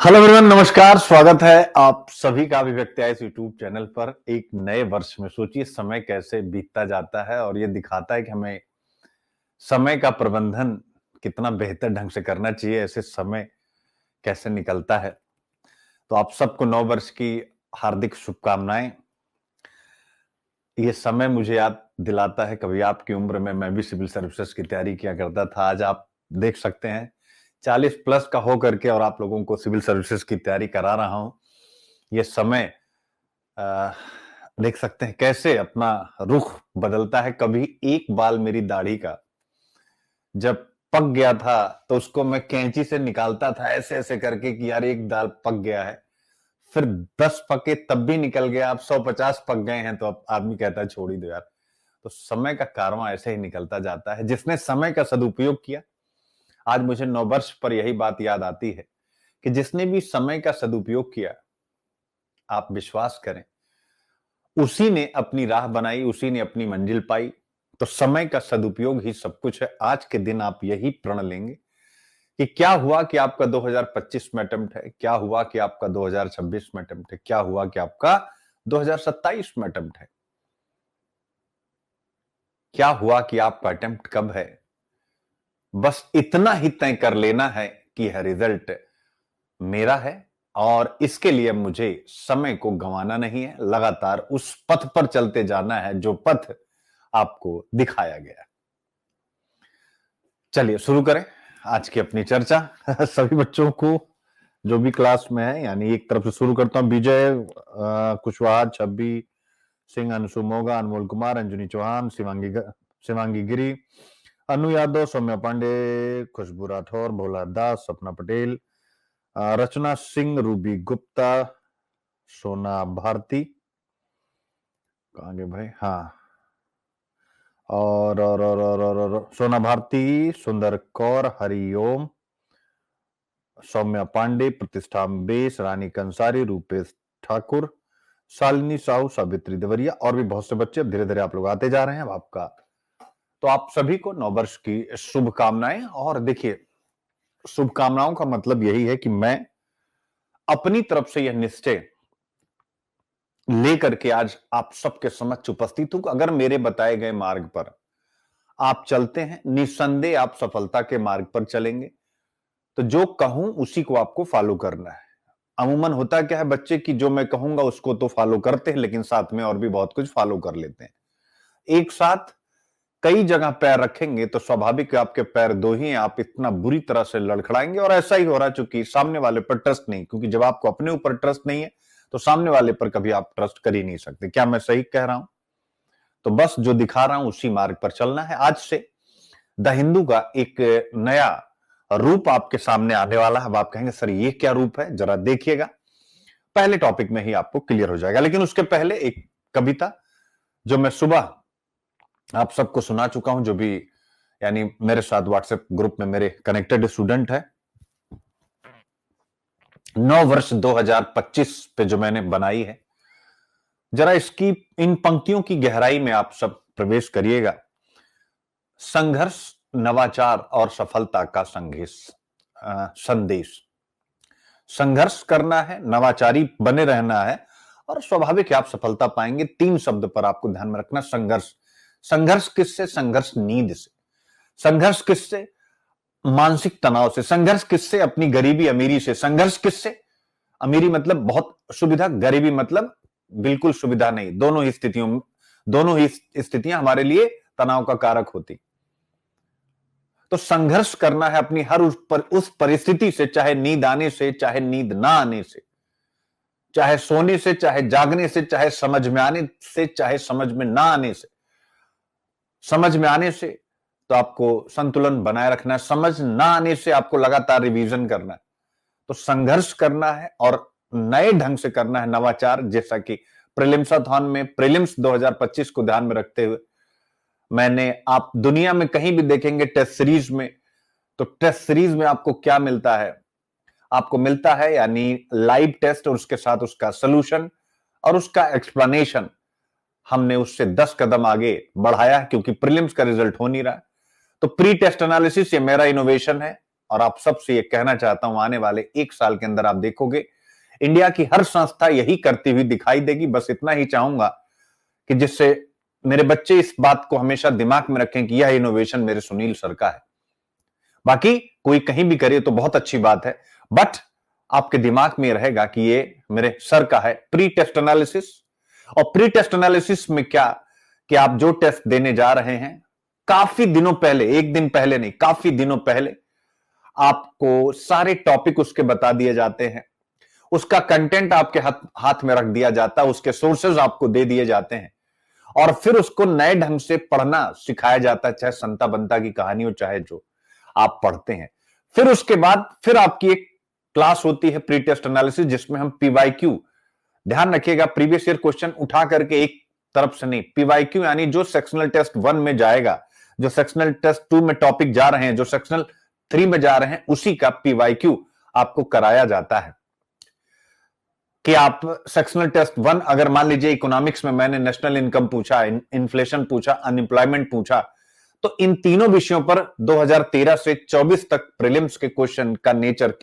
Hello everyone, नमस्कार। स्वागत है आप सभी का अभिव्यक्ति इस यूट्यूब चैनल पर एक नए वर्ष में। सोचिए समय कैसे बीतता जाता है और ये दिखाता है कि हमें समय का प्रबंधन कितना बेहतर ढंग से करना चाहिए। ऐसे समय कैसे निकलता है। तो आप सबको नव वर्ष की हार्दिक शुभकामनाएं। ये समय मुझे याद दिलाता है कभी आपकी उम्र में मैं भी सिविल सर्विसेज की तैयारी किया करता था। आज आप देख सकते हैं 40 प्लस का हो करके और आप लोगों को सिविल सर्विसेज की तैयारी करा रहा हूं। ये समय अ, देख सकते हैं कैसे अपना रुख बदलता है। कभी एक बाल मेरी दाढ़ी का जब पक गया था तो उसको मैं कैंची से निकालता था ऐसे ऐसे करके कि यार एक दाल पक गया है। फिर 10 पके तब भी निकल गया। अब 150 पक गए हैं तो अब आदमी कहता है छोड़ ही दो यार। तो समय का कारवां ऐसे ही निकलता जाता है। जिसने समय का सदुपयोग किया, आज मुझे 9 वर्ष पर यही बात याद आती है कि जिसने भी समय का सदुपयोग किया, आप विश्वास करें, उसी ने अपनी राह बनाई, उसी ने अपनी मंजिल पाई। तो समय का सदुपयोग ही सब कुछ है। आज के दिन आप यही प्रण लेंगे कि क्या हुआ कि आपका 2025 में अटेम्प्ट है, क्या हुआ कि आपका 2026 में अटेम्प्ट है, क्या हुआ कि आपका 2027 में अटेम्प्ट है, क्या हुआ कि आपका अटेम्प्ट कब है। बस इतना ही तय कर लेना है कि यह रिजल्ट मेरा है और इसके लिए मुझे समय को गंवाना नहीं है। लगातार उस पथ पर चलते जाना है जो पथ आपको दिखाया गया। चलिए शुरू करें आज की अपनी चर्चा। सभी बच्चों को जो भी क्लास में है, यानी एक तरफ से शुरू करता हूं। विजय कुशवाहा, छब्बी सिंह, अंशु मोगा, अनमोल कुमार, अंजनी चौहान, शिवांगी गिरी, अनु यादव, सौम्या पांडे, खुशबू राठौर, भोला दास, सपना पटेल, रचना सिंह, रूबी गुप्ता, सोना भारती, कहाँ गए भाई, हाँ, और सोना भारती, सुंदर कौर, हरिओम, सौम्या पांडे, प्रतिष्ठा बेस, रानी कंसारी, रूपेश ठाकुर, शालिनी साहू, सावित्री देवरिया और भी बहुत से बच्चे। अब धीरे धीरे आप लोग आते जा रहे हैं। अब आपका तो आप सभी को नववर्ष की शुभकामनाएं। और देखिए, शुभकामनाओं का मतलब यही है कि मैं अपनी तरफ से यह निश्चय लेकर के आज आप सबके समक्ष उपस्थित हूं। अगर मेरे बताए गए मार्ग पर आप चलते हैं, निस्संदेह आप सफलता के मार्ग पर चलेंगे। तो जो कहूं उसी को आपको फॉलो करना है। अमूमन होता क्या है बच्चे की, जो मैं कहूंगा उसको तो फॉलो करते हैं, लेकिन साथ में और भी बहुत कुछ फॉलो कर लेते हैं। एक साथ कई जगह पैर रखेंगे तो स्वाभाविक है आपके पैर दो ही हैं, आप इतना बुरी तरह से लड़खड़ाएंगे। और ऐसा ही हो रहा है, चूंकि सामने वाले पर ट्रस्ट नहीं, क्योंकि जब आपको अपने ऊपर ट्रस्ट नहीं है तो सामने वाले पर कभी आप ट्रस्ट कर ही नहीं सकते। क्या मैं सही कह रहा हूं? तो बस जो दिखा रहा हूं उसी मार्ग पर चलना है। आज से द हिंदू का एक नया रूप आपके सामने आने वाला है। अब आप कहेंगे सर ये क्या रूप है, जरा देखिएगा। पहले टॉपिक में ही आपको क्लियर हो जाएगा, लेकिन उसके पहले एक कविता जो मैं सुबह आप सबको सुना चुका हूं, जो भी यानी मेरे साथ व्हाट्सएप ग्रुप में मेरे कनेक्टेड स्टूडेंट है। 9 वर्ष 2025 पे जो मैंने बनाई है, जरा इसकी इन पंक्तियों की गहराई में आप सब प्रवेश करिएगा। संघर्ष, नवाचार और सफलता का संदेश। संघर्ष करना है, नवाचारी बने रहना है और स्वाभाविक है आप सफलता पाएंगे। 3 शब्द पर आपको ध्यान में रखना। संघर्ष। संघर्ष किससे? संघर्ष नींद से। संघर्ष किससे? मानसिक तनाव से। संघर्ष किससे? अपनी गरीबी अमीरी से। संघर्ष किससे? अमीरी मतलब बहुत सुविधा, गरीबी मतलब बिल्कुल सुविधा नहीं। दोनों ही स्थितियां हमारे लिए तनाव का कारक होती। तो संघर्ष करना है अपनी हर उस परिस्थिति से, चाहे नींद आने से, चाहे नींद ना आने से, चाहे सोने से, चाहे जागने से, चाहे समझ में आने से, चाहे समझ में ना आने से। समझ में आने से तो आपको संतुलन बनाए रखना है, समझ ना आने से आपको लगातार रिवीजन करना है। तो संघर्ष करना है और नए ढंग से करना है नवाचार। जैसा कि प्रीलिम्साथॉन में प्रीलिम्स 2025 को ध्यान में रखते हुए मैंने, आप दुनिया में कहीं भी देखेंगे टेस्ट सीरीज में, तो टेस्ट सीरीज में आपको क्या मिलता है? आपको मिलता है यानी लाइव टेस्ट और उसके साथ उसका सोल्यूशन और उसका एक्सप्लेनेशन। हमने उससे 10 कदम आगे बढ़ाया है क्योंकि प्रीलिम्स का रिजल्ट हो नहीं रहा है। तो प्री टेस्ट एनालिसिस ये मेरा इनोवेशन है और आप सबसे ये कहना चाहता हूं, आने वाले 1 साल के अंदर आप देखोगे इंडिया की हर संस्था यही करती हुई दिखाई देगी। बस इतना ही चाहूंगा कि जिससे मेरे बच्चे इस बात को हमेशा दिमाग में रखें कि यह इनोवेशन मेरे सुनील सर का है। बाकी कोई कहीं भी करे तो बहुत अच्छी बात है, बट आपके दिमाग में रहेगा कि ये मेरे सर का है। प्री टेस्ट एनालिसिस, और प्री टेस्ट एनालिसिस में क्या कि आप जो टेस्ट देने जा रहे हैं काफी दिनों पहले, एक दिन पहले नहीं, काफी दिनों पहले आपको सारे टॉपिक उसके बता दिए जाते हैं, उसका कंटेंट आपके हाथ में रख दिया जाता है, उसके सोर्सेज आपको दे दिए जाते हैं और फिर उसको नए ढंग से पढ़ना सिखाया जाता है, चाहे संता बंता की कहानी हो, चाहे जो आप पढ़ते हैं। फिर उसके बाद फिर आपकी एक क्लास होती है प्री टेस्ट एनालिसिस, जिसमें हम पीवाईक्यू, ध्यान रखिएगा प्रीवियस ईयर क्वेश्चन उठा करके एक तरफ से नहीं, पीवाईक्यू यानी जो सेक्शनल टेस्ट 1 में जाएगा, जो सेक्शनल टेस्ट 2 में टॉपिक जा रहे हैं, जो सेक्शनल 3 में जा रहे हैं, उसी का पीवाईक्यू आपको कराया जाता है। कि आप सेक्शनल टेस्ट 1 अगर मान लीजिए इकोनॉमिक्स में मैंने नेशनल इनकम पूछा, इन्फ्लेशन पूछा, अनएम्प्लॉयमेंट पूछा, तो इन तीनों विषयों पर 2013 से 24 तक प्रीलिम्स के क्वेश्चन का नेचर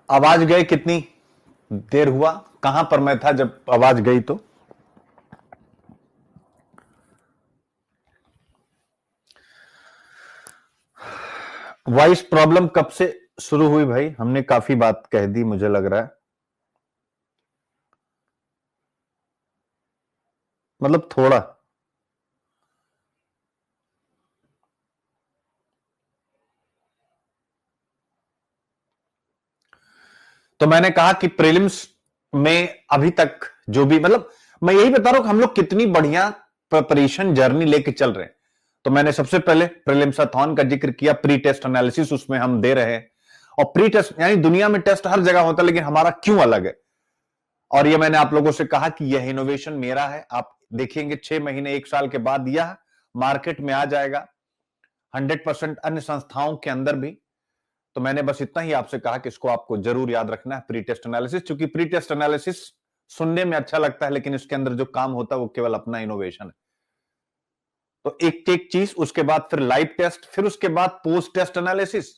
आवाज गए कितनी देर हुआ, कहां पर मैं था जब आवाज गई? तो वॉइस प्रॉब्लम कब से शुरू हुई भाई? हमने काफी बात कह दी मुझे लग रहा है, मतलब थोड़ा। तो मैंने कहा कि प्रीलिम्स में अभी तक जो भी, मतलब मैं यही बता रहा हूं कि हम लोग कितनी बढ़िया प्रिपरेशन जर्नी लेके चल रहे हैं। तो मैंने सबसे पहले प्रीलिम्साथॉन का जिक्र किया, प्री टेस्ट एनालिसिस उसमें हम दे रहे हैं। और प्री टेस्ट यानी दुनिया में टेस्ट हर जगह होता है, लेकिन हमारा क्यों अलग है? और ये मैंने आप लोगों से कहा कि यह इनोवेशन मेरा है। आप देखेंगे 6 महीने 1 साल के बाद यह मार्केट में आ जाएगा 100% अन्य संस्थाओं के अंदर भी। तो मैंने बस इतना ही आपसे कहा कि इसको आपको जरूर याद रखना है, प्री टेस्ट एनालिसिस। क्योंकि प्री टेस्ट एनालिसिस सुनने में अच्छा लगता है, लेकिन इसके अंदर जो काम होता है वो केवल अपना इनोवेशन है। तो एक एक चीज, उसके बाद फिर लाइव टेस्ट, फिर उसके बाद पोस्ट टेस्ट एनालिसिस।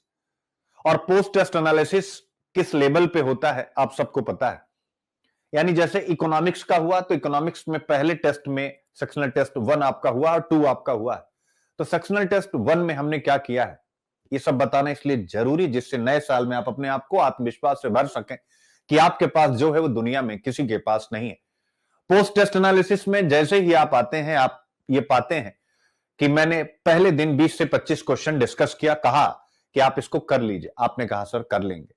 और पोस्ट टेस्ट एनालिसिस किस लेवल पे होता है आप सबको पता है। यानी जैसे इकोनॉमिक्स का हुआ, तो इकोनॉमिक्स में पहले टेस्ट में सेक्शनल टेस्ट 1 आपका हुआ और 2 आपका हुआ है। तो सेक्शनल टेस्ट 1 में हमने क्या किया है, ये सब बताना इसलिए जरूरी, जिससे नए साल में आप अपने आप को आत्मविश्वास से भर सकें कि आपके पास जो है वो दुनिया में किसी के पास नहीं है। पोस्ट टेस्ट एनालिसिस में जैसे ही आप आते हैं, आप ये पाते हैं कि मैंने पहले दिन 20 से 25 क्वेश्चन डिस्कस किया, कहा कि आप इसको कर लीजिए। आपने कहा सर कर लेंगे।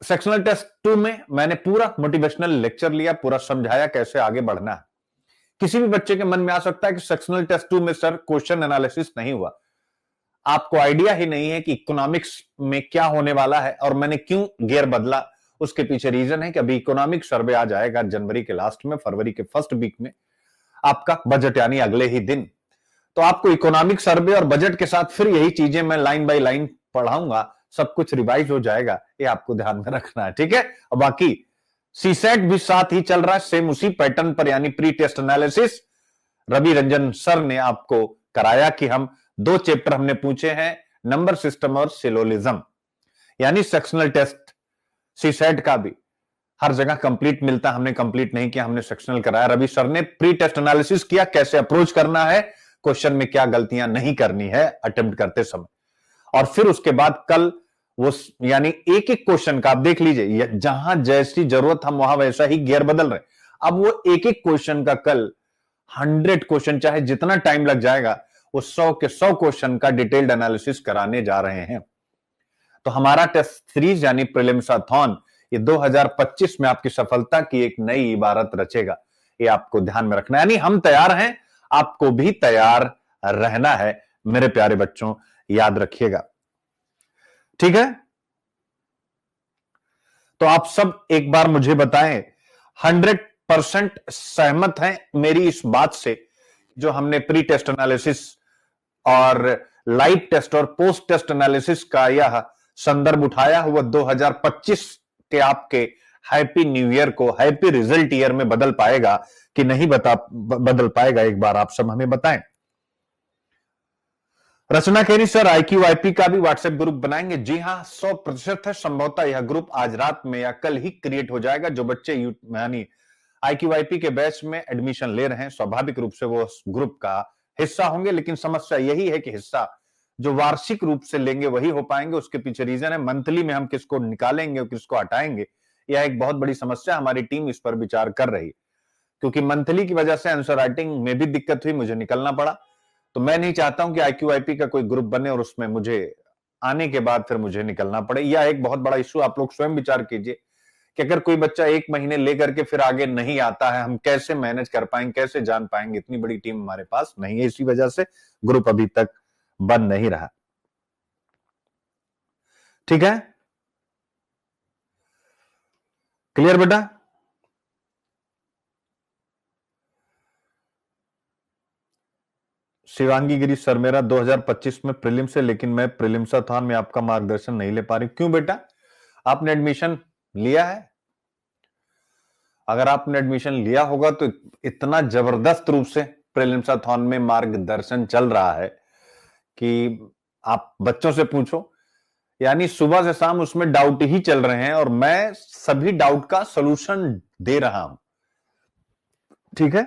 सेक्शनल टेस्ट 2 में मैंने पूरा मोटिवेशनल लेक्चर लिया, पूरा समझाया कैसे आगे बढ़ना है। किसी भी बच्चे के मन में आ सकता है कि सेक्शनल टेस्ट 2 में सर क्वेश्चन एनालिसिस नहीं हुआ, आपको आइडिया ही नहीं है कि इकोनॉमिक्स में क्या होने वाला है और मैंने क्यों गियर बदला। उसके पीछे रीजन है कि अभी इकोनॉमिक सर्वे आ जाएगा जनवरी के लास्ट में, फरवरी के फर्स्ट वीक में आपका बजट, यानी अगले ही दिन। तो आपको इकोनॉमिक सर्वे और बजट के साथ फिर यही चीजें मैं लाइन बाय लाइन पढ़ाऊंगा, सब कुछ रिवाइज हो जाएगा, ये आपको ध्यान में रखना है, ठीक है। बाकी सीसेट भी साथ ही चल रहा है, सेम उसी पैटर्न पर, यानी pre test analysis Ravi Ranjan sir ने आपको कराया कि हम 2 चैप्टर हमने पूछे हैं, नंबर सिस्टम और सिलोलिज्म, यानी सेक्शनल टेस्ट सीसेट का भी हर जगह कंप्लीट मिलता, हमने कंप्लीट नहीं किया, हमने सेक्शनल कराया। रवि सर ने प्री टेस्ट एनालिसिस किया, कैसे अप्रोच करना है, क्वेश्चन में क्या गलतियां नहीं करनी है अटेम्प्ट करते समय, और फिर उसके बाद कल वो यानी एक एक क्वेश्चन का आप देख लीजिए, जहां जैसी जरूरत हम वहां वैसा ही गियर बदल रहे। अब वो एक एक क्वेश्चन का कल 100 क्वेश्चन, चाहे जितना टाइम लग जाएगा, वो 100 के 100 क्वेश्चन का डिटेल्ड एनालिसिस कराने जा रहे हैं। तो हमारा टेस्ट सीरीज यानी प्रीलिम्साथॉन ये 2025 में आपकी सफलता की एक नई इबारत रचेगा, ये आपको ध्यान में रखना है। यानी हम तैयार हैं, आपको भी तैयार रहना है मेरे प्यारे बच्चों, याद रखिएगा, ठीक है। तो आप सब एक बार मुझे बताएं, 100% सहमत हैं मेरी इस बात से, जो हमने प्री टेस्ट एनालिसिस और लाइव टेस्ट और पोस्ट टेस्ट एनालिसिस का यह संदर्भ उठाया हुआ 2025 के आपके हैप्पी न्यू ईयर को हैप्पी रिजल्ट ईयर में बदल पाएगा कि नहीं बदल पाएगा, एक बार आप सब हमें बताएं। रचना कह रही सर IQ IP का भी व्हाट्सएप ग्रुप बनाएंगे। जी हां, 100% है, संभवतः यह ग्रुप आज रात में या कल ही क्रिएट हो जाएगा। जो बच्चे यानी IQ IP के बैच में एडमिशन ले रहे हैं, स्वाभाविक रूप से वो ग्रुप का हिस्सा होंगे, लेकिन समस्या यही है कि हिस्सा जो वार्षिक रूप से लेंगे वही हो पाएंगे। उसके पीछे रीजन है, मंथली में हम किसको निकालेंगे और किसको हटाएंगे, यह एक बहुत बड़ी समस्या। हमारी टीम इस पर विचार कर रही है, क्योंकि मंथली की वजह से आंसर राइटिंग में भी दिक्कत हुई, मुझे निकलना पड़ा। तो मैं नहीं चाहता हूं कि IQ IP का कोई ग्रुप बने और उसमें मुझे आने के बाद फिर मुझे निकलना पड़े। यह एक बहुत बड़ा इश्यू, आप लोग स्वयं विचार कीजिए कि अगर कोई बच्चा 1 महीने लेकर के फिर आगे नहीं आता है, हम कैसे मैनेज कर पाएंगे, कैसे जान पाएंगे। इतनी बड़ी टीम हमारे पास नहीं है, इसी वजह से ग्रुप अभी तक बन नहीं रहा, ठीक है। क्लियर बेटा? शिवांगी गिरी सर, मेरा 2025 में प्रीलिम्स है, लेकिन मैं प्रीलिम्साथॉन में आपका मार्गदर्शन नहीं ले पा रही। क्यों बेटा, आपने एडमिशन लिया है? अगर आपने एडमिशन लिया होगा तो इतना जबरदस्त रूप से प्रीलिम्साथॉन में मार्गदर्शन चल रहा है कि आप बच्चों से पूछो, यानी सुबह से शाम उसमें डाउट ही चल रहे हैं और मैं सभी डाउट का सॉल्यूशन दे रहा हूं, ठीक है।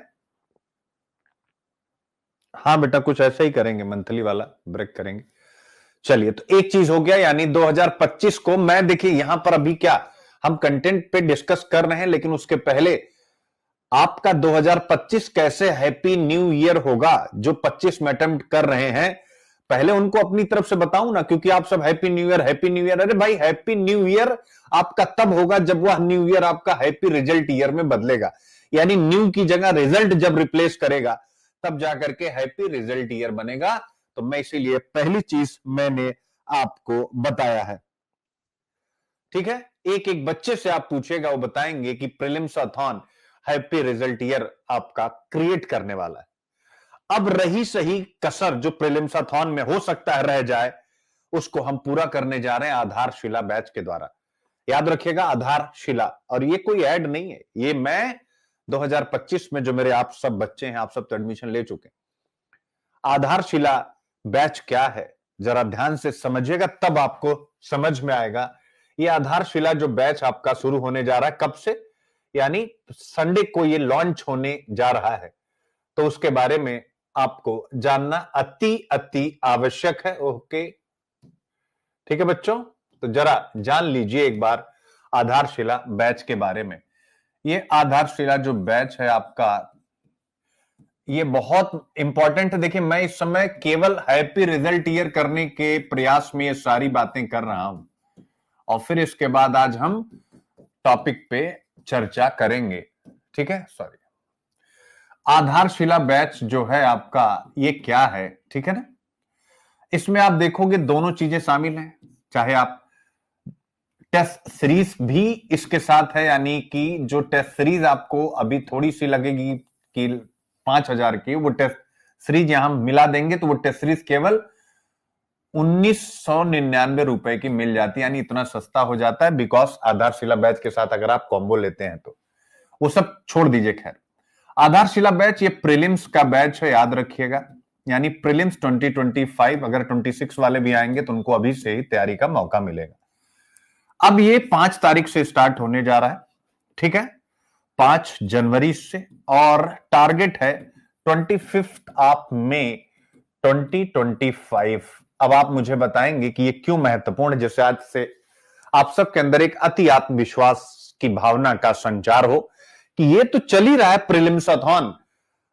हाँ बेटा, कुछ ऐसा ही करेंगे, मंथली वाला ब्रेक करेंगे। चलिए, तो एक चीज हो गया, यानी 2025 को मैं, देखिए यहां पर अभी क्या हम कंटेंट पे डिस्कस कर रहे हैं, लेकिन उसके पहले आपका 2025 कैसे हैप्पी न्यू ईयर होगा, जो 25 में अटेम्प्ट कर रहे हैं, पहले उनको अपनी तरफ से बताऊं ना, क्योंकि आप सब happy new year happy new year. अरे भाई, हैप्पी न्यू ईयर आपका तब होगा जब वह न्यू ईयर आपका हैप्पी रिजल्ट ईयर में बदलेगा, यानी न्यू की जगह रिजल्ट जब रिप्लेस करेगा तब जाकर के हैप्पी रिजल्ट ईयर बनेगा। तो मैं इसीलिए पहली चीज मैंने आपको बताया है, ठीक है। एक एक बच्चे से आप पूछेगा, वो बताएंगे कि प्रीलिम्साथॉन हैप्पी रिजल्ट ईयर आपका क्रिएट करने वाला है। अब रही सही कसर जो प्रीलिम्साथॉन में हो सकता है रह जाए, उसको हम पूरा करने जा रहे हैं आधारशिला बैच के द्वारा। याद रखिएगा, आधारशिला, और ये कोई ऐड नहीं है, ये मैं 2025 में जो मेरे आप सब बच्चे हैं, आप सब तो एडमिशन ले चुके हैं। आधारशिला बैच क्या है जरा ध्यान से समझिएगा, तब आपको समझ में आएगा। ये आधारशिला जो बैच आपका शुरू होने जा रहा है, कब से, यानी संडे को ये लॉन्च होने जा रहा है, तो उसके बारे में आपको जानना अति अति आवश्यक है। ओके, ठीक है बच्चों, तो जरा जान लीजिए एक बार आधारशिला बैच के बारे में। ये आधारशिला जो बैच है आपका, ये बहुत इंपॉर्टेंट है। देखिए, मैं इस समय केवल हैप्पी रिजल्ट ईयर करने के प्रयास में ये सारी बातें कर रहा हूं, और फिर इसके बाद आज हम टॉपिक पे चर्चा करेंगे, ठीक है। सॉरी, आधारशिला बैच जो है आपका, ये क्या है, ठीक है ना। इसमें आप देखोगे दोनों चीजें शामिल हैं, चाहे आप टेस्ट सीरीज भी इसके साथ है, यानी कि जो टेस्ट सीरीज आपको अभी थोड़ी सी लगेगी कि 5,000 की, वो टेस्ट सीरीज यहां मिला देंगे, तो वो टेस्ट सीरीज केवल ₹1999 की मिल जाती है, यानी इतना सस्ता हो जाता है बिकॉज आधारशिला बैच के साथ अगर आप कॉम्बो लेते हैं तो। वो सब छोड़ दीजिए, खैर आधारशिला बैच ये प्रीलिम्स का बैच है, याद रखिएगा, यानी प्रीलिम्स 2025, अगर 26 वाले भी आएंगे तो उनको अभी से ही तैयारी का मौका मिलेगा। अब ये 5 तारीख से स्टार्ट होने जा रहा है, ठीक है, 5 जनवरी से, और टारगेट है 25 ऑफ मई 2025। अब आप मुझे बताएंगे कि ये क्यों महत्वपूर्ण है, जैसे आज से आप सबके अंदर एक अति आत्मविश्वास की भावना का संचार हो कि ये तो चल ही रहा है प्रीलिम्साथॉन,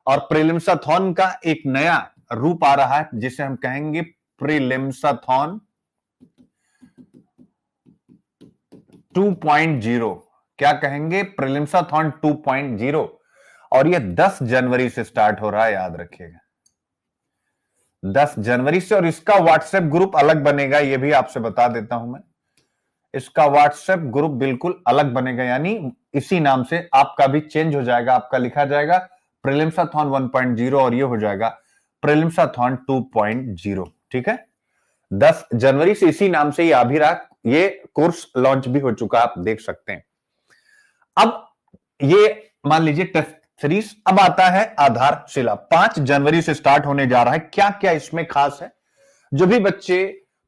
और प्रीलिम्साथॉन का एक नया रूप आ रहा है जिसे हम कहेंगे प्रीलिम्साथॉन 2.0। क्या कहेंगे? प्रीलिम्साथॉन 2.0, और ये 10 जनवरी से स्टार्ट हो रहा है, याद रखिएगा 10 जनवरी से। और इसका व्हाट्सएप ग्रुप अलग बनेगा, ये भी आपसे बता देता हूं मैं, इसका व्हाट्सएप ग्रुप बिल्कुल अलग बनेगा, यानी इसी नाम से आपका भी चेंज हो जाएगा, आपका लिखा जाएगा प्रीलिम्साथॉन 1.0 और ये हो जाएगा प्रीलिम्साथॉन 2.0, ठीक है। 10 जनवरी से इसी नाम से ये आ भी रहा, ये कोर्स लॉन्च भी हो चुका, आप देख सकते हैं। अब ये मान लीजिए टेस्ट सीरीज, अब आता है आधारशिला, 5 जनवरी से स्टार्ट होने जा रहा है। क्या क्या इसमें खास है? जो भी बच्चे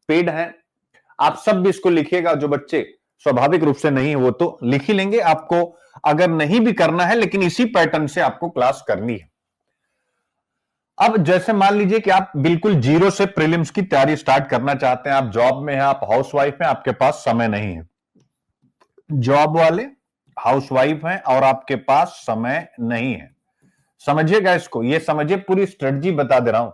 पेड हैं आप सब भी इसको लिखिएगा, जो बच्चे स्वाभाविक रूप से नहीं है वो तो लिख ही लेंगे, आपको अगर नहीं भी करना है लेकिन इसी पैटर्न से आपको क्लास करनी है। अब जैसे मान लीजिए कि आप बिल्कुल जीरो से प्रीलिम्स की तैयारी स्टार्ट करना चाहते हैं, आप जॉब में हैं, आप हाउसवाइफ हैं, आपके पास समय नहीं है, जॉब वाले हाउसवाइफ हैं और आपके पास समय नहीं है, समझिएगा इसको, ये समझिए, पूरी स्ट्रेटजी बता दे रहा हूं।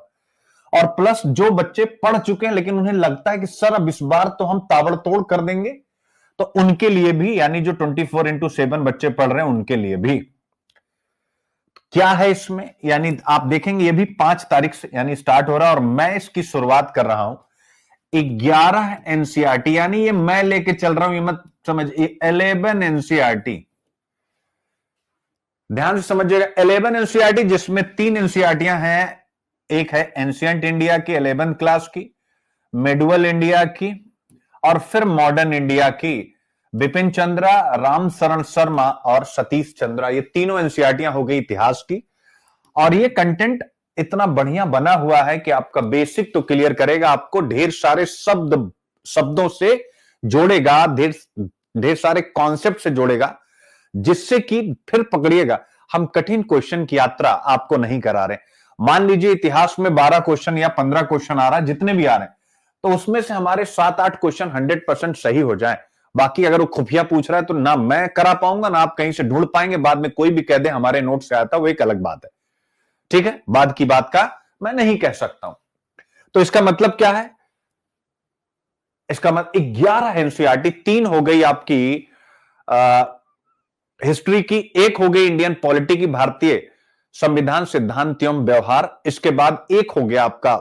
और प्लस जो बच्चे पढ़ चुके हैं लेकिन उन्हें लगता है कि सर अब इस बार तो हम ताबड़तोड़ कर देंगे, तो उनके लिए भी, यानी जो 24/7 बच्चे पढ़ रहे हैं उनके लिए भी क्या है इसमें, यानी आप देखेंगे ये भी 5 तारीख से यानी स्टार्ट हो रहा है, और मैं इसकी शुरुआत कर रहा हूं 11 एनसीईआरटी, यानी ये मैं लेके चल रहा हूं, ये मत समझ, 11 एनसीईआरटी, ध्यान से समझिएगा, 11 एनसीईआरटी, जिसमें 3 एनसीईआरटियां हैं, एक है एंशिएंट इंडिया की 11th क्लास की, मेडुअल इंडिया की, और फिर मॉडर्न इंडिया की, बिपिन चंद्रा, राम शरण शर्मा और सतीश चंद्रा, ये तीनों एनसीईआरटियां हो गई इतिहास की। और ये कंटेंट इतना बढ़िया बना हुआ है कि आपका बेसिक तो क्लियर करेगा, आपको ढेर सारे शब्दों से जोड़ेगा, ढेर सारे कॉन्सेप्ट से जोड़ेगा, जिससे कि फिर पकड़िएगा, हम कठिन क्वेश्चन की यात्रा आपको नहीं करा रहे। मान लीजिए इतिहास में 12 क्वेश्चन या 15 क्वेश्चन आ रहा है, जितने भी आ रहे हैं, तो उसमें से हमारे 7-8 क्वेश्चन 100% सही हो जाए, बाकी अगर वो खुफिया पूछ रहा है तो ना मैं करा पाऊंगा ना आप कहीं से ढूंढ पाएंगे, बाद में कोई भी कह दे हमारे नोट से आता, वो एक अलग बात है, ठीक है, बाद की बात का मैं नहीं कह सकता हूं। तो इसका मतलब क्या है? इसका मतलब 11 एनसीईआरटी, 3 हो गई आपकी हिस्ट्री की, एक हो गई इंडियन पॉलिटी की, भारतीय संविधान सिद्धांत एवं व्यवहार, इसके बाद एक हो गया आपका,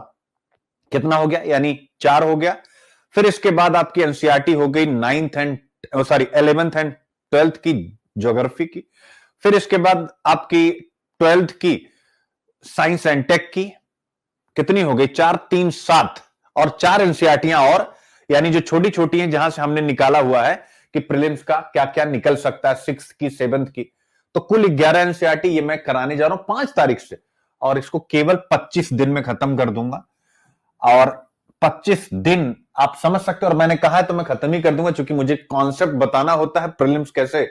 कितना हो गया, यानी 4 हो गया। फिर इसके बाद आपकी एनसीईआरटी हो गई 11th एंड 12th की ज्योग्राफी की। फिर इसके बाद आपकी 12th की साइंस एंड टेक की, कितनी हो गई, 4, 3, 7, और 4 एनसीईआरटियां और, यानी जो छोटी छोटी हैं, जहां से हमने निकाला हुआ है कि प्रीलिम्स का क्या क्या निकल सकता है, 6th की, 7th की, तो कुल 11 एनसीईआरटी ये मैं कराने जा रहा हूं 5 तारीख से, और इसको केवल 25 दिन में खत्म कर दूंगा। और 25 दिन आप समझ सकते हो, और मैंने कहा है तो मैं खत्म ही कर दूंगा, क्योंकि मुझे कॉन्सेप्ट बताना होता है, प्रीलिम्स कैसे,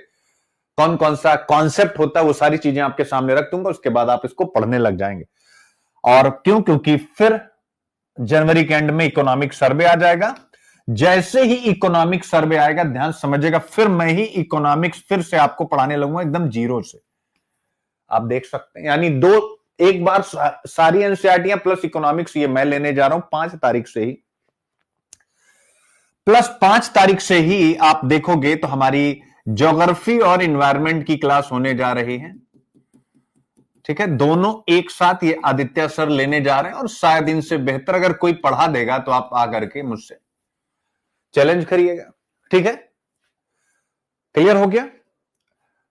कौन कौन सा कॉन्सेप्ट होता है, वो सारी चीजें आपके सामने रख दूंगा, उसके बाद आप इसको पढ़ने लग जाएंगे। और क्यों? क्योंकि फिर जनवरी के एंड में इकोनॉमिक सर्वे आ जाएगा, जैसे ही इकोनॉमिक सर्वे आएगा, ध्यान समझिएगा, फिर मैं ही इकोनॉमिक्स फिर से आपको पढ़ाने लगूंगा एकदम जीरो से, आप देख सकते हैं, यानी एक बार सारी एनसीईआरटियां प्लस इकोनॉमिक्स ये मैं लेने जा रहा हूं 5 तारीख से ही, प्लस 5 तारीख से ही आप देखोगे तो हमारी ज्योग्राफी और इन्वायरमेंट की क्लास होने जा रही है, ठीक है, दोनों एक साथ ये आदित्य सर लेने जा रहे हैं, और शायद इनसे बेहतर अगर कोई पढ़ा देगा तो आप आकर के मुझसे चैलेंज करिएगा, ठीक है, क्लियर हो गया?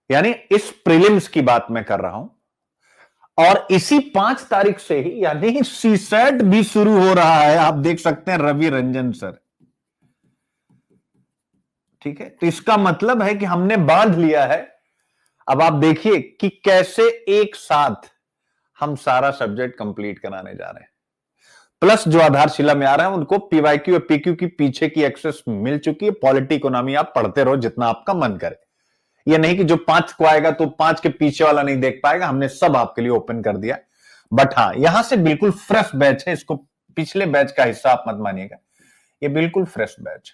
यानी इस प्रीलिम्स की बात मैं कर रहा हूं। और इसी 5 तारीख से ही यानी सीसेट भी शुरू हो रहा है। आप देख सकते हैं रवि रंजन सर, ठीक है। तो इसका मतलब है कि हमने बांध लिया है। अब आप देखिए कि कैसे एक साथ हम सारा सब्जेक्ट कंप्लीट कराने जा रहे हैं। प्लस जो आधारशिला में आ रहा है उनको पीवाईक्यू और पीक्यू की पीछे की एक्सेस मिल चुकी है। पॉलिटी इकोनॉमी आप पढ़ते रहो जितना आपका मन करे। ये नहीं कि जो 5 को आएगा तो 5 के पीछे वाला नहीं देख पाएगा। हमने सब आपके लिए ओपन कर दिया। बट हाँ, यहां से बिल्कुल फ्रेश बैच है, इसको पिछले बैच का हिस्सा आप मत मानिएगा, ये बिल्कुल फ्रेश बैच।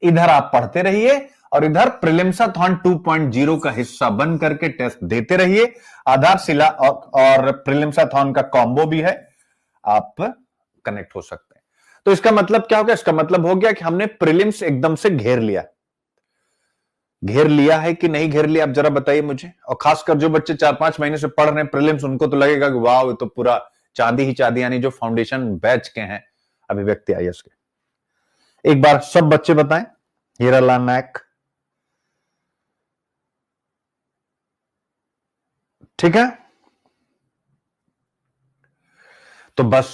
इधर आप पढ़ते रहिए और इधर प्रीलिम्साथॉन 2.0 का हिस्सा बन करके टेस्ट देते रहिए। आधारशिला और प्रीलिम्साथॉन का कॉम्बो भी है, आप कनेक्ट हो सकते हैं। तो इसका मतलब क्या हो गया? इसका मतलब हो गया कि हमने प्रीलिम्स एकदम से घेर लिया। घेर लिया है कि नहीं घेर लिया, आप जरा बताइए मुझे। और खासकर जो बच्चे 4-5 महीने से पढ़ रहे हैं प्रीलिम्स, उनको तो लगेगा कि वाह, ये तो पूरा चांदी ही चांदी, यानी जो फाउंडेशन बैच के हैं अभिव्यक्ति आईएएस के। एक बार सब बच्चे बताएं। हीरालाल नायक, ठीक है। तो बस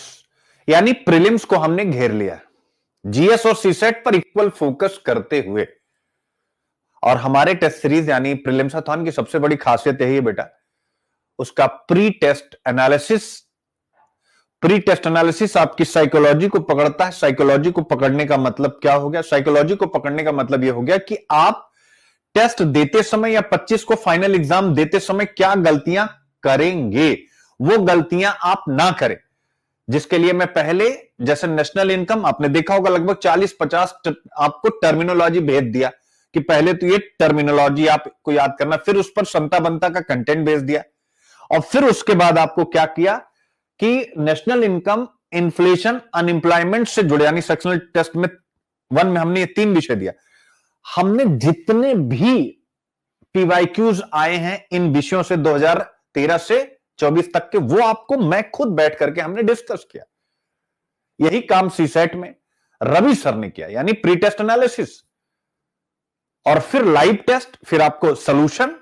यानी प्रीलिम्स को हमने घेर लिया, जीएस और सीसेट पर इक्वल फोकस करते हुए। और हमारे टेस्ट सीरीज यानी प्रीलिम्साथॉन की सबसे बड़ी खासियत यही है बेटा, उसका pre test analysis. Pre test analysis आपकी साइकोलॉजी को पकड़ता है। साइकोलॉजी को पकड़ने का मतलब क्या हो गया? साइकोलॉजी को पकड़ने का मतलब यह हो गया कि आप टेस्ट देते समय या 25 को फाइनल एग्जाम देते समय क्या गलतियां करेंगे, वो गलतियां आप ना करें। जिसके लिए मैं पहले, जैसे नेशनल इनकम आपने देखा होगा, लगभग 40-50 आपको टर्मिनोलॉजी भेज दिया कि पहले तो ये टर्मिनोलॉजी आपको याद करना, फिर उस पर संता बनता का कंटेंट भेज दिया। और फिर उसके बाद आपको क्या किया कि नेशनल इनकम, इन्फ्लेशन, अनएम्प्लॉयमेंट से जुड़े, यानी सेक्शनल टेस्ट में 1 में हमने ये 3 विषय दिया। हमने जितने भी पीवाईक्यूज आए हैं इन विषयों से 2013 से 24 तक के, वो आपको मैं खुद बैठ करके हमने डिस्कस किया। यही काम सीसेट में रवि सर ने किया, यानी प्री टेस्ट एनालिसिस और फिर लाइव टेस्ट, फिर आपको सॉल्यूशन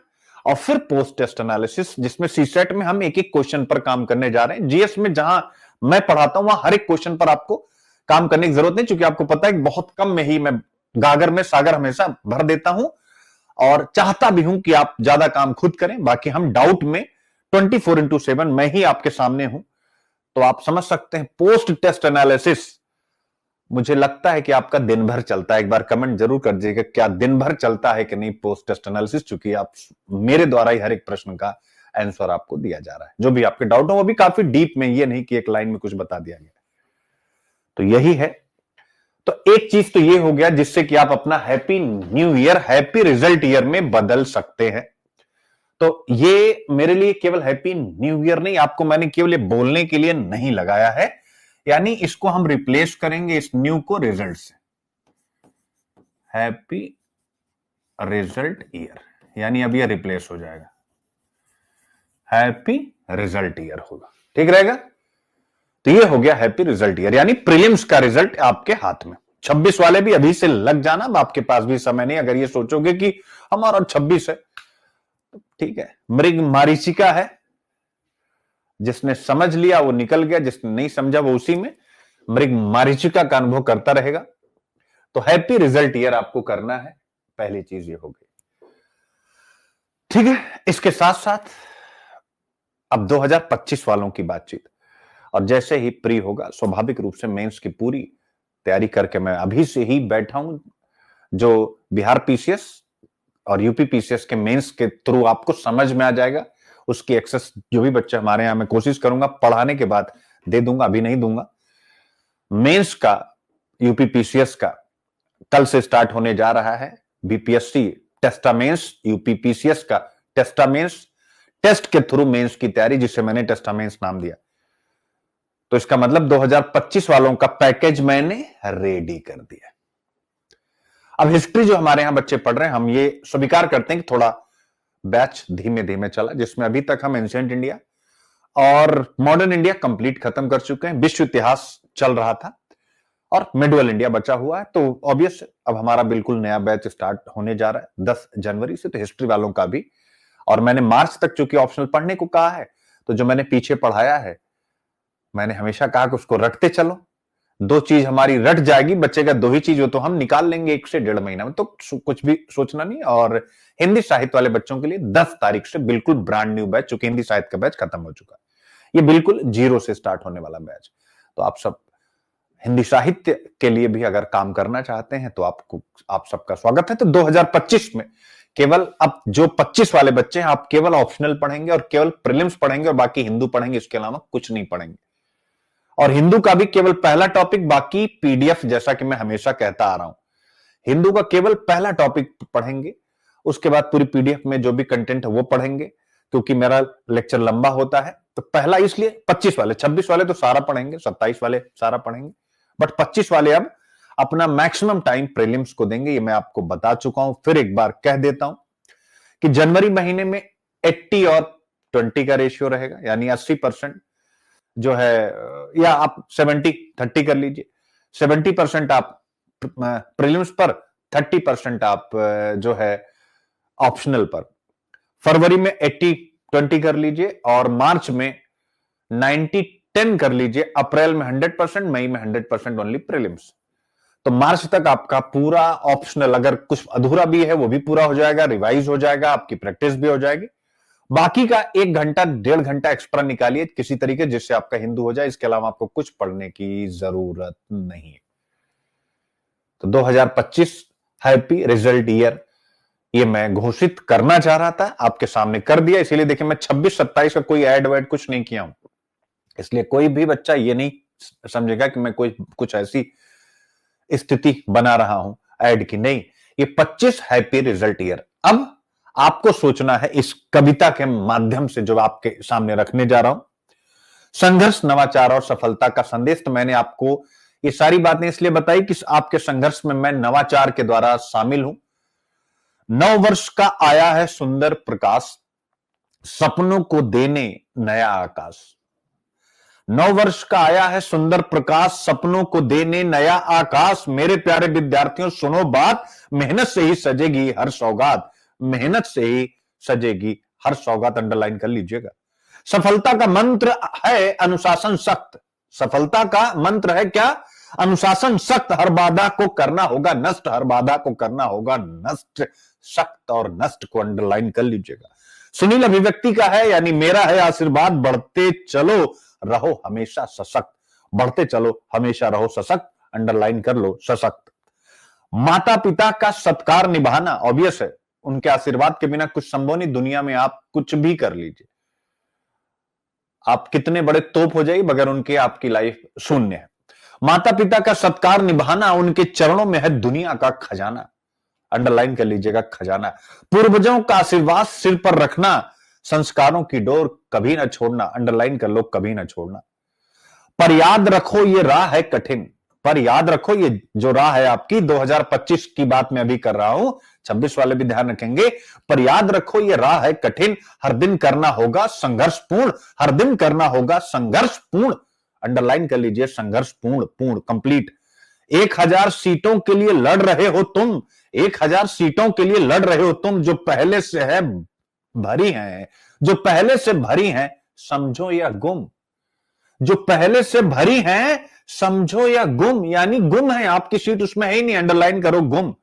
और फिर पोस्ट टेस्ट एनालिसिस, जिसमें सीसेट में हम एक एक क्वेश्चन पर काम करने जा रहे हैं। जीएस में जहां मैं पढ़ाता हूं वहां हर एक क्वेश्चन पर आपको काम करने की जरूरत नहीं, क्योंकि आपको पता है बहुत कम में ही मैं गागर में सागर हमेशा भर देता हूं और चाहता भी हूं कि आप ज्यादा काम खुद करें। बाकी हम डाउट में 24/7 मैं ही आपके सामने हूं, तो आप समझ सकते हैं। पोस्ट टेस्ट एनालिसिस मुझे लगता है कि आपका दिन भर चलता है। एक बार कमेंट जरूर कर दीजिएगा क्या दिन भर चलता है कि नहीं पोस्ट टेस्ट एनालिसिस, चूंकि आप मेरे द्वारा ही हर एक प्रश्न का आंसर आपको दिया जा रहा है। जो भी आपके डाउट हो वो भी काफी डीप में, ये नहीं कि एक लाइन में कुछ बता दिया गया। तो यही है। तो एक चीज तो ये हो गया जिससे कि आप अपना happy new year, happy result year में बदल सकते हैं। तो ये मेरे लिए केवल हैप्पी न्यू ईयर नहीं, आपको मैंने केवल ये बोलने के लिए नहीं लगाया है, यानी इसको हम रिप्लेस करेंगे इस न्यू को रिजल्ट से। हैप्पी रिजल्ट ईयर, यानी अब ये रिप्लेस हो जाएगा, हैप्पी रिजल्ट ईयर होगा, ठीक रहेगा। तो ये हो गया हैप्पी रिजल्ट ईयर, यानी प्रीलिम्स का रिजल्ट आपके हाथ में। 26 वाले भी अभी से लग जाना, अब आपके पास भी समय नहीं। अगर ये सोचोगे कि हमारा 26 है, तो ठीक है, मृग मारीचिका है, जिसने समझ लिया वो निकल गया, जिसने नहीं समझा वो उसी में मृग मारीचिका का अनुभव करता रहेगा। तो हैप्पी रिजल्ट ईयर आपको करना है, पहली चीज ये हो गई, ठीक है। इसके साथ साथ अब 2025 वालों की बातचीत, और जैसे ही प्री होगा स्वाभाविक रूप से मेंस की पूरी तैयारी करके मैं अभी से ही बैठा हूं। जो बिहार पीसीएस और यूपी पीसीएस के मेंस के थ्रू आपको समझ में आ जाएगा, उसकी एक्सेस जो भी बच्चे हमारे यहां, मैं कोशिश करूंगा पढ़ाने के बाद दे दूंगा, अभी नहीं दूंगा। मेंस का, यूपी पीसीएस का कल से स्टार्ट होने जा रहा है। बीपीएससी टेस्टामेंस, यूपी पीसीएस का टेस्टामेंस, टेस्ट के थ्रू मेंस की तैयारी, जिसे मैंने टेस्टामेंस नाम दिया। तो इसका मतलब 2025 वालों का पैकेज मैंने रेडी कर दिया। अब हिस्ट्री जो हमारे यहां बच्चे पढ़ रहे हैं, हम ये स्वीकार करते हैं कि थोड़ा बैच धीमे धीमे चला, जिसमें अभी तक हम एंशिएंट इंडिया और मॉडर्न इंडिया कंप्लीट खत्म कर चुके हैं। विश्व इतिहास चल रहा था और मिडवल इंडिया बचा हुआ है। तो ऑब्वियस अब हमारा बिल्कुल नया बैच स्टार्ट होने जा रहा है 10 जनवरी से, तो हिस्ट्री वालों का भी। और मैंने मार्च तक चूंकि ऑप्शनल पढ़ने को कहा है, तो जो मैंने पीछे पढ़ाया है, मैंने हमेशा कहा कि उसको रटते चलो। 2 चीज हमारी रट जाएगी, बचेगा 2 ही चीज, हो तो हम निकाल लेंगे 1 से 1.5 महीना में, तो कुछ भी सोचना नहीं। और हिंदी साहित्य वाले बच्चों के लिए 10 तारीख से बिल्कुल ब्रांड न्यू बैच, चूंकि हिंदी साहित्य का बैच खत्म हो चुका है, ये बिल्कुल 0 से स्टार्ट होने वाला बैच। तो आप सब हिंदी साहित्य के लिए भी अगर काम करना चाहते हैं तो आप सबका स्वागत है। तो 2025 में केवल अब जो 25 वाले बच्चे हैं, आप केवल ऑप्शनल पढ़ेंगे और केवल प्रीलिम्स पढ़ेंगे और बाकी हिंदू पढ़ेंगे, इसके अलावा कुछ नहीं पढ़ेंगे। और हिंदू का भी केवल पहला टॉपिक, बाकी पीडीएफ, जैसा कि मैं हमेशा कहता आ रहा हूं, हिंदू का केवल पहला टॉपिक पढ़ेंगे, उसके बाद पूरी पीडीएफ में जो भी कंटेंट है वो पढ़ेंगे, क्योंकि मेरा लेक्चर लंबा होता है। तो पहला इसलिए 25 वाले, 26 वाले तो सारा पढ़ेंगे, 27 वाले सारा पढ़ेंगे, बट 25 वाले अब अपना मैक्सिमम टाइम प्रीलिम्स को देंगे। ये मैं आपको बता चुका हूं, फिर एक बार कह देता हूं कि जनवरी महीने में 80 और 20 का रेशियो रहेगा, यानी 80% जो है, या आप 70-30 कर लीजिए, 70% आप प्रीलिम्स पर, 30% आप जो है ऑप्शनल पर। फरवरी में 80-20 कर लीजिए और मार्च में 90-10 कर लीजिए, अप्रैल में 100%, मई में 100% ओनली प्रीलिम्स। तो मार्च तक आपका पूरा ऑप्शनल, अगर कुछ अधूरा भी है वो भी पूरा हो जाएगा, रिवाइज हो जाएगा, आपकी प्रैक्टिस भी हो जाएगी। बाकी का 1 घंटा 1.5 घंटा एक्स्ट्रा निकालिए किसी तरीके, जिससे आपका हिंदू हो जाए, इसके अलावा आपको कुछ पढ़ने की जरूरत नहीं है। तो 2025 हैप्पी रिजल्ट ईयर, ये मैं घोषित करना चाह रहा था, आपके सामने कर दिया। इसीलिए देखिए, मैं 26-27 का कोई ऐड वैड कुछ नहीं किया हूं, इसलिए कोई भी बच्चा ये नहीं समझेगा कि मैं कोई कुछ ऐसी स्थिति बना रहा हूं ऐड की, नहीं। ये 25 हैप्पी रिजल्ट ईयर। अब आपको सोचना है इस कविता के माध्यम से जो आपके सामने रखने जा रहा हूं, संघर्ष, नवाचार और सफलता का संदेश। तो मैंने आपको ये सारी बातें इसलिए बताई कि आपके संघर्ष में मैं नवाचार के द्वारा शामिल हूं। 9 वर्ष का आया है सुंदर प्रकाश, सपनों को देने नया आकाश। 9 वर्ष का आया है सुंदर प्रकाश, सपनों को देने नया आकाश। मेरे प्यारे विद्यार्थियों सुनो बात, मेहनत से ही सजेगी हर सौगात, मेहनत से ही सजेगी हर सौगात। अंडरलाइन कर लीजिएगा। सफलता का मंत्र है अनुशासन सख्त, सफलता का मंत्र है क्या? अनुशासन सख्त। हर बाधा को करना होगा नष्ट, हर बाधा को करना होगा नष्ट। सख्त और नष्ट को अंडरलाइन कर लीजिएगा। सुनील अभिव्यक्ति का है, यानी मेरा है आशीर्वाद, बढ़ते चलो रहो हमेशा सशक्त, बढ़ते चलो हमेशा रहो सशक्त, अंडरलाइन कर लो सशक्त। माता पिता का सत्कार निभाना, ऑब्वियस है, उनके आशीर्वाद के बिना कुछ संभव नहीं। दुनिया में आप कुछ भी कर लीजिए, आप कितने बड़े तोप हो जाइए, मगर उनके आपकी लाइफ शून्य है। माता पिता का सत्कार निभाना, उनके चरणों में है दुनिया का खजाना, अंडरलाइन कर लीजिएगा खजाना। पूर्वजों का आशीर्वाद सिर पर रखना, संस्कारों की डोर कभी ना छोड़ना, अंडरलाइन कर लो कभी ना छोड़ना। पर याद रखो ये राह है कठिन, पर याद रखो ये जो राह है आपकी, 2025 की बात मैं अभी कर रहा हूं, 26 वाले भी ध्यान रखेंगे। पर याद रखो ये राह है कठिन, हर दिन करना होगा संघर्षपूर्ण, हर दिन करना होगा संघर्षपूर्ण, अंडरलाइन कर लीजिए संघर्षपूर्ण, पूर्ण, कंप्लीट। 1000 सीटों के लिए लड़ रहे हो तुम, 1000 सीटों के लिए लड़ रहे हो तुम, जो पहले से है भरी हैं, जो पहले से भरी हैं समझो या गुम, जो पहले से भरी हैं समझो या गुम, यानी गुम है आपकी सीट, उसमें है ही नहीं, अंडरलाइन करो गुम।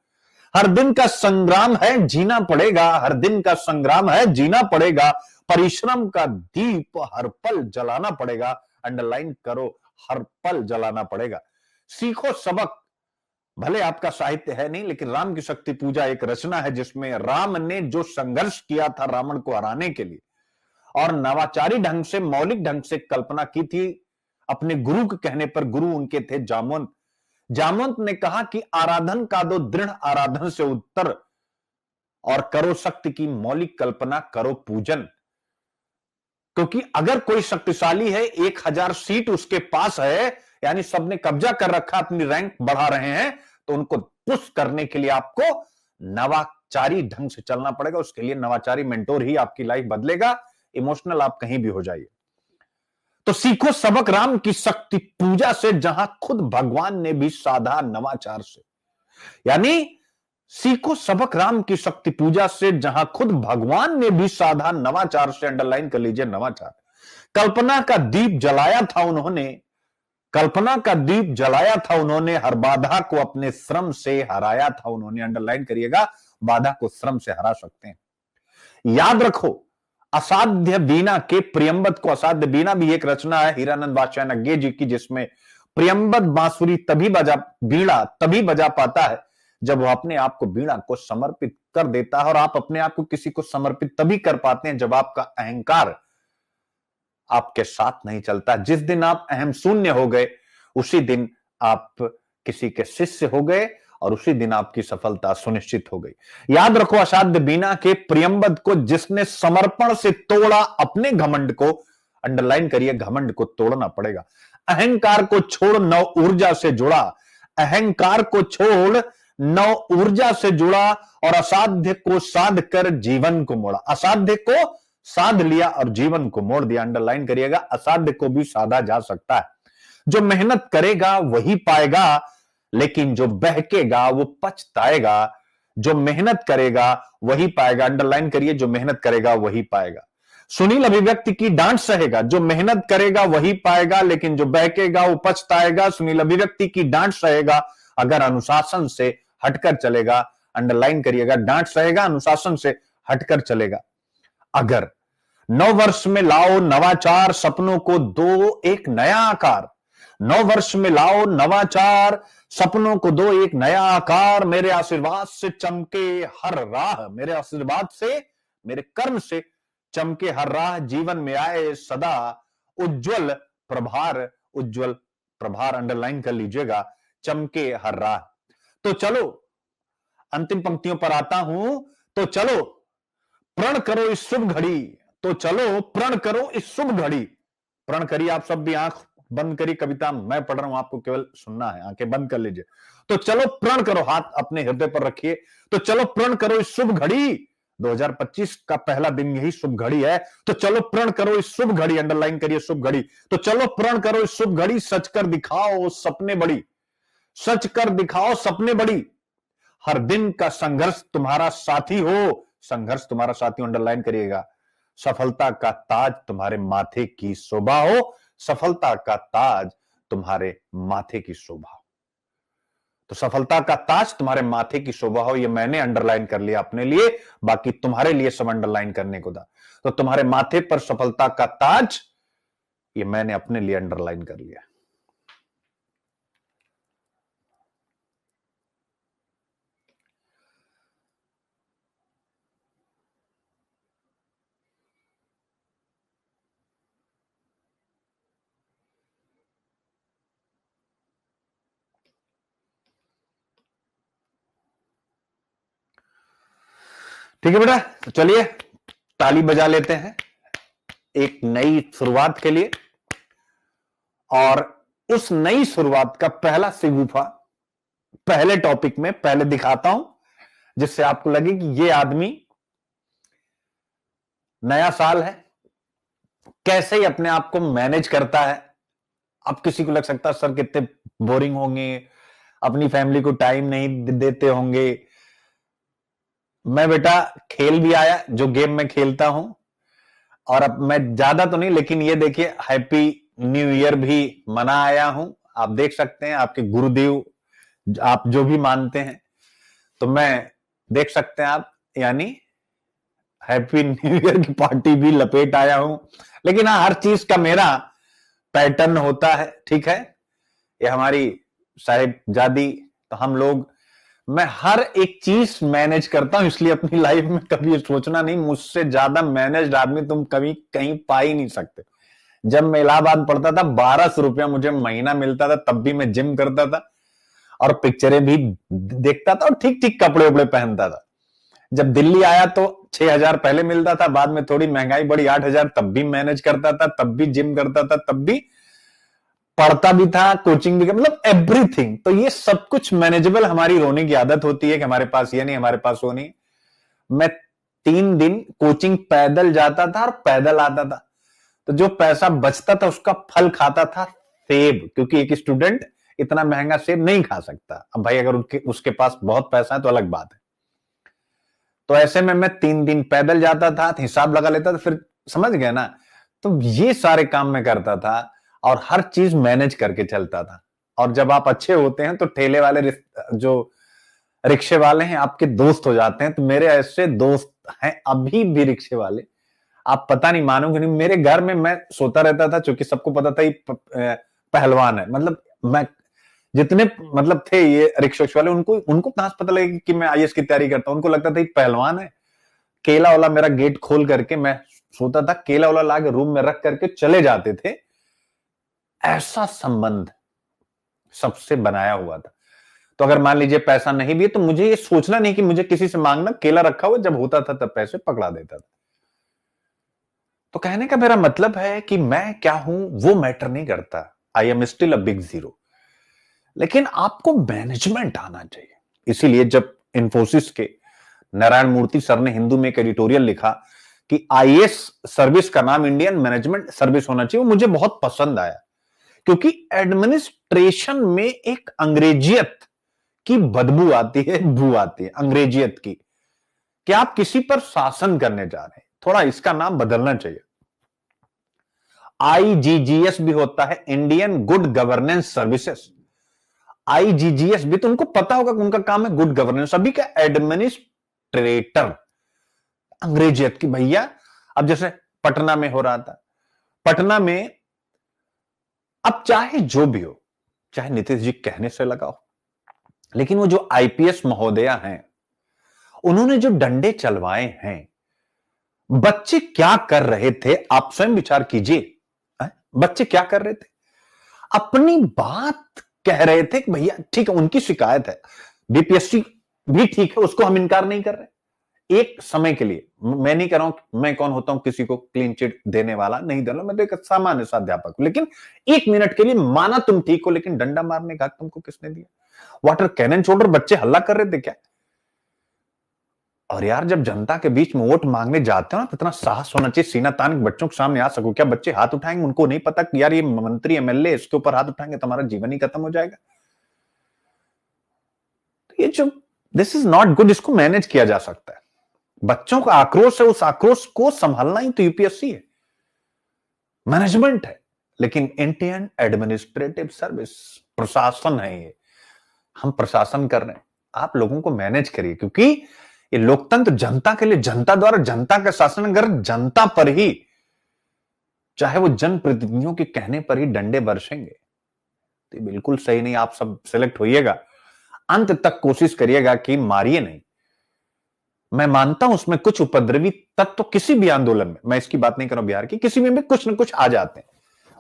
हर दिन का संग्राम है जीना पड़ेगा, हर दिन का संग्राम है जीना पड़ेगा, परिश्रम का दीप हर पल जलाना पड़ेगा, अंडरलाइन करो हर पल जलाना पड़ेगा। सीखो सबक, भले आपका साहित्य है नहीं, लेकिन राम की शक्ति पूजा एक रचना है जिसमें राम ने जो संघर्ष किया था रावण को हराने के लिए, और नवाचारी ढंग से, मौलिक ढंग से कल्पना की थी अपने गुरु के कहने पर। गुरु उनके थे जामवंत। जामवंत ने कहा कि आराधन का दो दृढ़ आराधन से उत्तर, और करो शक्ति की मौलिक कल्पना, करो पूजन। क्योंकि अगर कोई शक्तिशाली है, 1000 सीट उसके पास है, यानी सबने कब्जा कर रखा, अपनी रैंक बढ़ा रहे हैं, तो उनको पुश करने के लिए आपको नवाचारी ढंग से चलना पड़ेगा। उसके लिए नवाचारी मेंटोर ही आपकी लाइफ बदलेगा। इमोशनल आप कहीं भी हो जाइए। तो सीखो सबक राम की शक्ति पूजा से, जहां खुद भगवान ने भी साधा नवाचार से, यानी सीखो सबक राम की शक्ति पूजा से, जहां खुद भगवान ने भी साधा नवाचार से। अंडरलाइन कर लीजिए नवाचार। कल्पना का दीप जलाया था उन्होंने, कल्पना का दीप जलाया था उन्होंने, हर बाधा को अपने श्रम से हराया था उन्होंने। अंडरलाइन करिएगा, बाधा को श्रम से हरा सकते हैं। याद रखो, असाध्य बीना के प्रियंबद को, असाध्य बीना भी एक रचना है हीरानंद बादशाह नग्गे जी की, जिसमें प्रियंबद बांसुरी तभी बजा, बीड़ा तभी बजा पाता है जब वो अपने आप को बीड़ा को समर्पित कर देता है। और आप अपने आप को किसी को समर्पित तभी कर पाते हैं जब आपका अहंकार आपके साथ नहीं चलता। जिस दिन आप अहम शून्य हो गए, उसी दिन आप किसी के शिष्य हो गए और उसी दिन आपकी सफलता सुनिश्चित हो गई। याद रखो, असाध्य बीना के प्रियंबद को जिसने समर्पण से तोड़ा अपने घमंड को, अंडरलाइन करिए, घमंड को तोड़ना पड़ेगा। अहंकार को छोड़ नव ऊर्जा से जुड़ा, अहंकार को छोड़ नव ऊर्जा से जुड़ा और असाध्य को साध कर जीवन को मोड़ा। असाध्य को साध लिया और जीवन को मोड़ दिया। अंडरलाइन करिएगा, असाध्य को भी साधा जा सकता है। जो मेहनत करेगा वही पाएगा, लेकिन जो बहकेगा वो पछताएगा। जो मेहनत करेगा वही पाएगा। अंडरलाइन करिए, जो मेहनत करेगा वही पाएगा। सुनील अभिव्यक्ति की डांट सहेगा, जो मेहनत करेगा वही पाएगा, लेकिन जो बहकेगा वो पछताएगा। सुनील अभिव्यक्ति की डांट सहेगा अगर अनुशासन से हटकर चलेगा। अंडरलाइन करिएगा, डांट सहेगा, अनुशासन से हटकर चलेगा। अगर नव वर्ष में लाओ नवाचार, सपनों को दो एक नया आकार। नव वर्ष में लाओ नवाचार, सपनों को दो एक नया आकार। मेरे आशीर्वाद से चमके हर राह, मेरे आशीर्वाद से, मेरे कर्म से चमके हर राह। जीवन में आए सदा उज्जवल प्रभार, उज्जवल प्रभार। अंडरलाइन कर लीजिएगा, चमके हर राह। तो चलो अंतिम पंक्तियों पर आता हूं। तो चलो प्रण करो इस शुभ घड़ी, तो चलो प्रण करो इस शुभ घड़ी। प्रण करिए आप सब भी, आंख बंद करिए। कविता मैं पढ़ रहा हूं, आपको केवल सुनना है, आंखें बंद कर लीजिए। तो चलो प्रण करो, हाथ अपने हृदय पर रखिए। तो चलो प्रण करो इस शुभ घड़ी, 2025 का पहला दिन यही शुभ घड़ी है। तो चलो प्रण करो इस शुभ घड़ी, अंडरलाइन करिए शुभ घड़ी। तो चलो प्रण करो इस शुभ घड़ी, सच कर दिखाओ सपने बड़ी, सच कर दिखाओ सपने बड़ी। हर दिन का संघर्ष तुम्हारा साथी हो, संघर्ष तुम्हारा साथी, अंडरलाइन करिएगा। सफलता का ताज तुम्हारे माथे की शोभा हो, सफलता का ताज तुम्हारे माथे की शोभा हो। तो सफलता का ताज तुम्हारे माथे की शोभा हो, ये मैंने अंडरलाइन कर लिया अपने लिए, बाकी तुम्हारे लिए सब अंडरलाइन करने को था। तो तुम्हारे माथे पर सफलता का ताज, ये मैंने अपने लिए अंडरलाइन कर लिया। ठीक है बेटा, तो चलिए ताली बजा लेते हैं एक नई शुरुआत के लिए। और उस नई शुरुआत का पहला सिगुफा पहले टॉपिक में पहले दिखाता हूं, जिससे आपको लगे कि ये आदमी नया साल है, कैसे ही अपने आप को मैनेज करता है। अब किसी को लग सकता है सर कितने बोरिंग होंगे, अपनी फैमिली को टाइम नहीं देते होंगे। मैं बेटा खेल भी आया, जो गेम में खेलता हूं, और अब मैं ज्यादा तो नहीं, लेकिन ये देखिए हैप्पी न्यू ईयर भी मना आया हूं। आप देख सकते हैं, आपके गुरुदेव आप जो भी मानते हैं, तो मैं देख सकते हैं आप, यानी हैप्पी न्यू ईयर की पार्टी भी लपेट आया हूं। लेकिन हाँ, हर चीज का मेरा पैटर्न होता है, ठीक है। ये हमारी साहिबजादी, तो हम लोग, मैं हर एक चीज मैनेज करता हूं, इसलिए अपनी लाइफ में कभी सोचना नहीं, मुझसे ज्यादा मैनेज्ड आदमी तुम कभी कहीं पा ही नहीं सकते। जब मैं इलाहाबाद पढ़ता था, 1200 रुपया मुझे महीना मिलता था, तब भी मैं जिम करता था और पिक्चरें भी देखता था और ठीक ठीक कपड़े उपड़े पहनता था। जब दिल्ली आया तो 6000 पहले मिलता था, बाद में थोड़ी महंगाई बढ़ी 8000, तब भी मैनेज करता था, तब भी जिम करता था, तब भी पढ़ता भी था, कोचिंग भी, मतलब एवरीथिंग। तो ये सब कुछ मैनेजेबल हमारी होने की आदत होती है कि हमारे पास ये नहीं, हमारे पास वो नहीं। मैं 3 दिन कोचिंग पैदल जाता था और पैदल आता था, तो जो पैसा बचता था उसका फल खाता था सेब, क्योंकि एक स्टूडेंट इतना महंगा सेब नहीं खा सकता। अब भाई अगर उसके पास बहुत पैसा है तो अलग बात है। तो ऐसे में मैं 3 दिन पैदल जाता था, हिसाब लगा लेता था, फिर समझ गए ना। तो ये सारे काम मैं करता था और हर चीज मैनेज करके चलता था। और जब आप अच्छे होते हैं तो ठेले वाले जो रिक्शे वाले हैं आपके दोस्त हो जाते हैं। तो मेरे ऐसे दोस्त हैं अभी भी रिक्शे वाले, आप पता नहीं मानोगे नहीं, मेरे घर में मैं सोता रहता था, क्योंकि सबको पता था ये पहलवान है। मतलब मैं जितने मतलब थे ये रिक्शा वाले, उनको उनको कहां से पता लगे कि मैं आईएएस की तैयारी करता हूं। उनको लगता था ये पहलवान है। केला वाला मेरा गेट खोल करके मैं सोता था, केला वाला ला के रूम में रख करके चले जाते थे। ऐसा संबंध सबसे बनाया हुआ था। तो अगर मान लीजिए पैसा नहीं भी है तो मुझे ये सोचना नहीं कि मुझे किसी से मांगना, केला रखा हुआ, जब होता था तब पैसे पकड़ा देता था। तो कहने का मेरा मतलब है कि मैं क्या हूं वो मैटर नहीं करता, I am still a big zero. लेकिन आपको मैनेजमेंट आना चाहिए। इसीलिए जब इन्फोसिस के नारायण मूर्ति सर ने हिंदू में एक एडिटोरियल लिखा कि आईएएस सर्विस का नाम इंडियन मैनेजमेंट सर्विस होना चाहिए, वो मुझे बहुत पसंद आया। क्योंकि एडमिनिस्ट्रेशन में एक अंग्रेजियत की बदबू आती है, बू आती है अंग्रेजियत की, कि आप किसी पर शासन करने जा रहे हैं। थोड़ा इसका नाम बदलना चाहिए। आईजीजीएस भी होता है, इंडियन गुड गवर्नेंस सर्विसेज। आईजीजीएस भी तो उनको पता होगा कि उनका काम है गुड गवर्नेंस। अभी का एडमिनिस्ट्रेटर अंग्रेजियत की भैया। अब जैसे पटना में हो रहा था, पटना में अब चाहे जो भी हो, चाहे नीतीश जी कहने से लगाओ, लेकिन वो जो आईपीएस महोदया हैं, उन्होंने जो डंडे चलवाए हैं, बच्चे क्या कर रहे थे आप स्वयं विचार कीजिए। बच्चे क्या कर रहे थे, अपनी बात कह रहे थे कि भैया ठीक है, उनकी शिकायत है, बीपीएससी भी ठीक है, उसको हम इनकार नहीं कर रहे। एक समय के लिए, मैं नहीं कह रहा हूं मैं कौन होता हूं किसी को क्लीन चिट देने वाला, नहीं देना, मैं तो एक सामान्य सा अध्यापक हूं। लेकिन एक मिनट के लिए माना तुम ठीक हो, लेकिन डंडा मारने का हक तुमको किसने दिया? वाटर कैनन छोड़कर बच्चे हल्ला कर रहे थे क्या? और यार जब जनता के बीच में वोट मांगने जाते हो ना, तो इतना साहस होना चाहिए, सीना तान के बच्चों के सामने आ सको। क्या बच्चे हाथ उठाएंगे? उनको नहीं पता कि यार ये मंत्री एमएलए, इसके ऊपर हाथ उठाएंगे तो हमारा जीवन ही खत्म हो जाएगा। तो ये जो दिस इज नॉट गुड, इसको मैनेज किया जा सकता है। बच्चों का आक्रोश है, उस आक्रोश को संभालना ही तो यूपीएससी है, मैनेजमेंट है। लेकिन इंडियन एडमिनिस्ट्रेटिव सर्विस, प्रशासन है ये। हम प्रशासन कर रहे हैं, आप लोगों को मैनेज करिए। क्योंकि ये लोकतंत्र जनता के लिए, जनता द्वारा जनता का शासन, अगर जनता पर ही, चाहे वो जनप्रतिनिधियों के कहने पर ही डंडे बरसेंगे तो ये बिल्कुल सही नहीं। आप सब सिलेक्ट होइएगा, अंत तक कोशिश करिएगा कि मारिए नहीं। मैं मानता हूं उसमें कुछ उपद्रवी तत्व तो किसी भी आंदोलन में, मैं इसकी बात नहीं कर रहा हूं बिहार की, किसी में भी कुछ ना कुछ आ जाते हैं,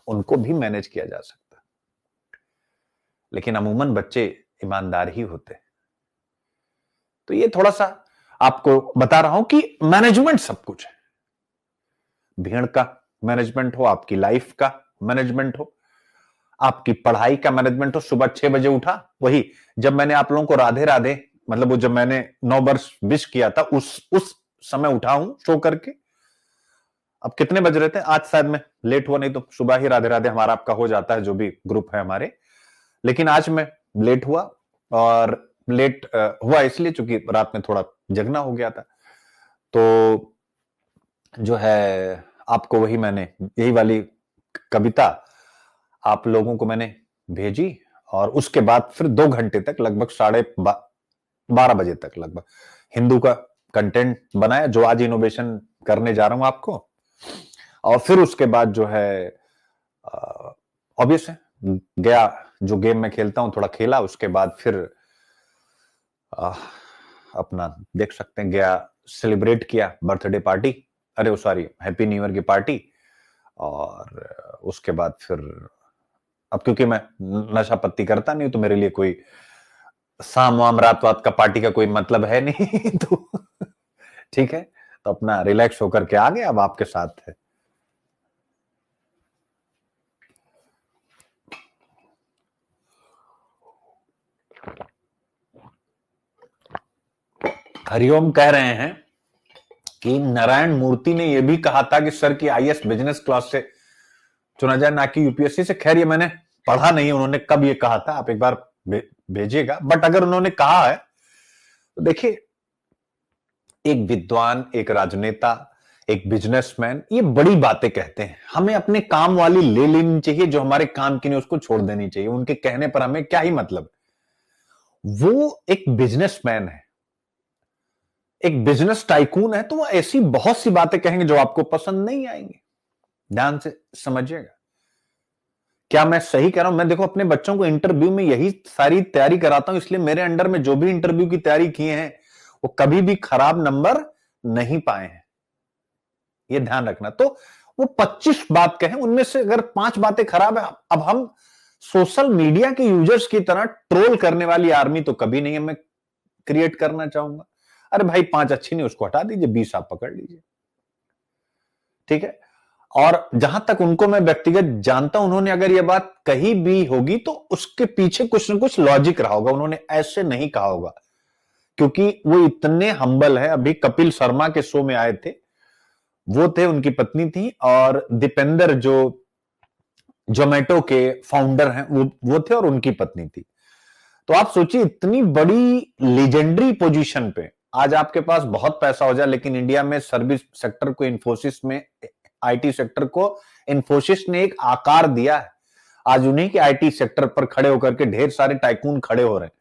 उनको भी मैनेज किया जा सकता है। लेकिन अमूमन बच्चे ईमानदार ही होते हैं। तो ये थोड़ा सा आपको बता रहा हूं कि मैनेजमेंट सब कुछ है। भीड़ का मैनेजमेंट हो, आपकी लाइफ का मैनेजमेंट हो, आपकी पढ़ाई का मैनेजमेंट हो। सुबह 6 बजे उठा, वही जब मैंने आप लोगों को राधे राधे, मतलब वो जब मैंने 9 वर्ष विश किया था, उस समय उठा हूं सो करके। अब कितने बज रहे थे आज? शायद मैं लेट हुआ, नहीं तो सुबह ही राधे राधे हमारा आपका हो जाता है, जो भी ग्रुप है हमारे। लेकिन आज मैं लेट हुआ, और लेट हुआ इसलिए चूंकि रात में थोड़ा जगना हो गया था। तो जो है आपको वही मैंने, यही वाली कविता आप लोगों को मैंने भेजी, और उसके बाद फिर 2 घंटे तक, लगभग 12:30 बजे तक लगभग हिंदू का कंटेंट बनाया, जो आज इनोवेशन करने जा रहा हूं आपको। और फिर उसके बाद जो है ऑब्वियस है, गया जो गेम में खेलता हूं थोड़ा खेला, उसके बाद फिर अपना देख सकते हैं, गया सेलिब्रेट किया बर्थडे पार्टी, अरे सॉरी हैप्पी न्यू ईयर की पार्टी। और उसके बाद फिर, अब क्योंकि मैं नशा पत्ती करता नहीं तो मेरे लिए कोई शाम वाम रात वात का पार्टी का कोई मतलब है नहीं तो ठीक है, तो अपना रिलैक्स होकर के आ गया, अब आपके साथ है। हरिओम कह रहे हैं कि नारायण मूर्ति ने यह भी कहा था कि सर की आईएएस बिजनेस क्लास से चुना जाए, ना कि यूपीएससी से। खैर ये मैंने पढ़ा नहीं उन्होंने कब ये कहा था, आप एक बार भेजिएगा। बट अगर उन्होंने कहा है तो देखिए, एक विद्वान, एक राजनेता, एक बिजनेसमैन ये बड़ी बातें कहते हैं, हमें अपने काम वाली ले लेनी चाहिए, जो हमारे काम की नहीं उसको छोड़ देनी चाहिए, उनके कहने पर हमें क्या ही मतलब। वो एक बिजनेसमैन है, एक बिजनेस टाइकून है, तो वो ऐसी बहुत सी बातें कहेंगे जो आपको पसंद नहीं आएंगी। ध्यान से समझिएगा, क्या मैं सही कह रहा हूं? मैं देखो अपने बच्चों को इंटरव्यू में यही सारी तैयारी कराता हूं, इसलिए मेरे अंडर में जो भी इंटरव्यू की तैयारी किए हैं वो कभी भी खराब नंबर नहीं पाए हैं, ये ध्यान रखना। तो वो 25 बात कहें, उनमें से अगर 5 बातें खराब है, अब हम सोशल मीडिया के यूजर्स की तरह ट्रोल करने वाली आर्मी तो कभी नहीं मैं क्रिएट करना चाहूंगा। अरे भाई 5 अच्छी नहीं, उसको हटा दीजिए, 20 आप पकड़ लीजिए, ठीक है। और जहां तक उनको मैं व्यक्तिगत जानता हूं, उन्होंने अगर यह बात कही भी होगी तो उसके पीछे कुछ ना कुछ लॉजिक रहा होगा, उन्होंने ऐसे नहीं कहा होगा, क्योंकि वो इतने हम्बल है। अभी कपिल शर्मा के शो में आए थे, वो थे, उनकी पत्नी थी, और दीपेंद्र जो जोमेटो के फाउंडर हैं वो थे, और उनकी पत्नी थी। तो आप सोचिए, इतनी बड़ी लेजेंडरी पोजीशन पे आज आपके पास बहुत पैसा हो जाए, लेकिन इंडिया में सर्विस सेक्टर को, इन्फोसिस में, आईटी सेक्टर को इन्फोसिस ने एक आकार दिया है। आज उन्हीं के आईटी सेक्टर पर खड़े होकर के ढेर सारे टाइकून खड़े हो रहे हैं,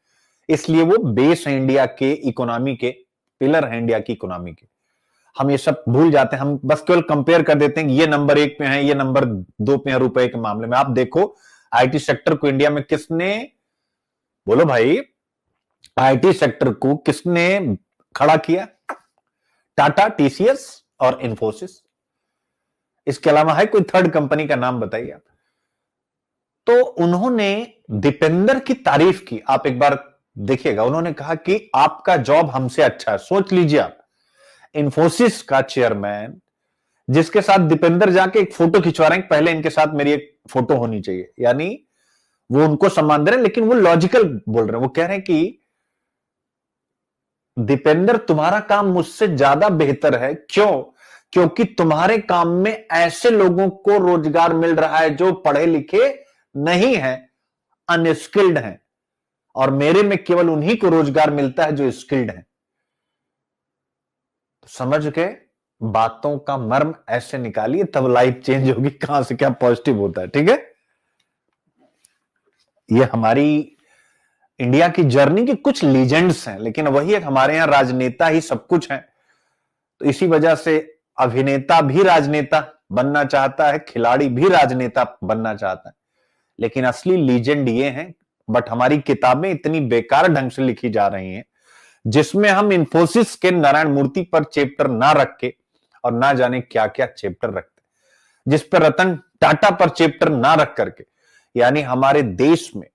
इसलिए वो बेस है इंडिया के इकोनॉमी के, पिलर है इंडिया की इकोनॉमी के। हम ये सब भूल जाते हैं, हम बस केवल कंपेयर कर देते हैं कि ये नंबर 1 पे है, ये नंबर 2 पे है रुपए के मामले में। आप देखो आईटी सेक्टर को इंडिया में किसने, बोलो भाई, आईटी सेक्टर को किसने खड़ा किया? टाटा, टीसीएस और इन्फोसिस। इसके अलावा है कोई थर्ड कंपनी का नाम बताइए आप। तो उन्होंने दीपेंद्र की तारीफ की, आप एक बार देखिएगा, उन्होंने कहा कि आपका जॉब हमसे अच्छा है। सोच लीजिए आप, इन्फोसिस का चेयरमैन, जिसके साथ दीपेंद्र जाके एक फोटो खिंचवा रहे हैं, पहले इनके साथ मेरी एक फोटो होनी चाहिए, यानी वो उनको सम्मान दे रहे हैं, लेकिन वो लॉजिकल बोल रहे हैं। वो कह रहे हैं कि दीपेंद्र तुम्हारा काम मुझसे ज्यादा बेहतर है, क्यों? क्योंकि तुम्हारे काम में ऐसे लोगों को रोजगार मिल रहा है जो पढ़े लिखे नहीं है, अनस्किल्ड हैं, और मेरे में केवल उन्हीं को रोजगार मिलता है जो स्किल्ड हैं। समझ के बातों का मर्म ऐसे निकालिए, तब लाइफ चेंज होगी, कहां से क्या पॉजिटिव होता है, ठीक है। ये हमारी इंडिया की जर्नी की कुछ लीजेंड्स हैं, लेकिन वही एक हमारे यहां राजनेता ही सब कुछ है। तो इसी वजह से अभिनेता भी राजनेता बनना चाहता है, खिलाड़ी भी राजनेता बनना चाहता है, लेकिन असली लीजेंड ये हैं। बट हमारी किताबें इतनी बेकार ढंग से लिखी जा रही हैं, जिसमें हम इन्फोसिस के नारायण मूर्ति पर चैप्टर ना रख के और ना जाने क्या क्या चैप्टर रखते, जिस पर रतन टाटा पर चैप्टर ना रख करके, यानी हमारे देश में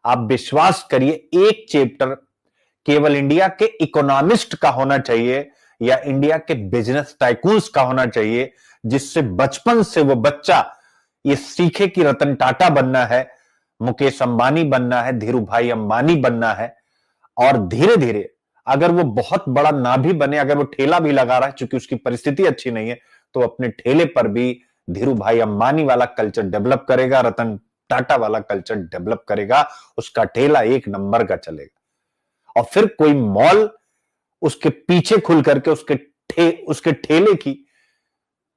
आप विश्वास करिए एक चैप्टर केवल इंडिया के इकोनॉमिस्ट का होना चाहिए या इंडिया के बिजनेस टाइकून्स का होना चाहिए, जिससे बचपन से वो बच्चा ये सीखे कि रतन टाटा बनना है, मुकेश अंबानी बनना है, धीरू भाई अंबानी बनना है, और धीरे धीरे अगर वो बहुत बड़ा ना भी बने, अगर वो ठेला भी लगा रहा है, चूंकि उसकी परिस्थिति अच्छी नहीं है, तो अपने ठेले पर भी धीरू भाई अंबानी वाला कल्चर डेवलप करेगा, रतन टाटा वाला कल्चर डेवलप करेगा, उसका ठेला एक नंबर का चलेगा। और फिर कोई मॉल उसके पीछे खुल करके उसके ठेले की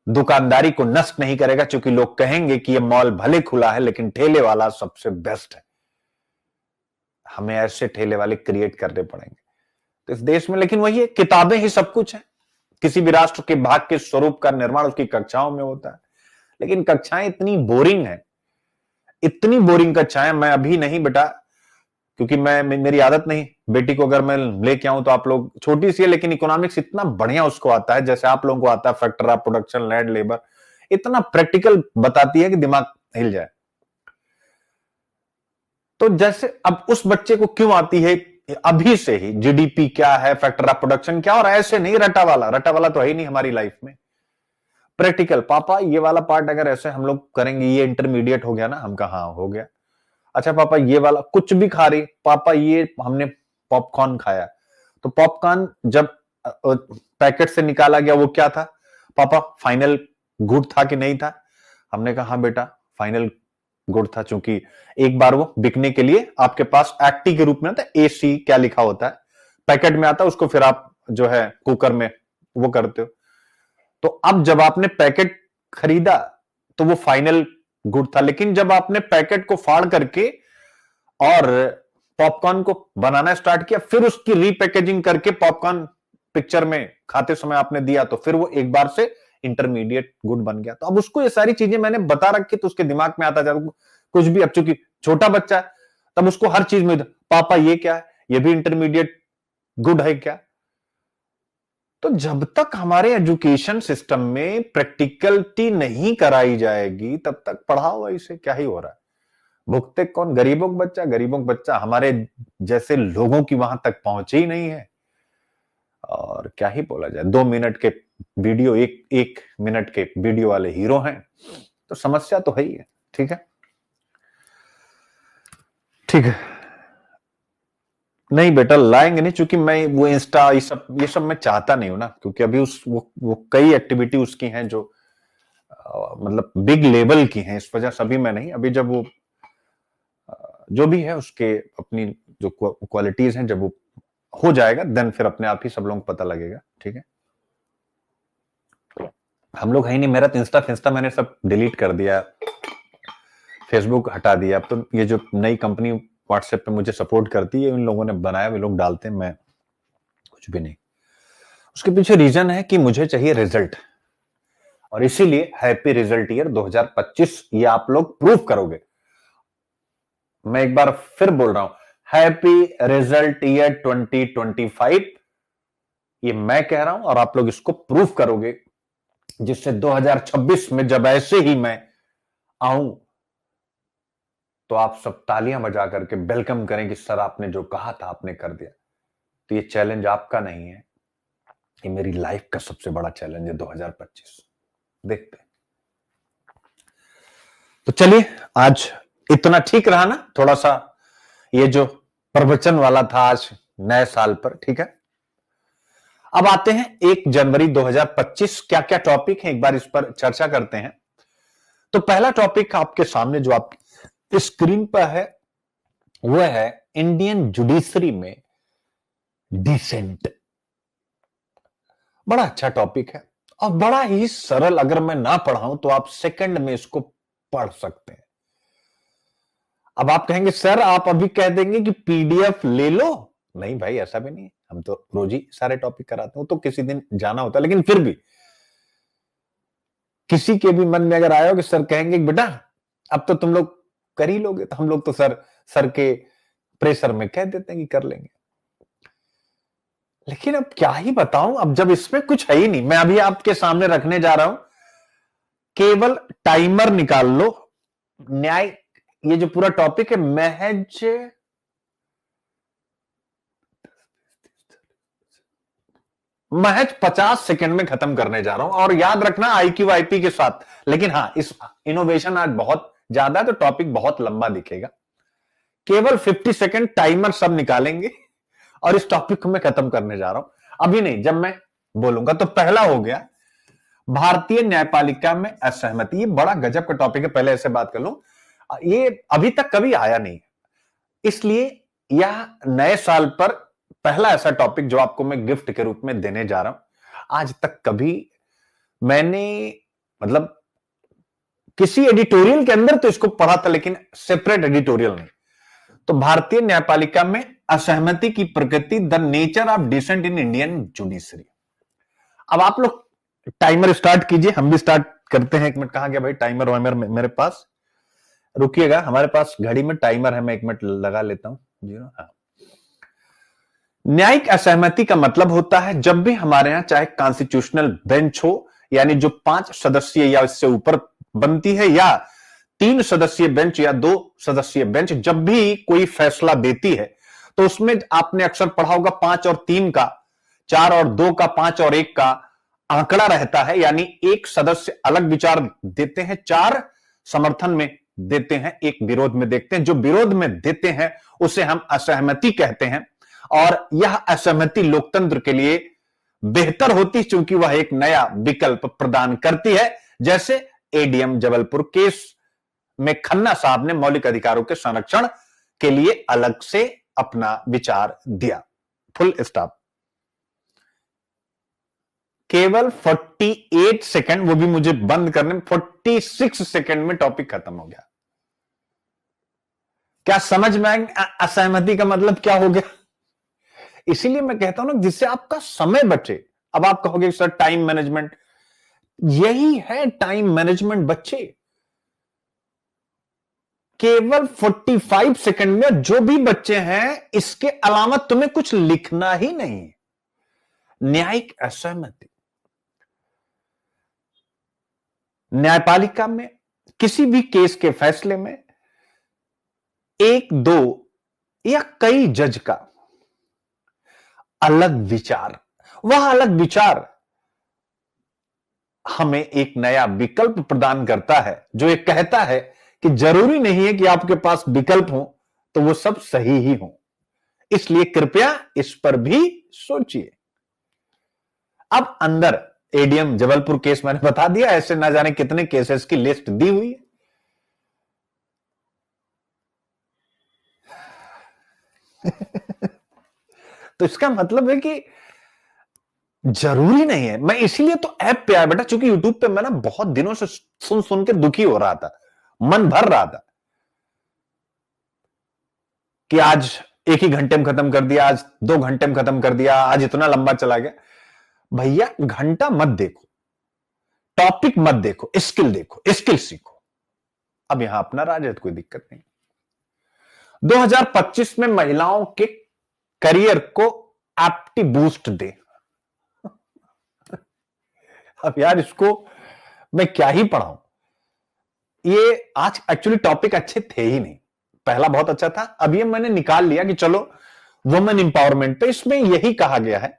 दुकानदारी को नष्ट नहीं करेगा, क्योंकि लोग कहेंगे कि यह मॉल भले खुला है लेकिन ठेले वाला सबसे बेस्ट है। हमें ऐसे ठेले वाले क्रिएट करने पड़ेंगे तो इस देश में। लेकिन वही है, किताबें ही सब कुछ है। किसी भी राष्ट्र के भाग के स्वरूप का निर्माण उसकी कक्षाओं में होता है, लेकिन कक्षाएं इतनी बोरिंग है, इतनी बोरिंग कक्षाएं। मैं अभी नहीं बेटा, क्योंकि मेरी आदत नहीं, बेटी को अगर मैं लेके आऊं तो आप लोग, छोटी सी है लेकिन इकोनॉमिक्स इतना बढ़िया उसको आता है, जैसे आप लोगों को आता है factor of production, land, labour, इतना प्रैक्टिकल बताती है कि दिमाग हिल जाए। तो जैसे अब उस बच्चे को क्यों आती है अभी से ही जीडीपी क्या है, फैक्टर ऑफ प्रोडक्शन क्या, और ऐसे नहीं रटा वाला तो है ही नहीं हमारी लाइफ में। प्रैक्टिकल, पापा ये वाला पार्ट अगर ऐसे हम लोग करेंगे, ये इंटरमीडिएट हो गया ना, हम कहा हाँ हो गया। अच्छा पापा ये वाला, कुछ भी खा रही, पापा ये हमने पॉपकॉर्न खाया, तो पॉपकॉर्न जब पैकेट से निकाला गया वो क्या था, पापा फाइनल गुड था कि नहीं था? हमने कहा हाँ बेटा फाइनल गुड था, चूंकि एक बार वो बिकने के लिए आपके पास एक्टी के रूप में आता है, एसी क्या लिखा होता है पैकेट में आता है, उसको फिर आप जो है कुकर में वो करते हो। तो अब जब आपने पैकेट खरीदा तो वो फाइनल गुड था, लेकिन जब आपने पैकेट को फाड़ करके और पॉपकॉर्न को बनाना स्टार्ट किया, फिर उसकी रीपैकेजिंग करके पॉपकॉर्न पिक्चर में खाते समय आपने दिया, तो फिर वो एक बार से इंटरमीडिएट गुड बन गया। तो अब उसको ये सारी चीजें मैंने बता रखी, तो उसके दिमाग में आता जाता कुछ भी। अब चूंकि छोटा बच्चा है, तब उसको हर चीज में पापा ये क्या है, ये भी इंटरमीडिएट गुड है क्या? तो जब तक हमारे एजुकेशन सिस्टम में प्रैक्टिकलिटी नहीं कराई जाएगी, तब तक पढ़ाओ ऐसे क्या ही हो रहा है। भुगते कौन? गरीबों का बच्चा। गरीबों का बच्चा हमारे जैसे लोगों की वहां तक पहुंचे ही नहीं है। और क्या ही बोला जाए, 2 मिनट के वीडियो, एक मिनट के वीडियो वाले हीरो हैं। तो समस्या तो है ही है। ठीक है, ठीक है। नहीं बेटा, लाएंगे नहीं, क्योंकि मैं वो इंस्टा ये सब मैं चाहता नहीं हूं ना, क्योंकि अभी वो कई एक्टिविटी उसकी हैं जो मतलब बिग लेवल की हैं, इस वजह से अभी मैं नहीं। अभी जब वो जो भी है उसके अपनी जो क्वालिटीज हैं, जब वो हो जाएगा देन फिर अपने आप ही सब लोगों को पता लगेगा। ठीक है, हम लोग है ही नहीं। मेरा तो इंस्टा मैंने सब डिलीट कर दिया, फेसबुक हटा दिया। अब तो ये जो नई कंपनी व्हाट्सएप पे मुझे सपोर्ट करती है, उन लोगों ने बनाया, वे लोग डालते हैं, मैं कुछ भी नहीं। उसके पीछे रीजन है कि मुझे चाहिए रिजल्ट, और इसीलिए हैप्पी रिजल्ट ईयर 2025 ये आप लोग प्रूव करोगे। मैं एक बार फिर बोल रहा हूं, हैप्पी रिजल्ट ईयर 2025 ये मैं कह रहा हूं, और आप लोग इसको प्रूव करोगे, जिससे 2026 में जब ऐसे ही मैं आऊं तो आप सब तालियां बजा करके वेलकम करें कि सर आपने जो कहा था आपने कर दिया। तो ये चैलेंज आपका नहीं है, ये मेरी लाइफ का सबसे बड़ा चैलेंज है 2025। देखते हैं। तो चलिए, आज इतना ठीक रहा ना, थोड़ा सा ये जो प्रवचन वाला था आज नए साल पर। ठीक है, अब आते हैं 1 जनवरी 2025, क्या क्या टॉपिक है एक बार इस पर चर्चा करते हैं। तो पहला टॉपिक आपके सामने जो आप स्क्रीन पर है वह है इंडियन जुडिशरी में डिसेंट। बड़ा अच्छा टॉपिक है और बड़ा ही सरल, अगर मैं ना पढ़ाऊं तो आप सेकंड में इसको पढ़ सकते हैं। अब आप कहेंगे सर आप अभी कह देंगे कि पीडीएफ ले लो। नहीं भाई, ऐसा भी नहीं है, हम तो रोज ही सारे टॉपिक कराते हैं, तो किसी दिन जाना होता है, लेकिन फिर भी किसी के भी मन में अगर आया हो कि सर कहेंगे बेटा अब तो तुम लोग कर ही लोगे, तो हम लोग तो सर के प्रेशर में कह देते हैं कि कर लेंगे। लेकिन अब क्या ही बताऊं, अब जब इसमें कुछ है ही नहीं, मैं अभी आपके सामने रखने जा रहा हूं, केवल टाइमर निकाल लो। न्याय, ये जो पूरा टॉपिक है महज 50 सेकंड में खत्म करने जा रहा हूं, और याद रखना आईक्यू आईपी के साथ। लेकिन हां, इस इनोवेशन आज बहुत ज्यादा है तो टॉपिक बहुत लंबा दिखेगा। केवल 50 सेकंड टाइमर सब निकालेंगे और इस टॉपिक को मैं खत्म करने जा रहा हूं, अभी नहीं, जब मैं बोलूंगा। तो पहला हो गया भारतीय न्यायपालिका में असहमति। ये बड़ा गजब का टॉपिक है, पहले ऐसे बात कर लूं, ये अभी तक कभी आया नहीं, इसलिए यह नए साल पर पहला ऐसा टॉपिक जो आपको मैं गिफ्ट के रूप में देने जा रहा हूं। आज तक कभी मैंने मतलब किसी एडिटोरियल के अंदर तो इसको पढ़ा था, लेकिन सेपरेट एडिटोरियल नहीं। तो भारतीय न्यायपालिका में असहमति की प्रकृति, the nature of dissent in Indian judiciary. अब आप लोग टाइमर स्टार्ट कीजिए, हम भी स्टार्ट करते हैं। 1 मिनट, कहां गया भाई टाइमर वाइमर मेरे पास? रुकिएगा, हमारे पास घड़ी में टाइमर है, मैं 1 मिनट लगा लेता हूं। 0, हाँ। न्यायिक असहमति का मतलब होता है जब भी हमारे यहां चाहे कॉन्स्टिट्यूशनल बेंच हो, यानी जो 5 सदस्यीय या इससे ऊपर बनती है, या 3 सदस्यीय बेंच या 2 सदस्यीय बेंच, जब भी कोई फैसला देती है तो उसमें आपने अक्सर पढ़ा होगा 5 और 3 का, 4 और 2 का, 5 और 1 का आंकड़ा रहता है। यानी एक सदस्य अलग विचार देते हैं, 4 समर्थन में देते हैं, 1 विरोध में देखते हैं। जो विरोध में देते हैं उसे हम असहमति कहते हैं, और यह असहमति लोकतंत्र के लिए बेहतर होती क्योंकि वह एक नया विकल्प प्रदान करती है। जैसे एडीएम जबलपुर केस में खन्ना साहब ने मौलिक अधिकारों के संरक्षण के लिए अलग से अपना विचार दिया। Full stop. केवल 48 सेकंड, वो भी मुझे बंद करने में 46 सेकंड में टॉपिक खत्म हो गया। क्या समझ में आएगा असहमति का मतलब क्या हो गया? इसीलिए मैं कहता हूं ना, जिससे आपका समय बचे। अब आप कहोगे सर टाइम मैनेजमेंट, यही है टाइम मैनेजमेंट बच्चे। केवल 45 सेकंड में जो भी बच्चे हैं, इसके अलावा तुम्हें कुछ लिखना ही नहीं। न्यायिक असहमति, न्यायपालिका में किसी भी केस के फैसले में एक, दो या कई जज का अलग विचार, वह अलग विचार हमें एक नया विकल्प प्रदान करता है, जो ये कहता है कि जरूरी नहीं है कि आपके पास विकल्प हो तो वो सब सही ही हो। इसलिए कृपया इस पर भी सोचिए। अब अंदर एडीएम जबलपुर केस मैंने बता दिया, ऐसे ना जाने कितने केसेस की लिस्ट दी हुई है। तो इसका मतलब है कि जरूरी नहीं है। मैं इसीलिए तो ऐप पे आया बेटा, क्योंकि यूट्यूब पे मैं ना बहुत दिनों से सुन सुन के दुखी हो रहा था, मन भर रहा था कि आज एक ही घंटे में खत्म कर दिया, आज 2 घंटे में खत्म कर दिया, आज इतना लंबा चला गया। भैया घंटा मत देखो, टॉपिक मत देखो, स्किल देखो, स्किल सीखो। अब यहां अपना राज है तो कोई दिक्कत नहीं। 2025 में महिलाओं के करियर को एप्टी बूस्ट दे। अब यार इसको मैं क्या ही पढ़ाऊं। ये आज एक्चुअली टॉपिक अच्छे थे ही नहीं, पहला बहुत अच्छा था, अब ये मैंने निकाल लिया कि चलो वुमेन इंपावरमेंट पे। इसमें यही कहा गया है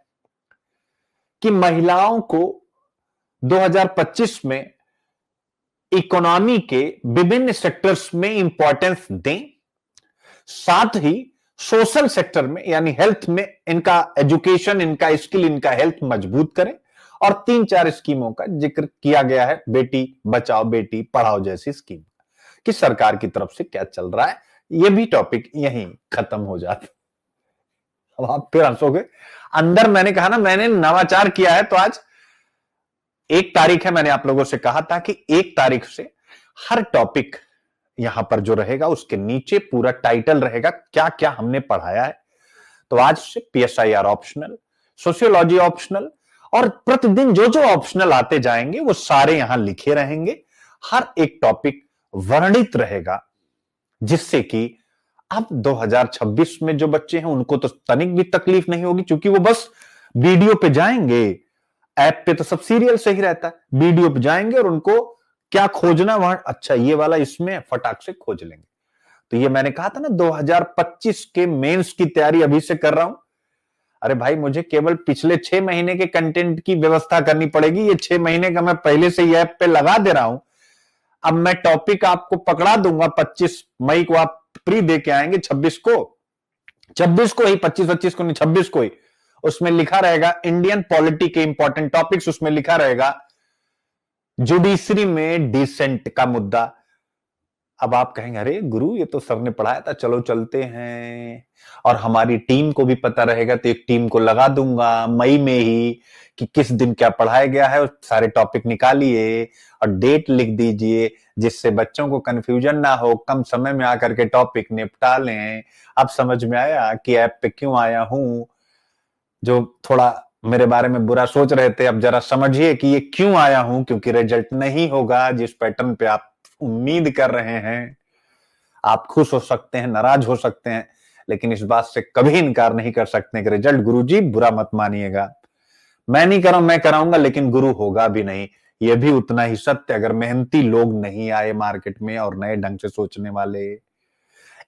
कि महिलाओं को 2025 में इकोनॉमी के विभिन्न सेक्टर्स में इंपॉर्टेंस दें, साथ ही सोशल सेक्टर में यानी हेल्थ में इनका एजुकेशन, इनका स्किल, इनका हेल्थ मजबूत करें। और 3-4 स्कीमों का जिक्र किया गया है, बेटी बचाओ बेटी पढ़ाओ जैसी स्कीम कि सरकार की तरफ से क्या चल रहा है। यह भी टॉपिक यहीं खत्म हो जाता। अब आप फिर हंसोगे, अंदर मैंने कहा ना मैंने नवाचार किया है, तो आज 1 तारीख है, मैंने आप लोगों से कहा था कि 1 तारीख से हर टॉपिक यहां पर जो रहेगा उसके नीचे पूरा टाइटल रहेगा क्या क्या हमने पढ़ाया है। तो आज से पीएसआईआर ऑप्शनल, सोशियोलॉजी ऑप्शनल, और प्रतिदिन जो जो ऑप्शनल आते जाएंगे वो सारे यहां लिखे रहेंगे। हर एक टॉपिक वर्णित रहेगा, जिससे कि अब 2026 में जो बच्चे हैं उनको तो तनिक भी तकलीफ नहीं होगी, क्योंकि वो बस वीडियो पे जाएंगे। ऐप पे तो सब सीरियल से ही रहता है, वीडियो पे जाएंगे और उनको क्या खोजना वहां, अच्छा ये वाला इसमें फटाक से खोज लेंगे। तो ये मैंने कहा था ना 2025 के मेंस की तैयारी अभी से कर रहा हूं। अरे भाई मुझे केवल पिछले 6 महीने के कंटेंट की व्यवस्था करनी पड़ेगी। ये 6 महीने का मैं पहले से ही ऐप पे लगा दे रहा हूं। अब मैं टॉपिक आपको पकड़ा दूंगा, 25 मई को आप प्री दे के आएंगे, 26 को ही, 25 को नहीं, 26 को ही। उसमें लिखा रहेगा इंडियन पॉलिटी के इंपॉर्टेंट टॉपिक्स, उसमें लिखा रहेगा जुडिशरी में डिसेंट का मुद्दा। अब आप कहेंगे अरे गुरु ये तो सर ने पढ़ाया था, चलो चलते हैं। और हमारी टीम को भी पता रहेगा, तो एक टीम को लगा दूंगा मई में ही कि किस दिन क्या पढ़ाया गया है, सारे टॉपिक निकालिए और डेट लिख दीजिए, जिससे बच्चों को कंफ्यूजन ना हो, कम समय में आकर के टॉपिक निपटा लें। अब समझ में आया कि ऐप पे क्यों आया हूं। जो थोड़ा मेरे बारे में बुरा सोच रहे थे, अब जरा समझिए कि ये क्यों आया हूं, क्योंकि रिजल्ट नहीं होगा जिस पैटर्न पे आप उम्मीद कर रहे हैं। आप खुश हो सकते हैं, नाराज हो सकते हैं, लेकिन इस बात से कभी इनकार नहीं कर सकते कि रिजल्ट गुरुजी बुरा मत मानिएगा, मैं नहीं कर रहा हूं, मैं कराऊंगा, लेकिन गुरु होगा भी नहीं। यह भी उतना ही सत्य अगर मेहनती लोग नहीं आए मार्केट में और नए ढंग से सोचने वाले।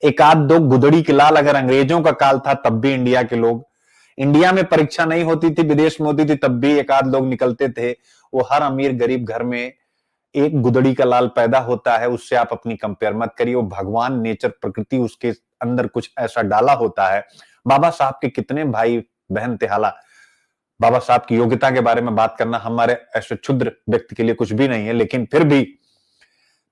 एक आध दो गुदड़ी के लाल अगर अंग्रेजों का काल था तब भी इंडिया के लोग, इंडिया में परीक्षा नहीं होती थी, विदेश में होती थी, तब भी एक आध लोग निकलते थे। वो हर अमीर गरीब घर में एक गुदड़ी का लाल पैदा होता है, उससे आप अपनी कंपेयर मत करिए। वो भगवान, नेचर, प्रकृति उसके अंदर कुछ ऐसा डाला होता है। बाबा साहब के कितने भाई बहन थे, हाला बाबा साहब की योग्यता के बारे में बात करना हमारे ऐसे क्षुद्र व्यक्ति के लिए कुछ भी नहीं है, लेकिन फिर भी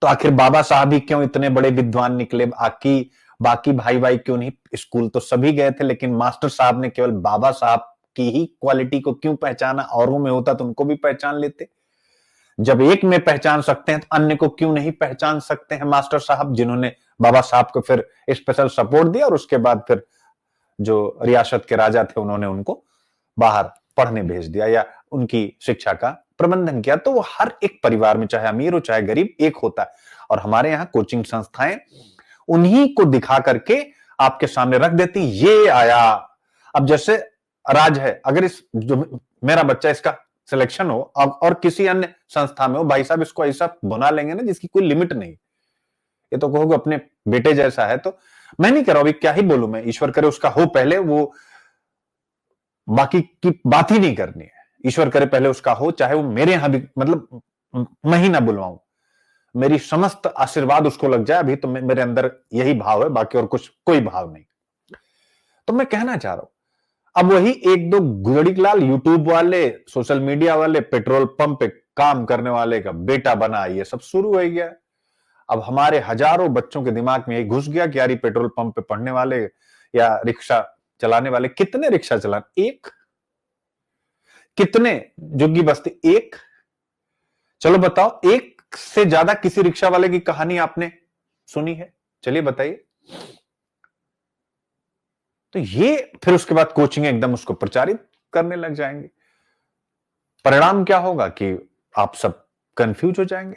तो आखिर बाबा साहब ही क्यों इतने बड़े विद्वान निकले, बाकी भाई क्यों नहीं? स्कूल तो सभी गए थे, लेकिन मास्टर साहब ने केवल बाबा साहब की ही क्वालिटी को क्यों पहचाना? औरों में होता तो उनको भी पहचान लेते। जब एक में पहचान सकते हैं तो अन्य को क्यों नहीं पहचान सकते हैं मास्टर साहब, जिन्होंने बाबा साहब को फिर स्पेशल सपोर्ट दिया और उसके बाद फिर जो रियासत के राजा थे उन्होंने उनको बाहर पढ़ने भेज दिया या उनकी शिक्षा का प्रबंधन किया। तो वो हर एक परिवार में, चाहे अमीर हो चाहे गरीब, एक होता है। और हमारे यहाँ कोचिंग संस्थाएं उन्हीं को दिखा करके आपके सामने रख देती, ये आया। अब जैसे राज है, अगर इस जो मेरा बच्चा इसका सिलेक्शन हो अब और किसी अन्य संस्था में हो, भाई साहब इसको ऐसा बना लेंगे ना जिसकी कोई लिमिट नहीं। ये तो कहोगे अपने बेटे जैसा है, तो मैं नहीं कर रहा, अभी क्या ही बोलूं मैं, ईश्वर करे उसका हो पहले, वो बाकी की बात ही नहीं करनी है। ईश्वर करे पहले उसका हो, चाहे वो मेरे यहां भी, मतलब मैं ही ना बुलवाऊं, मेरी समस्त आशीर्वाद उसको लग जाए। अभी तो मेरे अंदर यही भाव है, बाकी और कुछ कोई भाव नहीं। तो मैं कहना चाह रहा हूं, अब वही एक दो गुजड़ीलाल यूट्यूब वाले, सोशल मीडिया वाले, पेट्रोल पंप पे काम करने वाले का बेटा बना, ये सब शुरू हो गया। अब हमारे हजारों बच्चों के दिमाग में यही घुस गया कि यार पेट्रोल पंप पे पढ़ने वाले या रिक्शा चलाने वाले, कितने रिक्शा चलाने? एक। कितने झुग्गी बस्ती? एक। चलो बताओ, एक से ज्यादा किसी रिक्शा वाले की कहानी आपने सुनी है? चलिए बताइए। तो ये फिर उसके बाद कोचिंग एकदम उसको प्रचारित करने लग जाएंगे। परिणाम क्या होगा कि आप सब कंफ्यूज हो जाएंगे।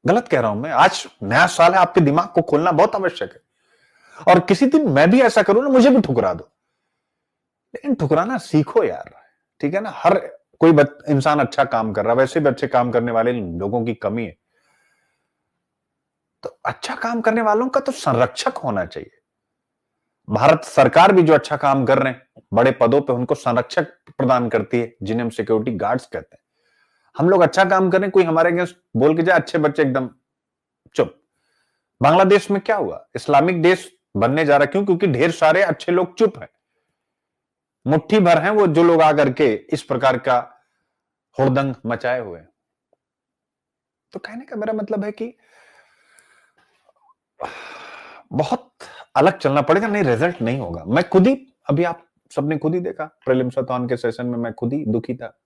गलत कह रहा हूं मैं? आज नया साल है, आपके दिमाग को खोलना बहुत आवश्यक है। और किसी दिन मैं भी ऐसा करूं ना, मुझे भी ठुकरा दो, लेकिन ठुकराना सीखो यार, ठीक है ना? हर कोई इंसान अच्छा काम कर रहा है, वैसे भी अच्छे काम करने वाले लोगों की कमी है। तो अच्छा काम करने वालों का तो संरक्षक होना चाहिए। भारत सरकार भी जो अच्छा काम कर रहे हैं बड़े पदों पे, उनको संरक्षक प्रदान करती है, जिन्हें हम सिक्योरिटी गार्ड्स कहते हैं। हम लोग अच्छा काम करें, कोई हमारे अगेंस्ट बोल के जाए, अच्छे बच्चे एकदम चुप। बांग्लादेश में क्या हुआ? इस्लामिक देश बनने जा रहा, क्यों? क्योंकि ढेर सारे अच्छे लोग चुप हैं, मुट्ठी भर हैं वो जो लोग आकर के इस प्रकार का हुड़दंग मचाए हुए हैं। तो कहने का मेरा मतलब है कि बहुत अलग चलना पड़ेगा, नहीं रिजल्ट नहीं होगा। मैं खुद ही, अभी आप सबने खुद ही देखा प्रीलिम्स के सेशन में, मैं खुद ही दुखी था।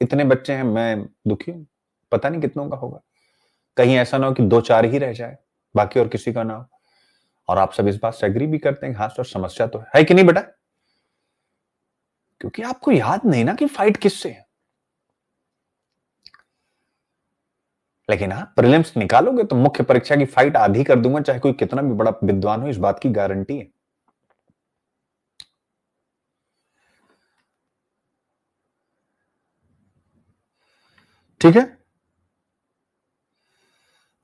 इतने बच्चे हैं, मैं दुखी हूं, पता नहीं कितनों का होगा। कहीं ऐसा ना हो कि दो चार ही रह जाए, बाकी और किसी का ना हो। और आप सब इस बात से एग्री भी करते हैं, हाँ सर समस्या तो है कि नहीं बेटा? क्योंकि आपको याद नहीं ना कि फाइट किससे है। लेकिन हाँ, प्रीलिम्स निकालोगे तो मुख्य परीक्षा की फाइट आधी कर दूंगा, चाहे कोई कितना भी बड़ा विद्वान हो, इस बात की गारंटी है। ठीक है।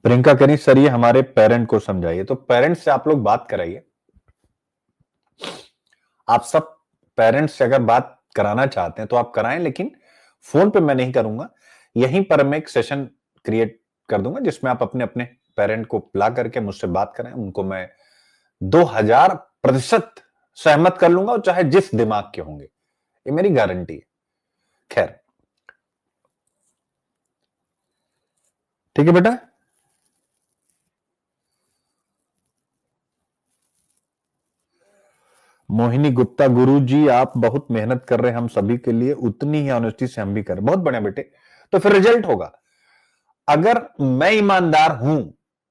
प्रियंका करी सर ये हमारे पेरेंट को समझाइए। तो पेरेंट्स से आप लोग बात कराइए। आप सब पेरेंट्स से अगर बात कराना चाहते हैं तो आप कराएं, लेकिन फोन पे मैं नहीं करूंगा। यहीं पर मैं एक सेशन क्रिएट कर दूंगा जिसमें आप अपने अपने पेरेंट को बुला करके मुझसे बात करें। उनको मैं 2000% सहमत कर लूंगा, और चाहे जिस दिमाग के होंगे, ये मेरी गारंटी है। खैर, ठीक है बेटा। मोहिनी गुप्ता, गुरु जी आप बहुत मेहनत कर रहे हैं हम सभी के लिए, उतनी ही ऑनेस्टी से हम भी कर रहे हैं। बहुत बढ़िया बेटे, तो फिर रिजल्ट होगा। अगर मैं ईमानदार हूं,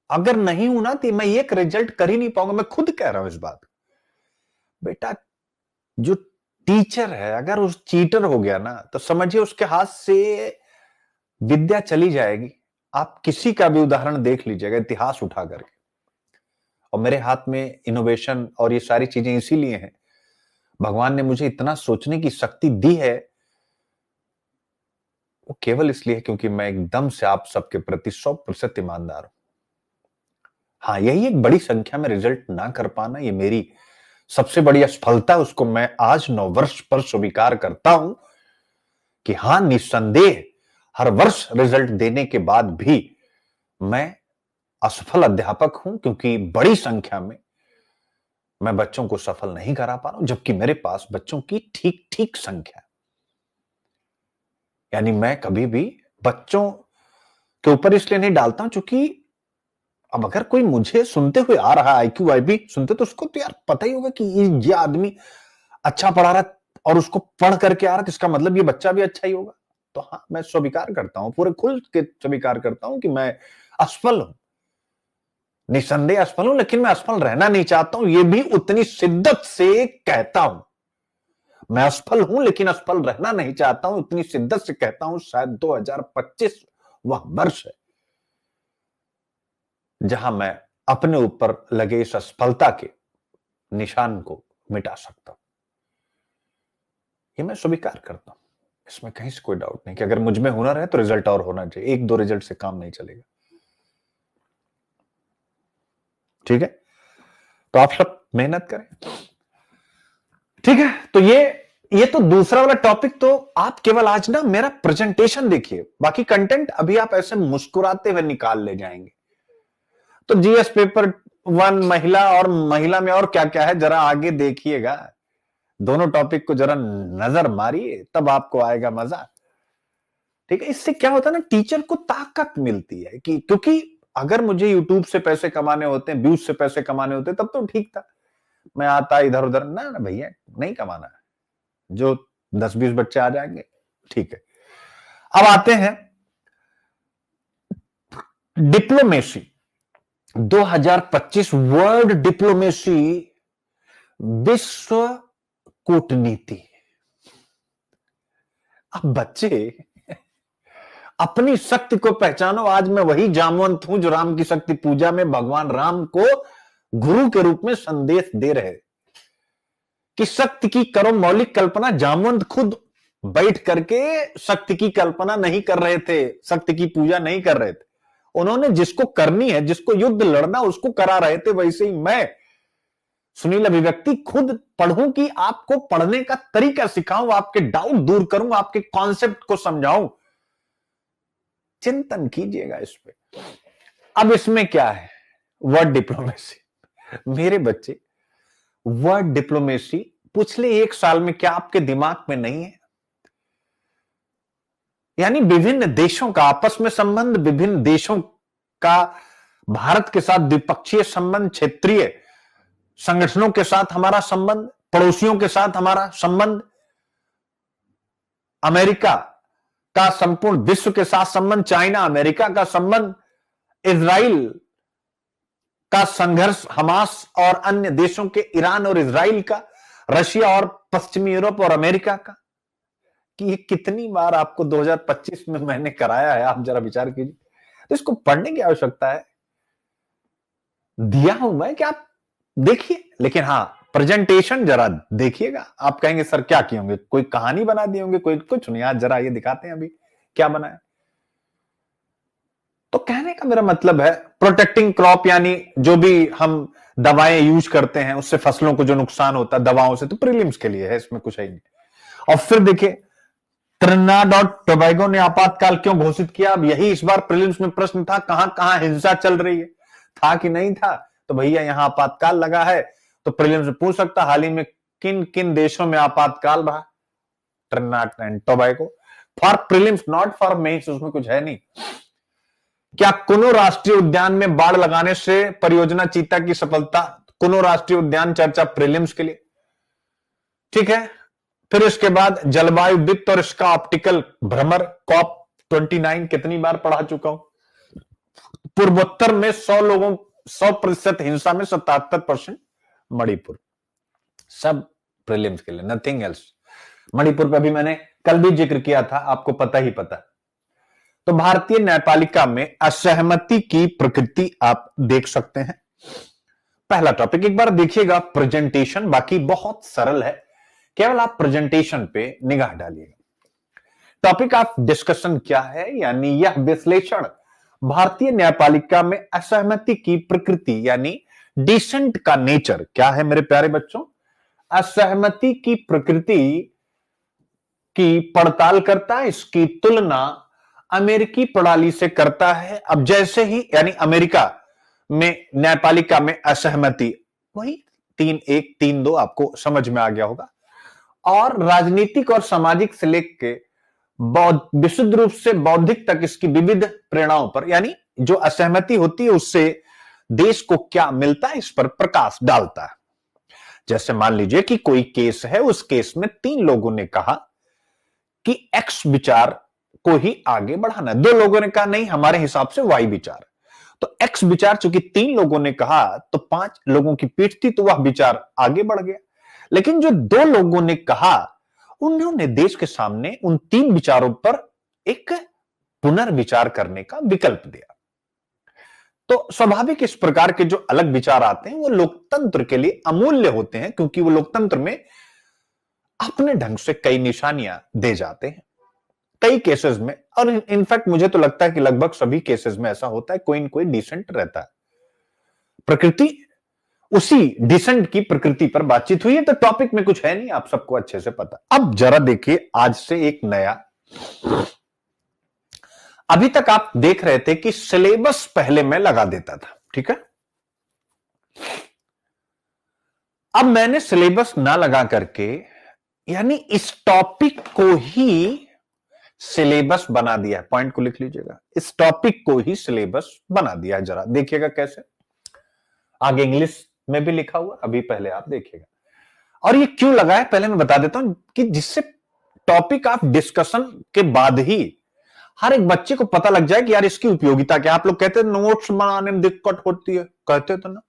अगर नहीं हूं ना, तो मैं एक रिजल्ट कर ही नहीं पाऊंगा। मैं खुद कह रहा हूं इस बात। बेटा, जो टीचर है अगर उस चीटर हो गया ना, तो समझिए उसके हाथ से विद्या चली जाएगी। आप किसी का भी उदाहरण देख लीजिएगा, इतिहास उठा करके। और मेरे हाथ में इनोवेशन और ये सारी चीजें इसीलिए हैं, भगवान ने मुझे इतना सोचने की शक्ति दी है, वो केवल इसलिए है क्योंकि मैं एकदम से आप सबके प्रति 100% ईमानदार हूं। हाँ, यही एक बड़ी संख्या में रिजल्ट ना कर पाना, ये मेरी सबसे बड़ी असफलता, उसको मैं आज 9 वर्ष पर स्वीकार करता हूं कि हां, निस्संदेह हर वर्ष रिजल्ट देने के बाद भी मैं असफल अध्यापक हूं, क्योंकि बड़ी संख्या में मैं बच्चों को सफल नहीं करा पा रहा हूं, जबकि मेरे पास बच्चों की ठीक ठीक संख्या। यानी मैं कभी भी बच्चों के ऊपर इसलिए नहीं डालता हूं, क्योंकि अब अगर कोई मुझे सुनते हुए आ रहा है, आईक्यू आईबी सुनते, तो उसको तो यार पता ही होगा कि ये आदमी अच्छा पढ़ा रहा है और उसको पढ़ करके आ रहा है, तो इसका मतलब ये बच्चा भी अच्छा ही होगा। तो हाँ, मैं स्वीकार करता हूं, पूरे खुल के स्वीकार करता हूं कि मैं असफल हूं, निसंदेह असफल हूं, लेकिन मैं असफल रहना नहीं चाहता हूं, ये भी उतनी शिद्दत से कहता हूं। मैं असफल हूं लेकिन असफल रहना नहीं चाहता हूं, इतनी शिद्दत से कहता हूं। शायद 2025 वह वर्ष है जहां मैं अपने ऊपर लगे इस असफलता के निशान को मिटा सकता हूं। ये मैं स्वीकार करता हूं, इसमें कहीं से कोई डाउट नहीं कि अगर मुझ में हुनर है तो रिजल्ट और होना चाहिए, एक दो रिजल्ट से काम नहीं चलेगा। ठीक है, तो आप सब मेहनत करें। ठीक है, तो ये तो दूसरा वाला टॉपिक। तो आप केवल आज ना मेरा प्रेजेंटेशन देखिए, बाकी कंटेंट अभी आप ऐसे मुस्कुराते हुए निकाल ले जाएंगे। तो जीएस पेपर 1 महिला, और महिला में और क्या क्या है जरा आगे देखिएगा, दोनों टॉपिक को जरा नजर मारिए, तब आपको आएगा मजा। ठीक है, इससे क्या होता है ना, टीचर को ताकत मिलती है कि क्योंकि अगर मुझे यूट्यूब से पैसे कमाने होते, व्यूज से पैसे कमाने होते, तब तो ठीक था, मैं आता इधर उधर, ना ना भैया, नहीं कमाना है, जो 10-20 बच्चे आ जाएंगे ठीक है। अब आते हैं डिप्लोमेसी 2025, वर्ल्ड डिप्लोमेसी, विश्व कूटनीति। अब बच्चे अपनी शक्ति को पहचानो। आज मैं वही जामवंत हूं जो राम की शक्ति पूजा में भगवान राम को गुरु के रूप में संदेश दे रहे कि शक्ति की करो मौलिक कल्पना। जामवंत खुद बैठ करके शक्ति की कल्पना नहीं कर रहे थे, शक्ति की पूजा नहीं कर रहे थे, उन्होंने जिसको करनी है, जिसको युद्ध लड़ना, उसको करा रहे थे। वैसे ही मैं सुनील अभिव्यक्ति खुद पढ़ूं कि आपको पढ़ने का तरीका सिखाऊं, आपके डाउट दूर करूं, आपके कॉन्सेप्ट को समझाऊं। चिंतन कीजिएगा इस पे। अब इसमें क्या है, वर्ड डिप्लोमेसी। मेरे बच्चे, वर्ड डिप्लोमेसी पिछले 1 साल में क्या आपके दिमाग में नहीं है? यानी विभिन्न देशों का आपस में संबंध, विभिन्न देशों का भारत के साथ द्विपक्षीय संबंध, क्षेत्रीय संगठनों के साथ हमारा संबंध, पड़ोसियों के साथ हमारा संबंध, अमेरिका का संपूर्ण विश्व के साथ संबंध, चाइना अमेरिका का संबंध, इजराइल का संघर्ष, हमास और अन्य देशों के, ईरान और इजराइल का, रशिया और पश्चिमी यूरोप और अमेरिका का। कि ये कितनी बार आपको 2025 में मैंने कराया है, आप जरा विचार कीजिए। तो इसको पढ़ने की आवश्यकता है, दिया हूं मैं कि आप देखिए, लेकिन हाँ, प्रेजेंटेशन जरा देखिएगा। आप कहेंगे सर क्या किए होंगे, कोई कहानी बना दिए होंगे, कोई कुछ नहीं। आज जरा ये दिखाते हैं अभी क्या बनाया। तो कहने का मेरा मतलब है, प्रोटेक्टिंग क्रॉप, यानी जो भी हम दवाएं यूज करते हैं उससे फसलों को जो नुकसान होता है दवाओं से, तो प्रीलिम्स के लिए है, इसमें कुछ है ही नहीं। और फिर देखिए, त्रिनाड और टोबैगो ने आपातकाल क्यों घोषित किया? अब यही इस बार प्रीलिम्स में प्रश्न था, कहां कहां हिंसा चल रही है, था कि नहीं था? तो भैया यहां आपातकाल लगा है, तो प्रीलिम्स में पूछ सकता हाल ही में किन किन देशों में आपातकाल रहा। Trinidad and Tobago, for prelims, not for mains, उसमें कुछ है नहीं। क्या कुनो राष्ट्रीय उद्यान में बाढ़ लगाने से परियोजना चीता की सफलता? कुनो राष्ट्रीय उद्यान चर्चा प्रीलिम्स के लिए, ठीक है। फिर इसके बाद जलवायु वित्त और इसका ऑप्टिकल भ्रमर, कॉप 29 कितनी बार पढ़ा चुका हूं। पूर्वोत्तर में 100% हिंसा में 77% मणिपुर, सब प्रीलिम्स के लिए, नथिंग एल्स। मणिपुर पे भी मैंने कल भी जिक्र किया था, आपको पता ही पता। तो भारतीय न्यायपालिका में असहमति की प्रकृति आप देख सकते हैं। पहला टॉपिक एक बार देखिएगा, प्रेजेंटेशन, बाकी बहुत सरल है, केवल आप प्रेजेंटेशन पे निगाह डालिएगा। टॉपिक ऑफ डिस्कशन क्या है, यानी यह विश्लेषण भारतीय न्यायपालिका में असहमति की प्रकृति, यानी डिसेंट का नेचर क्या है मेरे प्यारे बच्चों। असहमति की प्रकृति की पड़ताल करता है, इसकी तुलना अमेरिकी प्रणाली से करता है। अब जैसे ही, यानी अमेरिका में न्यायपालिका में असहमति, वही 3-1 3-2 आपको समझ में आ गया होगा। और राजनीतिक और सामाजिक से लेकर विशुद्ध रूप से बौद्धिक तक इसकी विविध प्रेरणाओं पर, यानी जो असहमति होती है उससे देश को क्या मिलता है इस पर प्रकाश डालता है। जैसे मान लीजिए कि कोई केस है, उस केस में 3 लोगों ने कहा कि एक्स विचार को ही आगे बढ़ाना है, 2 लोगों ने कहा नहीं हमारे हिसाब से वाई विचार। तो एक्स विचार चूंकि 3 लोगों ने कहा तो 5 लोगों की पीठ थी, तो वह विचार आगे बढ़ गया। लेकिन जो 2 लोगों ने कहा, उन्होंने देश के सामने उन 3 विचारों पर एक पुनर्विचार करने का विकल्प दिया। तो स्वाभाविक इस प्रकार के जो अलग विचार आते हैं वो लोकतंत्र के लिए अमूल्य होते हैं, क्योंकि वो लोकतंत्र में अपने ढंग से कई निशानियां दे जाते हैं कई केसेस में। और इनफैक्ट मुझे तो लगता है कि लगभग सभी केसेस में ऐसा होता है, कोई न कोई डिसेंट रहता है। प्रकृति उसी डिसेंट की प्रकृति पर बातचीत हुई है, तो टॉपिक में कुछ है नहीं, आप सबको अच्छे से पता। अब जरा देखिए आज से एक नया, अभी तक आप देख रहे थे कि सिलेबस पहले मैं लगा देता था, ठीक है। अब मैंने सिलेबस ना लगा करके, यानी इस टॉपिक को ही सिलेबस बना दिया। पॉइंट को लिख लीजिएगा, इस टॉपिक को ही सिलेबस बना दिया। जरा देखिएगा कैसे, आगे इंग्लिश में भी लिखा हुआ, अभी पहले आप देखिएगा। और ये क्यों लगा है पहले मैं बता देता हूं, कि जिससे टॉपिक आप डिस्कशन के बाद ही हर एक बच्चे को पता लग जाए कि यार इसकी उपयोगिता क्या। आप लोग कहते हैं नोट्स बनाने में दिक्कत होती है, कहते तो ना,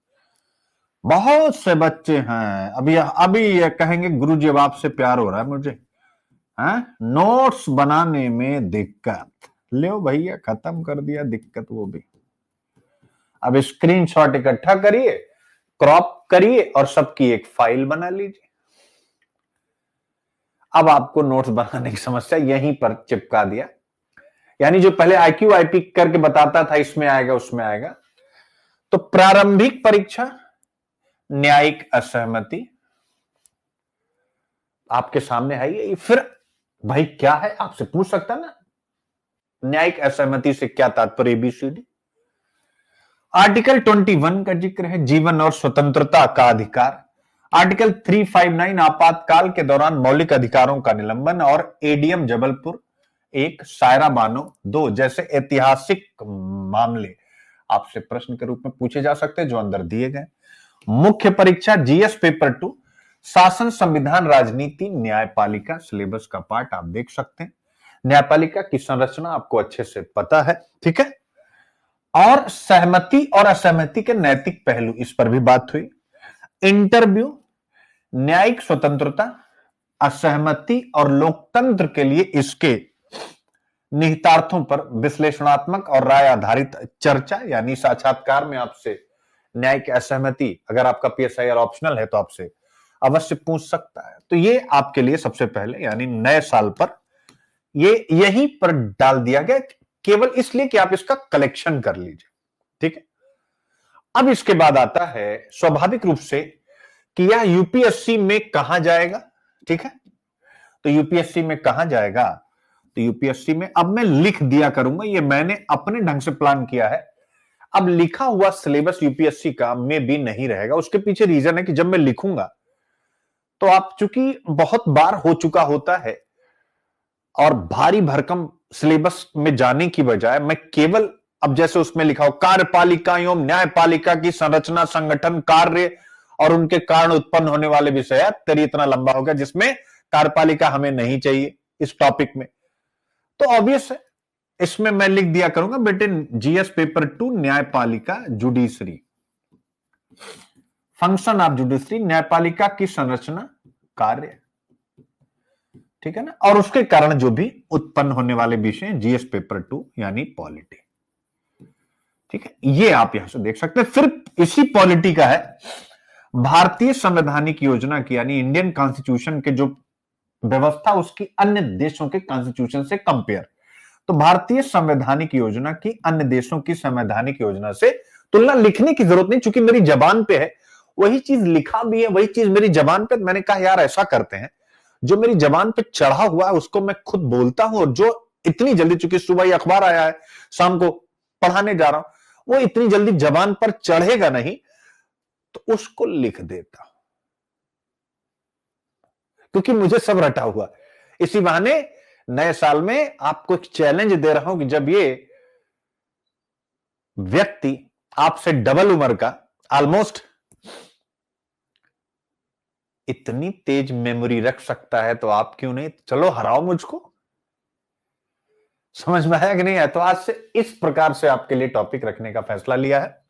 बहुत से बच्चे हैं अभी ये कहेंगे गुरुजी अब आपसे प्यार हो रहा है मुझे, हैं नोट्स बनाने में दिक्कत। लो भैया खत्म कर दिया दिक्कत वो भी। अब स्क्रीनशॉट इकट्ठा करिए, क्रॉप करिए और सबकी एक फाइल बना लीजिए। अब आपको नोट्स बनाने की समस्या यहीं पर चिपका दिया। यानी जो पहले IQ IP करके बताता था इसमें आएगा उसमें आएगा। तो प्रारंभिक परीक्षा, न्यायिक असहमति आपके सामने है ये। फिर भाई क्या है आपसे पूछ सकता ना, न्यायिक असहमति से क्या तात्पर्य, ABCD। आर्टिकल 21 का जिक्र है, जीवन और स्वतंत्रता का अधिकार। आर्टिकल 359 आपातकाल के दौरान मौलिक अधिकारों का निलंबन। और ADM जबलपुर 1, सायरा बानो 2 जैसे ऐतिहासिक मामले आपसे प्रश्न के रूप में पूछे जा सकते हैं जो अंदर दिए गए। मुख्य परीक्षा GS पेपर 2, शासन संविधान राजनीति न्यायपालिका, सिलेबस का पार्ट आप देख सकते हैं। न्यायपालिका की संरचना आपको अच्छे से पता है, ठीक है। और सहमति और असहमति के नैतिक पहलू, इस पर भी बात हुई। इंटरव्यू, न्यायिक स्वतंत्रता, असहमति और लोकतंत्र के लिए इसके निहितार्थों पर विश्लेषणात्मक और राय आधारित चर्चा, यानी साक्षात्कार में आपसे न्यायिक असहमति, अगर आपका PSIR ऑप्शनल है तो आपसे अवश्य पूछ सकता है। तो ये आपके लिए सबसे पहले यानी नए साल पर ये यहीं पर डाल दिया गया, केवल इसलिए कि आप इसका कलेक्शन कर लीजिए, ठीक है। अब इसके बाद आता है स्वाभाविक रूप से कि यह UPSC में कहां जाएगा, ठीक है। तो UPSC में कहां जाएगा, तो UPSC में अब मैं लिख दिया करूंगा, ये मैंने अपने ढंग से प्लान किया है। अब लिखा हुआ सिलेबस UPSC का में भी नहीं रहेगा। उसके पीछे रीजन है कि जब मैं लिखूंगा तो आप चूंकि बहुत बार हो चुका होता है और भारी भरकम सिलेबस में जाने की बजाय मैं केवल अब जैसे उसमें लिखा हो कार्यपालिका एवं न्यायपालिका की संरचना, संगठन, कार्य और उनके कारण उत्पन्न होने वाले विषय, तेरी इतना लंबा हो गया जिसमें कार्यपालिका हमें नहीं चाहिए इस टॉपिक में। तो ऑब्वियस है इसमें मैं लिख दिया करूंगा बेटे GS पेपर 2 न्यायपालिका जुडिशरी, फंक्शन ऑफ जुडिशरी, न्यायपालिका की संरचना, कार्य, ठीक है ना, और उसके कारण जो भी उत्पन्न होने वाले विषय GS पेपर 2 यानी पॉलिटी, ठीक है। ये आप यहां से देख सकते हैं। फिर इसी पॉलिटी का है भारतीय संवैधानिक योजना की, यानी इंडियन कॉन्स्टिट्यूशन के जो व्यवस्था उसकी अन्य देशों के कॉन्स्टिट्यूशन से कंपेयर। तो भारतीय संवैधानिक योजना की अन्य देशों की संवैधानिक योजना से तुलना लिखने की जरूरत नहीं, चूंकि मेरी जबान पे है, वही चीज लिखा भी है, वही चीज मेरी जबान पे। मैंने कहा यार ऐसा करते हैं, जो मेरी जबान पे चढ़ा हुआ है उसको मैं खुद बोलता हूं, और जो इतनी जल्दी, चूंकि सुबह ही अखबार आया है, शाम को पढ़ाने जा रहा हूं, वो इतनी जल्दी जबान पर चढ़ेगा नहीं, तो उसको लिख देता हूं, क्योंकि मुझे सब रटा हुआ। इसी बहाने नए साल में आपको एक चैलेंज दे रहा हूं कि जब ये व्यक्ति आपसे डबल उम्र का, ऑलमोस्ट इतनी तेज मेमोरी रख सकता है तो आप क्यों नहीं, चलो हराओ मुझको। समझ में आया कि नहीं है? तो आज से इस प्रकार से आपके लिए टॉपिक रखने का फैसला लिया है।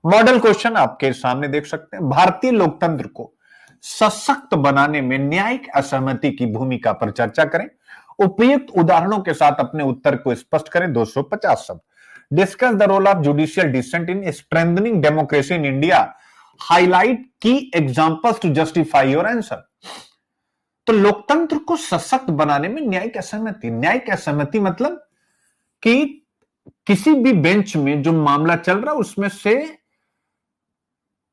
मॉडल क्वेश्चन आपके सामने देख सकते हैं। भारतीय लोकतंत्र को सशक्त बनाने में न्यायिक असहमति की भूमिका पर चर्चा करें। उपयुक्त उदाहरणों के साथ अपने उत्तर को स्पष्ट करें। 250 शब्द। Discuss the role of judicial dissent in strengthening democracy in India. Highlight की examples to justify your answer. तो लोकतंत्र को सशक्त बनाने में न्यायिक असहमति, न्यायिक असहमति मतलब कि किसी भी बेंच में जो मामला चल रहा है उसमें से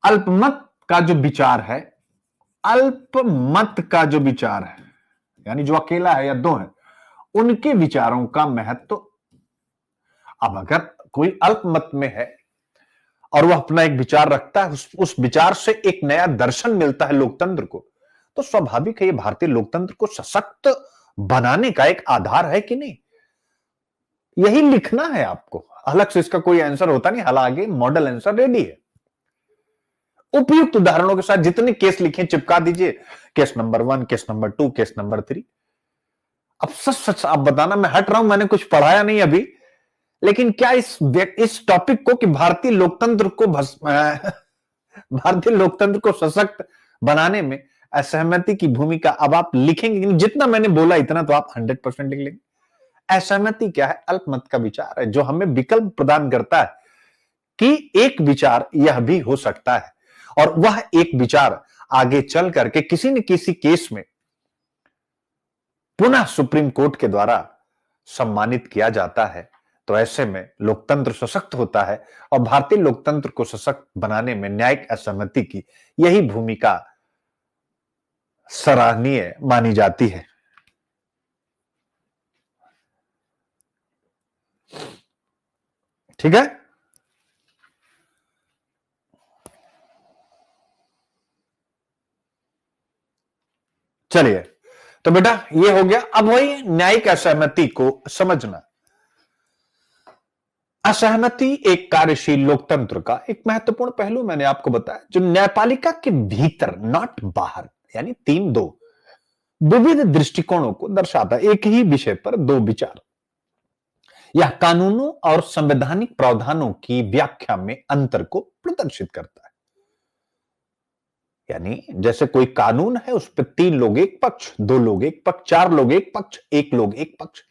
अल्पमत का जो विचार है, अल्पमत का जो विचार है, यानी जो अकेला है या दो है, उनके विचारों का महत्व। अब अगर कोई अल्पमत में है और वह अपना एक विचार रखता है, उस विचार से एक नया दर्शन मिलता है लोकतंत्र को, तो स्वाभाविक है ये भारतीय लोकतंत्र को सशक्त बनाने का एक आधार है कि नहीं। यही लिखना है आपको, अलग से इसका कोई आंसर होता नहीं। हालांकि मॉडल आंसर रेडी है। उपयुक्त उदाहरणों के साथ जितने केस लिखे चिपका दीजिए, case number 1, case number 2, case number 3। अब सच सच आप बताना, मैं हट रहा हूं, मैंने कुछ पढ़ाया नहीं अभी, लेकिन क्या इस टॉपिक को कि भारतीय लोकतंत्र को भारतीय लोकतंत्र को सशक्त बनाने में असहमति की भूमिका, अब आप लिखेंगे, जितना मैंने बोला इतना तो आप 100% लिख लेंगे। असहमति क्या है? अल्पमत का विचार है जो हमें विकल्प प्रदान करता है कि एक विचार यह भी हो सकता है, और वह एक विचार आगे चल करके किसी न किसी केस में पुनः सुप्रीम कोर्ट के द्वारा सम्मानित किया जाता है। तो ऐसे में लोकतंत्र सशक्त होता है, और भारतीय लोकतंत्र को सशक्त बनाने में न्यायिक असहमति की यही भूमिका सराहनीय मानी जाती है। ठीक है, चलिए। तो बेटा ये हो गया। अब वही न्यायिक असहमति को समझना। असहमति एक कार्यशील लोकतंत्र का एक महत्वपूर्ण पहलू मैंने आपको बताया, जो न्यायपालिका के भीतर, नॉट बाहर, यानी 3-2 विविध दृष्टिकोणों को दर्शाता है। एक ही विषय पर दो विचार। यह कानूनों और संवैधानिक प्रावधानों की व्याख्या में अंतर को प्रदर्शित करता है। यानी जैसे कोई कानून है, उस पर 3 लोग एक पक्ष, 2 लोग एक पक्ष, 4 लोग एक पक्ष, 1 लोग एक पक्ष।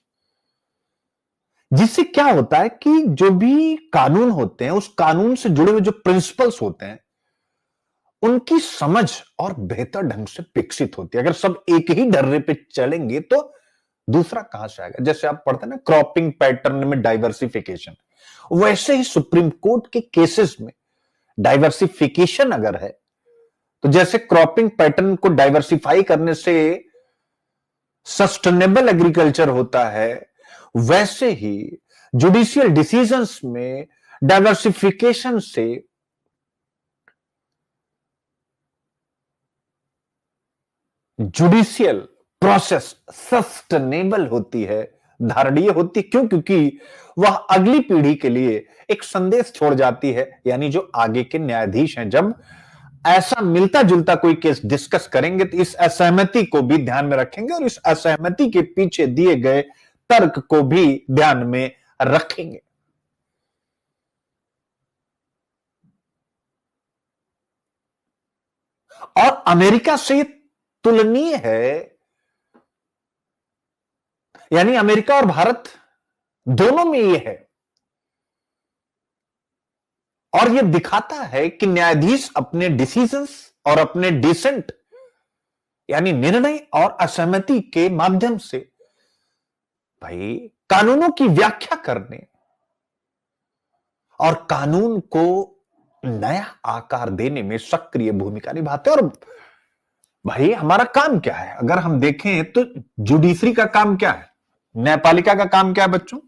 जिससे क्या होता है कि जो भी कानून होते हैं, उस कानून से जुड़े हुए जो प्रिंसिपल्स होते हैं, उनकी समझ और बेहतर ढंग से विकसित होती है। अगर सब एक ही डर्रे पे चलेंगे तो दूसरा कहां से आएगा? जैसे आप पढ़ते हैं ना, क्रॉपिंग पैटर्न में डाइवर्सिफिकेशन, वैसे ही सुप्रीम कोर्ट के केसेस में डाइवर्सिफिकेशन अगर है, तो जैसे क्रॉपिंग पैटर्न को डाइवर्सिफाई करने से सस्टेनेबल एग्रीकल्चर होता है, वैसे ही जुडिशियल डिसीजंस में डाइवर्सिफिकेशन से जुडिशियल प्रोसेस सस्टेनेबल होती है, धारणीय होती। क्यों? क्योंकि वह अगली पीढ़ी के लिए एक संदेश छोड़ जाती है। यानी जो आगे के न्यायाधीश हैं, जब ऐसा मिलता जुलता कोई केस डिस्कस करेंगे तो इस असहमति को भी ध्यान में रखेंगे, और इस असहमति के पीछे दिए गए तर्क को भी ध्यान में रखेंगे। और अमेरिका से तुलनीय है, यानी अमेरिका और भारत दोनों में यह है, और यह दिखाता है कि न्यायाधीश अपने डिसीजंस और अपने डिसेंट, यानी निर्णय और असहमति के माध्यम से भाई कानूनों की व्याख्या करने और कानून को नया आकार देने में सक्रिय भूमिका निभाते हैं। और भाई हमारा काम क्या है? अगर हम देखें तो जुडिशरी का काम क्या है, न्यायपालिका का काम क्या है बच्चों?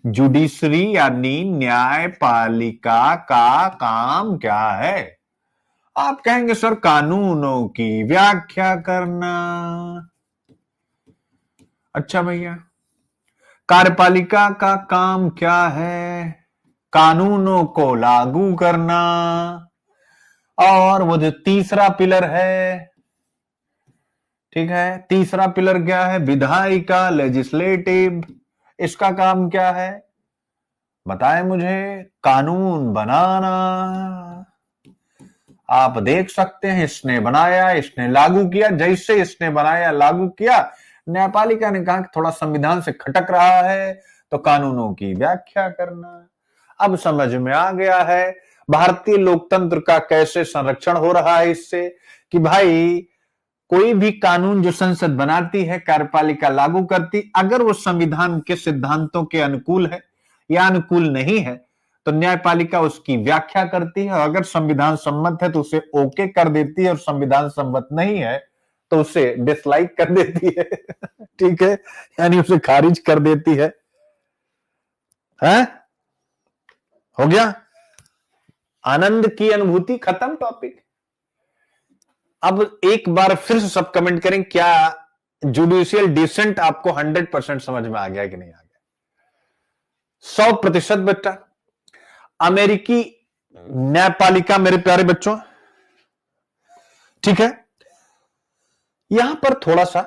जुडिशरी यानी न्यायपालिका का काम क्या है? आप कहेंगे सर कानूनों की व्याख्या करना। अच्छा भैया, कार्यपालिका का काम क्या है? कानूनों को लागू करना, और वो जो तीसरा पिलर है, ठीक है, तीसरा पिलर क्या है? विधायिका, लेजिस्लेटिव। इसका काम क्या है बताएं मुझे? कानून बनाना। आप देख सकते हैं, इसने बनाया, इसने लागू किया। जैसे इसने बनाया, लागू किया, न्यायपालिका ने कहा कि थोड़ा संविधान से खटक रहा है, तो कानूनों की व्याख्या करना। अब समझ में आ गया है भारतीय लोकतंत्र का कैसे संरक्षण हो रहा है इससे, कि भाई कोई भी कानून जो संसद बनाती है, कार्यपालिका लागू करती, अगर वो संविधान के सिद्धांतों के अनुकूल है या अनुकूल नहीं है, तो न्यायपालिका उसकी व्याख्या करती है। और अगर संविधान सम्मत है तो उसे ओके कर देती है, और संविधान सम्मत नहीं है तो उसे डिसलाइक कर देती है। ठीक है, यानी उसे खारिज कर देती है। हो गया, आनंद की अनुभूति खत्म, टॉपिक। अब एक बार फिर से सब कमेंट करें, क्या जुडिशियल डिसेंट आपको 100% समझ में आ गया कि नहीं आ गया? 100% बेटा। अमेरिकी न्यायपालिका, मेरे प्यारे बच्चों, ठीक है, यहां पर थोड़ा सा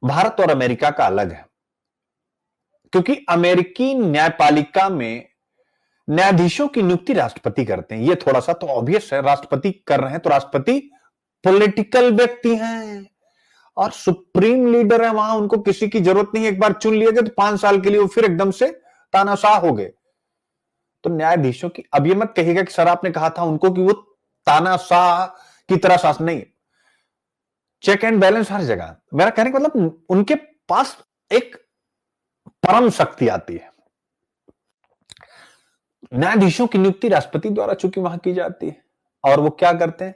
भारत और अमेरिका का अलग है, क्योंकि अमेरिकी न्यायपालिका में न्यायाधीशों की नियुक्ति राष्ट्रपति करते हैं। ये थोड़ा सा तो ऑब्वियस है, राष्ट्रपति कर रहे हैं तो राष्ट्रपति पॉलिटिकल व्यक्ति हैं और सुप्रीम लीडर है, वहां उनको किसी की जरूरत नहीं है। एक बार चुन लिए गए तो 5 साल के लिए वो फिर एकदम से तानाशाह हो गए। तो न्यायाधीशों की, अब ये मत कहिएगा कि सर आपने कहा था उनको कि वो तानाशाह की तरह शासन, नहीं, चेक एंड बैलेंस हर जगह। मेरा कहने का मतलब उनके पास एक परम शक्ति आती है। न्यायाधीशों की नियुक्ति राष्ट्रपति द्वारा चूंकि वहां की जाती है, और वो क्या करते हैं,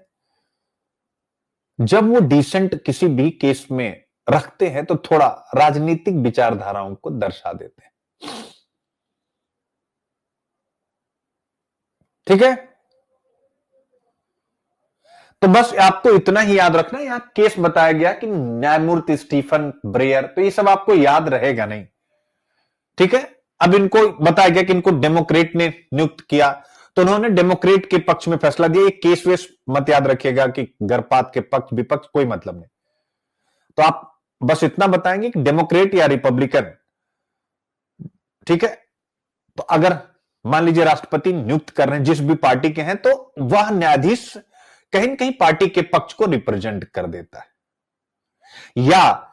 जब वो डिसेंट किसी भी केस में रखते हैं तो थोड़ा राजनीतिक विचारधाराओं को दर्शा देते हैं। ठीक है, तो बस आपको इतना ही याद रखना, यहां केस बताया गया कि न्यायमूर्ति स्टीफन ब्रेयर, तो ये सब आपको याद रहेगा नहीं। ठीक है, अब इनको बताया गया कि इनको डेमोक्रेट ने नियुक्त किया, तो उन्होंने डेमोक्रेट के पक्ष में फैसला दिया। ये केस वेस मत याद रखिएगा कि गर्भपात के पक्ष विपक्ष, कोई मतलब नहीं। तो आप बस इतना बताएंगे कि डेमोक्रेट या रिपब्लिकन। ठीक है, तो अगर मान लीजिए राष्ट्रपति नियुक्त कर रहे हैं जिस भी पार्टी के हैं, तो वह न्यायाधीश कहीं न कहीं पार्टी के पक्ष को रिप्रेजेंट कर देता है। या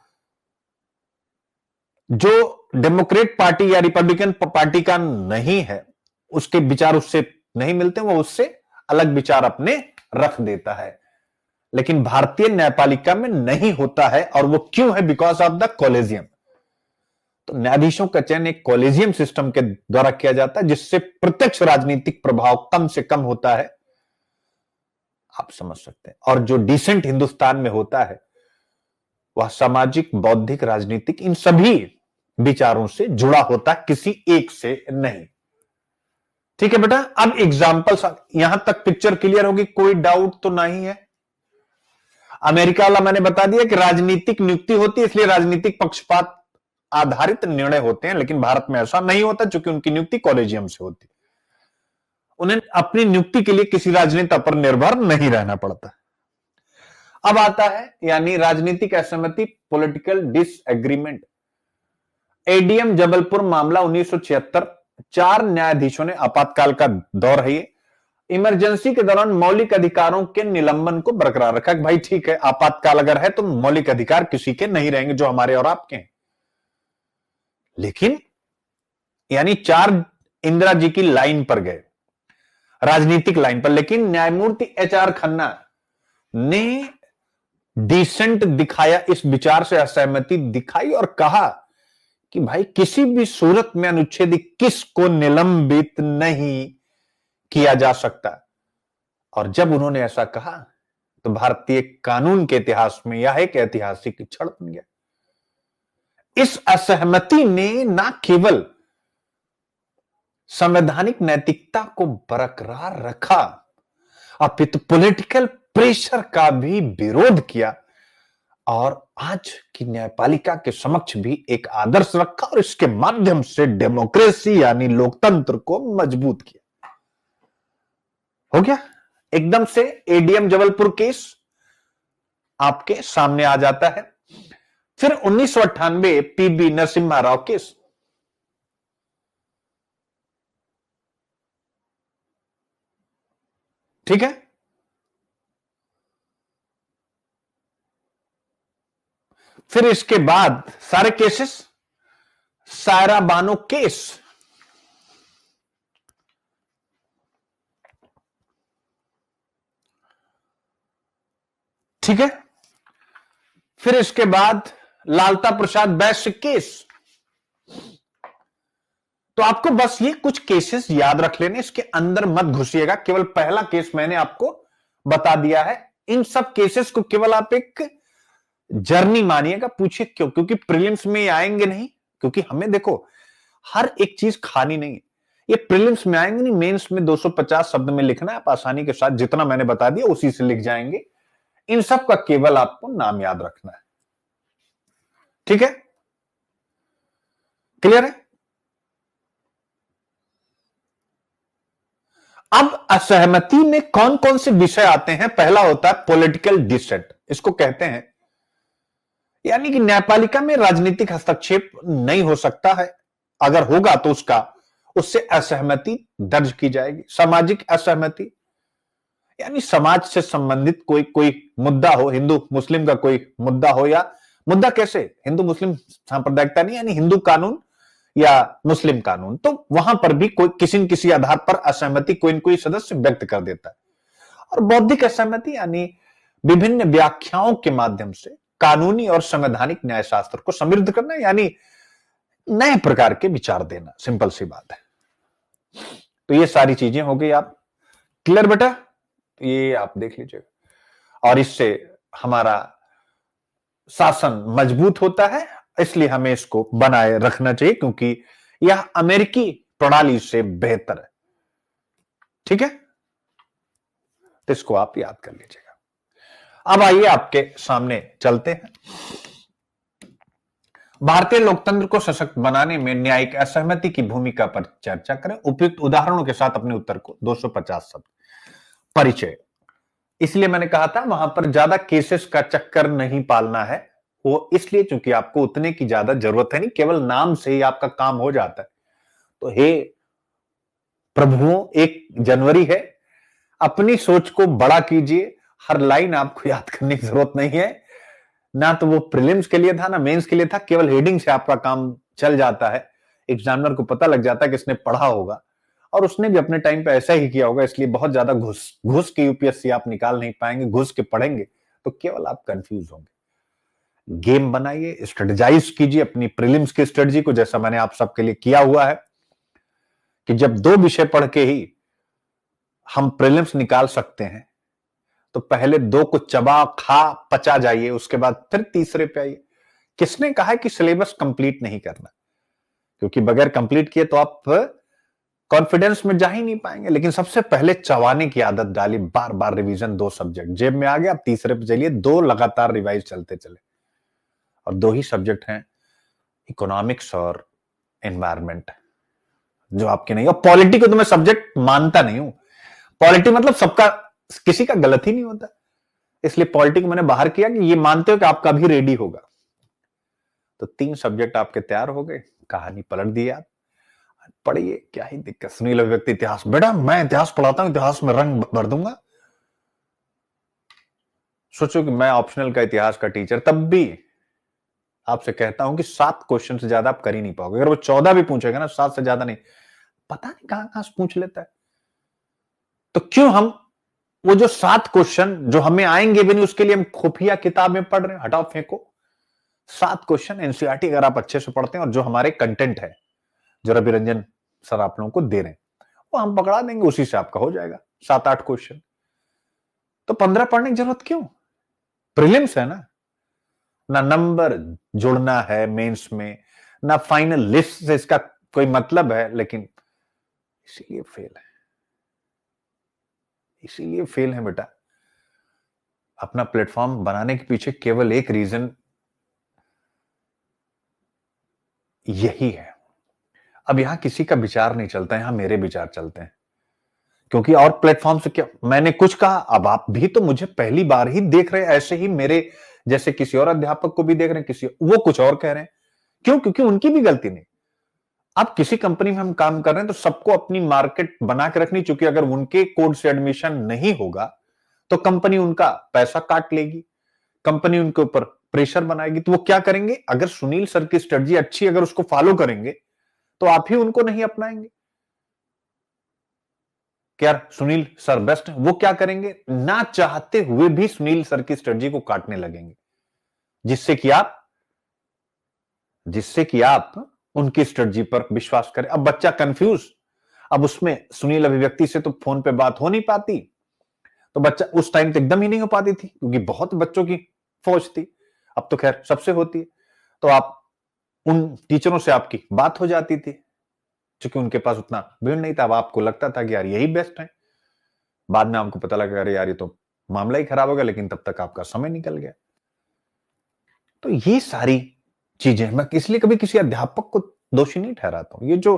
जो डेमोक्रेट पार्टी या रिपब्लिकन पार्टी का नहीं है, उसके विचार उससे नहीं मिलते, वो उससे अलग विचार अपने रख देता है। लेकिन भारतीय न्यायपालिका में नहीं होता है, और वो क्यों है? Because of the collegium. तो न्यायाधीशों का चयन एक कॉलेजियम सिस्टम के द्वारा किया जाता है, जिससे प्रत्यक्ष राजनीतिक प्रभाव कम से कम होता है। आप समझ सकते हैं। और जो डिसेंट हिंदुस्तान में होता है, वह सामाजिक, बौद्धिक, राजनीतिक, इन सभी विचारों से जुड़ा होता है, किसी एक से नहीं। ठीक है बेटा, अब एग्जाम्पल, यहां तक पिक्चर क्लियर होगी, कोई डाउट तो नहीं है? अमेरिका वाला मैंने बता दिया कि राजनीतिक नियुक्ति होती है, इसलिए राजनीतिक पक्षपात आधारित निर्णय होते हैं, लेकिन भारत में ऐसा नहीं होता, क्योंकि उनकी नियुक्ति कॉलेजियम से होती है। उन्हें अपनी नियुक्ति के लिए किसी राजनेता पर निर्भर नहीं रहना पड़ता। अब आता है यानी राजनीतिक असहमति, पॉलिटिकल डिसएग्रीमेंट। एडीएम जबलपुर मामला 1976, 4 न्यायाधीशों ने, आपातकाल का दौर है ये, इमरजेंसी के दौरान मौलिक अधिकारों के निलंबन को बरकरार रखा कि भाई ठीक है, आपातकाल अगर है तो मौलिक अधिकार किसी के नहीं रहेंगे, जो हमारे और आपके हैं। लेकिन यानी 4 इंदिरा जी की लाइन पर गए, राजनीतिक लाइन पर, लेकिन न्यायमूर्ति एचआर खन्ना ने डिसेंट दिखाया, इस विचार से असहमति दिखाई और कहा कि भाई किसी भी सूरत में अनुच्छेद 21 को निलंबित नहीं किया जा सकता। और जब उन्होंने ऐसा कहा तो भारतीय कानून के इतिहास में यह एक ऐतिहासिक क्षण बन गया। इस असहमति ने न केवल संवैधानिक नैतिकता को बरकरार रखा, अपितु पॉलिटिकल प्रेशर का भी विरोध किया और आज की न्यायपालिका के समक्ष भी एक आदर्श रखा और इसके माध्यम से डेमोक्रेसी यानी लोकतंत्र को मजबूत किया। हो गया, एकदम से एडीएम जबलपुर केस आपके सामने आ जाता है। फिर 1998 पीबी नरसिम्हा राव केस, ठीक है। फिर इसके बाद सारे केसेस, सायरा बानो केस, ठीक है। फिर इसके बाद लालता प्रसाद वैश्य केस। तो आपको बस ये कुछ केसेस याद रख लेने, इसके अंदर मत घुसिएगा। केवल पहला केस मैंने आपको बता दिया है। इन सब केसेस को केवल आप एक जर्नी मानिएगा। पूछिए क्यों? क्योंकि प्रीलिम्स में आएंगे नहीं, क्योंकि हमें देखो हर एक चीज खानी नहीं है। ये प्रीलिम्स में आएंगे नहीं, मेंस में 250 शब्द में लिखना है। आप आसानी के साथ जितना मैंने बता दिया उसी से लिख जाएंगे। इन सब का केवल आपको नाम याद रखना है, ठीक है? क्लियर है? अब असहमति में कौन कौन से विषय आते हैं? पहला होता है पॉलिटिकल डिसेंट, इसको कहते हैं, यानी कि न्यायपालिका में राजनीतिक हस्तक्षेप नहीं हो सकता है। अगर होगा तो उससे असहमति दर्ज की जाएगी। सामाजिक असहमति, यानी समाज से संबंधित कोई मुद्दा हो, हिंदू मुस्लिम का कोई मुद्दा हो, या मुद्दा कैसे, हिंदू मुस्लिम सांप्रदायिकता नहीं, यानी हिंदू कानून या मुस्लिम कानून, तो वहां पर भी कोई किसी न किसी आधार पर असहमति कोई न कोई सदस्य व्यक्त कर देता है। और बौद्धिक असहमति, यानी विभिन्न व्याख्याओं के माध्यम से कानूनी और संवैधानिक न्यायशास्त्र को समृद्ध करना, यानी नए प्रकार के विचार देना। सिंपल सी बात है। तो ये सारी चीजें हो गई। आप क्लियर बेटा? ये आप देख लीजिएगा। और इससे हमारा शासन मजबूत होता है, इसलिए हमें इसको बनाए रखना चाहिए, क्योंकि यह अमेरिकी प्रणाली से बेहतर है, ठीक है? तो इसको आप याद कर लीजिएगा। अब आइए आपके सामने चलते हैं। भारतीय लोकतंत्र को सशक्त बनाने में न्यायिक असहमति की भूमिका पर चर्चा करें। उपयुक्त उदाहरणों के साथ अपने उत्तर को 250 शब्द। परिचय, इसलिए मैंने कहा था वहां पर ज्यादा केसेस का चक्कर नहीं पालना है। वो इसलिए क्योंकि आपको उतने की ज्यादा जरूरत है नहीं, केवल नाम से ही आपका काम हो जाता है। तो हे प्रभुओं, 1 जनवरी है, अपनी सोच को बड़ा कीजिए। हर लाइन आपको याद करने की जरूरत नहीं है। ना तो वो प्रीलिम्स के लिए था, ना मेंस के लिए था। केवल हेडिंग से आपका काम चल जाता है। एग्जामिनर को पता लग जाता है कि इसने पढ़ा होगा, और उसने भी अपने टाइम पे ऐसा ही किया होगा। इसलिए बहुत ज्यादा घुस के यूपीएससी आप निकाल नहीं पाएंगे। घुस के पढ़ेंगे तो केवल आप कंफ्यूज होंगे। गेम बनाइए, स्ट्रेटेजाइज कीजिए अपनी प्रीलिम्स की स्ट्रेटजी को, जैसा मैंने आप सबके लिए किया हुआ है कि जब 2 विषय पढ़ के ही हम प्रीलिम्स निकाल सकते हैं, तो पहले 2 को चबा खा पचा जाइए, उसके बाद फिर तीसरे पे आइए। किसने कहा है कि सिलेबस कंप्लीट नहीं करना? क्योंकि बगैर कंप्लीट किए तो आप कॉन्फिडेंस में जा ही नहीं पाएंगे। लेकिन सबसे पहले चबाने की आदत डाली, बार बार रिवीजन। 2 सब्जेक्ट जेब में आ गया, आप तीसरे पे चलिए, 2 लगातार रिवाइज चलते चले। और 2 ही सब्जेक्ट हैं, इकोनॉमिक्स और एनवायरमेंट, जो आपके नहीं। और पॉलिटी को तो मैं सब्जेक्ट मानता नहीं हूं। पॉलिटी मतलब सबका, किसी का गलत ही नहीं होता, इसलिए पॉलिटी को मैंने बाहर किया कि ये मानते हो कि आपका भी रेडी होगा। तो 3 सब्जेक्ट आपके तैयार हो गए, कहानी पलट दी आप। पढ़िए, क्या ही दिक्कत। सुनील अभिव्यक्ति इतिहास, बेटा मैं इतिहास पढ़ाता हूं, इतिहास में रंग भर दूंगा। सोचो कि मैं ऑप्शनल का इतिहास का टीचर, तब भी आपसे कहता हूं कि 7 क्वेश्चन से ज्यादा आप कर ही नहीं पाओगे। अगर वो 14 भी पूछेगा ना, 7 से ज्यादा नहीं। पता नहीं कहां कहां से पूछ लेता है। तो क्यों हम वो जो 7 क्वेश्चन जो हमें आएंगे भी नहीं, उसके लिए हम खुफिया किताब में पढ़ रहे हैं? हटाओ, फेंको। 7 क्वेश्चन एनसीईआरटी अगर आप अच्छे से पढ़ते हैं, और जो हमारे कंटेंट है जो रवि रंजन सर आप लोगों को दे रहे हैं, वो हम पकड़ा देंगे, उसी से आपका हो जाएगा 7-8 क्वेश्चन। तो 15 पढ़ने की जरूरत क्यों? प्रीलिम्स है ना। ना नंबर जुड़ना है मेंस में, ना फाइनल लिस्ट से इसका कोई मतलब है, लेकिन इसीलिए फेल है, इसीलिए फेल है बेटा। अपना प्लेटफॉर्म बनाने के पीछे केवल एक रीजन यही है। अब यहां किसी का विचार नहीं चलता, यहां मेरे विचार चलते हैं। क्योंकि और प्लेटफॉर्म से क्या मैंने कुछ कहा, अब आप भी तो मुझे पहली बार ही देख रहे हैं, ऐसे ही मेरे जैसे किसी और अध्यापक को भी देख रहे हैं, किसी वो कुछ और कह रहे हैं। क्यों? क्योंकि उनकी भी गलती नहीं। अब किसी कंपनी में हम काम कर रहे हैं तो सबको अपनी मार्केट बना के रखनी, चूंकि अगर उनके कोड से एडमिशन नहीं होगा तो कंपनी उनका पैसा काट लेगी, कंपनी उनके ऊपर प्रेशर बनाएगी। तो वो क्या करेंगे? अगर सुनील सर की स्ट्रेटजी अच्छी, अगर उसको फॉलो करेंगे तो आप ही उनको नहीं अपनाएंगे। क्या सुनील सर बेस्ट है? वो क्या करेंगे? ना चाहते हुए भी सुनील सर की स्ट्रेटजी को काटने लगेंगे, जिससे कि आप उनकी स्ट्रेटजी पर विश्वास करें। अब बच्चा कंफ्यूज, अब उसमें सुनील अभिव्यक्ति से तो फोन पे बात हो नहीं पाती, तो बच्चा उस टाइम तो एकदम ही नहीं हो पाती थी क्योंकि बहुत बच्चों की फौज थी। अब तो खैर सबसे होती है, तो आप उन टीचरों से आपकी बात हो जाती थी, क्योंकि उनके पास उतना भीड़ नहीं था। अब आपको लगता था कि यार यही बेस्ट है, बाद में आपको पता लगा अरे यार ये तो मामला ही खराब हो गया, लेकिन तब तक आपका समय निकल गया। तो ये सारी चीजें, मैं इसलिए कभी किसी अध्यापक को दोषी नहीं ठहराता हूं। ये जो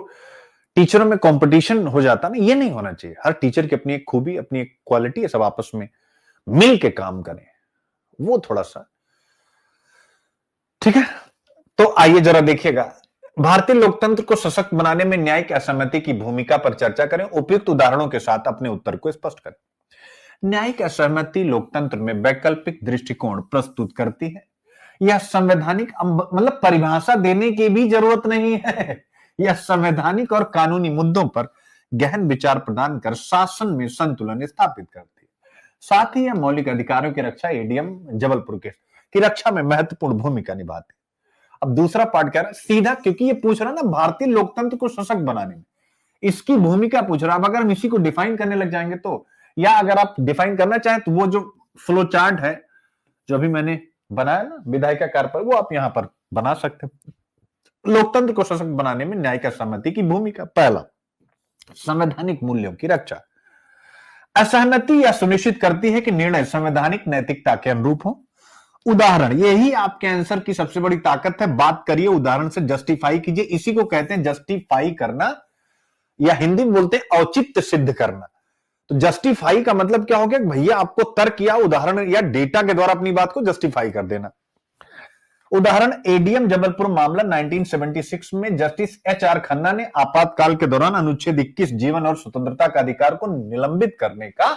टीचरों में कंपटीशन हो जाता ना, ये नहीं होना चाहिए। हर टीचर की अपनी एक खूबी, अपनी एक क्वालिटी है, सब आपस में मिल के काम करें, वो थोड़ा सा ठीक है। तो आइए जरा देखिएगा, भारतीय लोकतंत्र को सशक्त बनाने में न्यायिक असहमति की भूमिका पर चर्चा करें, उपयुक्त उदाहरणों के साथ अपने उत्तर को स्पष्ट करें। न्यायिक असहमति लोकतंत्र में वैकल्पिक दृष्टिकोण प्रस्तुत करती है। यह संवैधानिक मतलब परिभाषा देने की भी जरूरत नहीं है। यह संवैधानिक और कानूनी मुद्दों पर गहन विचार प्रदान कर शासन में संतुलन स्थापित करती है। साथ ही यह मौलिक अधिकारों की रक्षा, एडीएम जबलपुर की रक्षा में महत्वपूर्ण भूमिका निभाती है। अब दूसरा पार्ट कह रहा है सीधा, क्योंकि ये पूछ रहा ना भारतीय लोकतंत्र को सशक्त बनाने में इसकी भूमिका पूछ रहा। अब अगर हम इसी को डिफाइन करने लग जाएंगे तो, या अगर आप डिफाइन करना चाहें तो वो जो फ्लो चार्ट है जो अभी मैंने बनाया ना विधायिकाकार पर, वो आप यहां पर बना सकते हैं। लोकतंत्र को सशक्त बनाने में न्यायिक असहमति की भूमिका। पहला, संवैधानिक मूल्यों की रक्षा। असहमति यह सुनिश्चित करती है कि निर्णय संवैधानिक नैतिकता के अनुरूप हो। उदाहरण, यही आपके आंसर की सबसे बड़ी ताकत है। बात करिए उदाहरण से, जस्टिफाई कीजिए। इसी को कहते हैं जस्टिफाई करना, या हिंदी में बोलते हैं औचित्य सिद्ध करना। तो जस्टिफाई का मतलब क्या हो गया? भैया आपको तर्क या उदाहरण या डेटा के द्वारा अपनी बात को जस्टिफाई कर देना। उदाहरण, एडीएम जबलपुर मामला 1976 में जस्टिस एच.आर. खन्ना ने आपातकाल के दौरान अनुच्छेद 21 जीवन और स्वतंत्रता का अधिकार को निलंबित करने का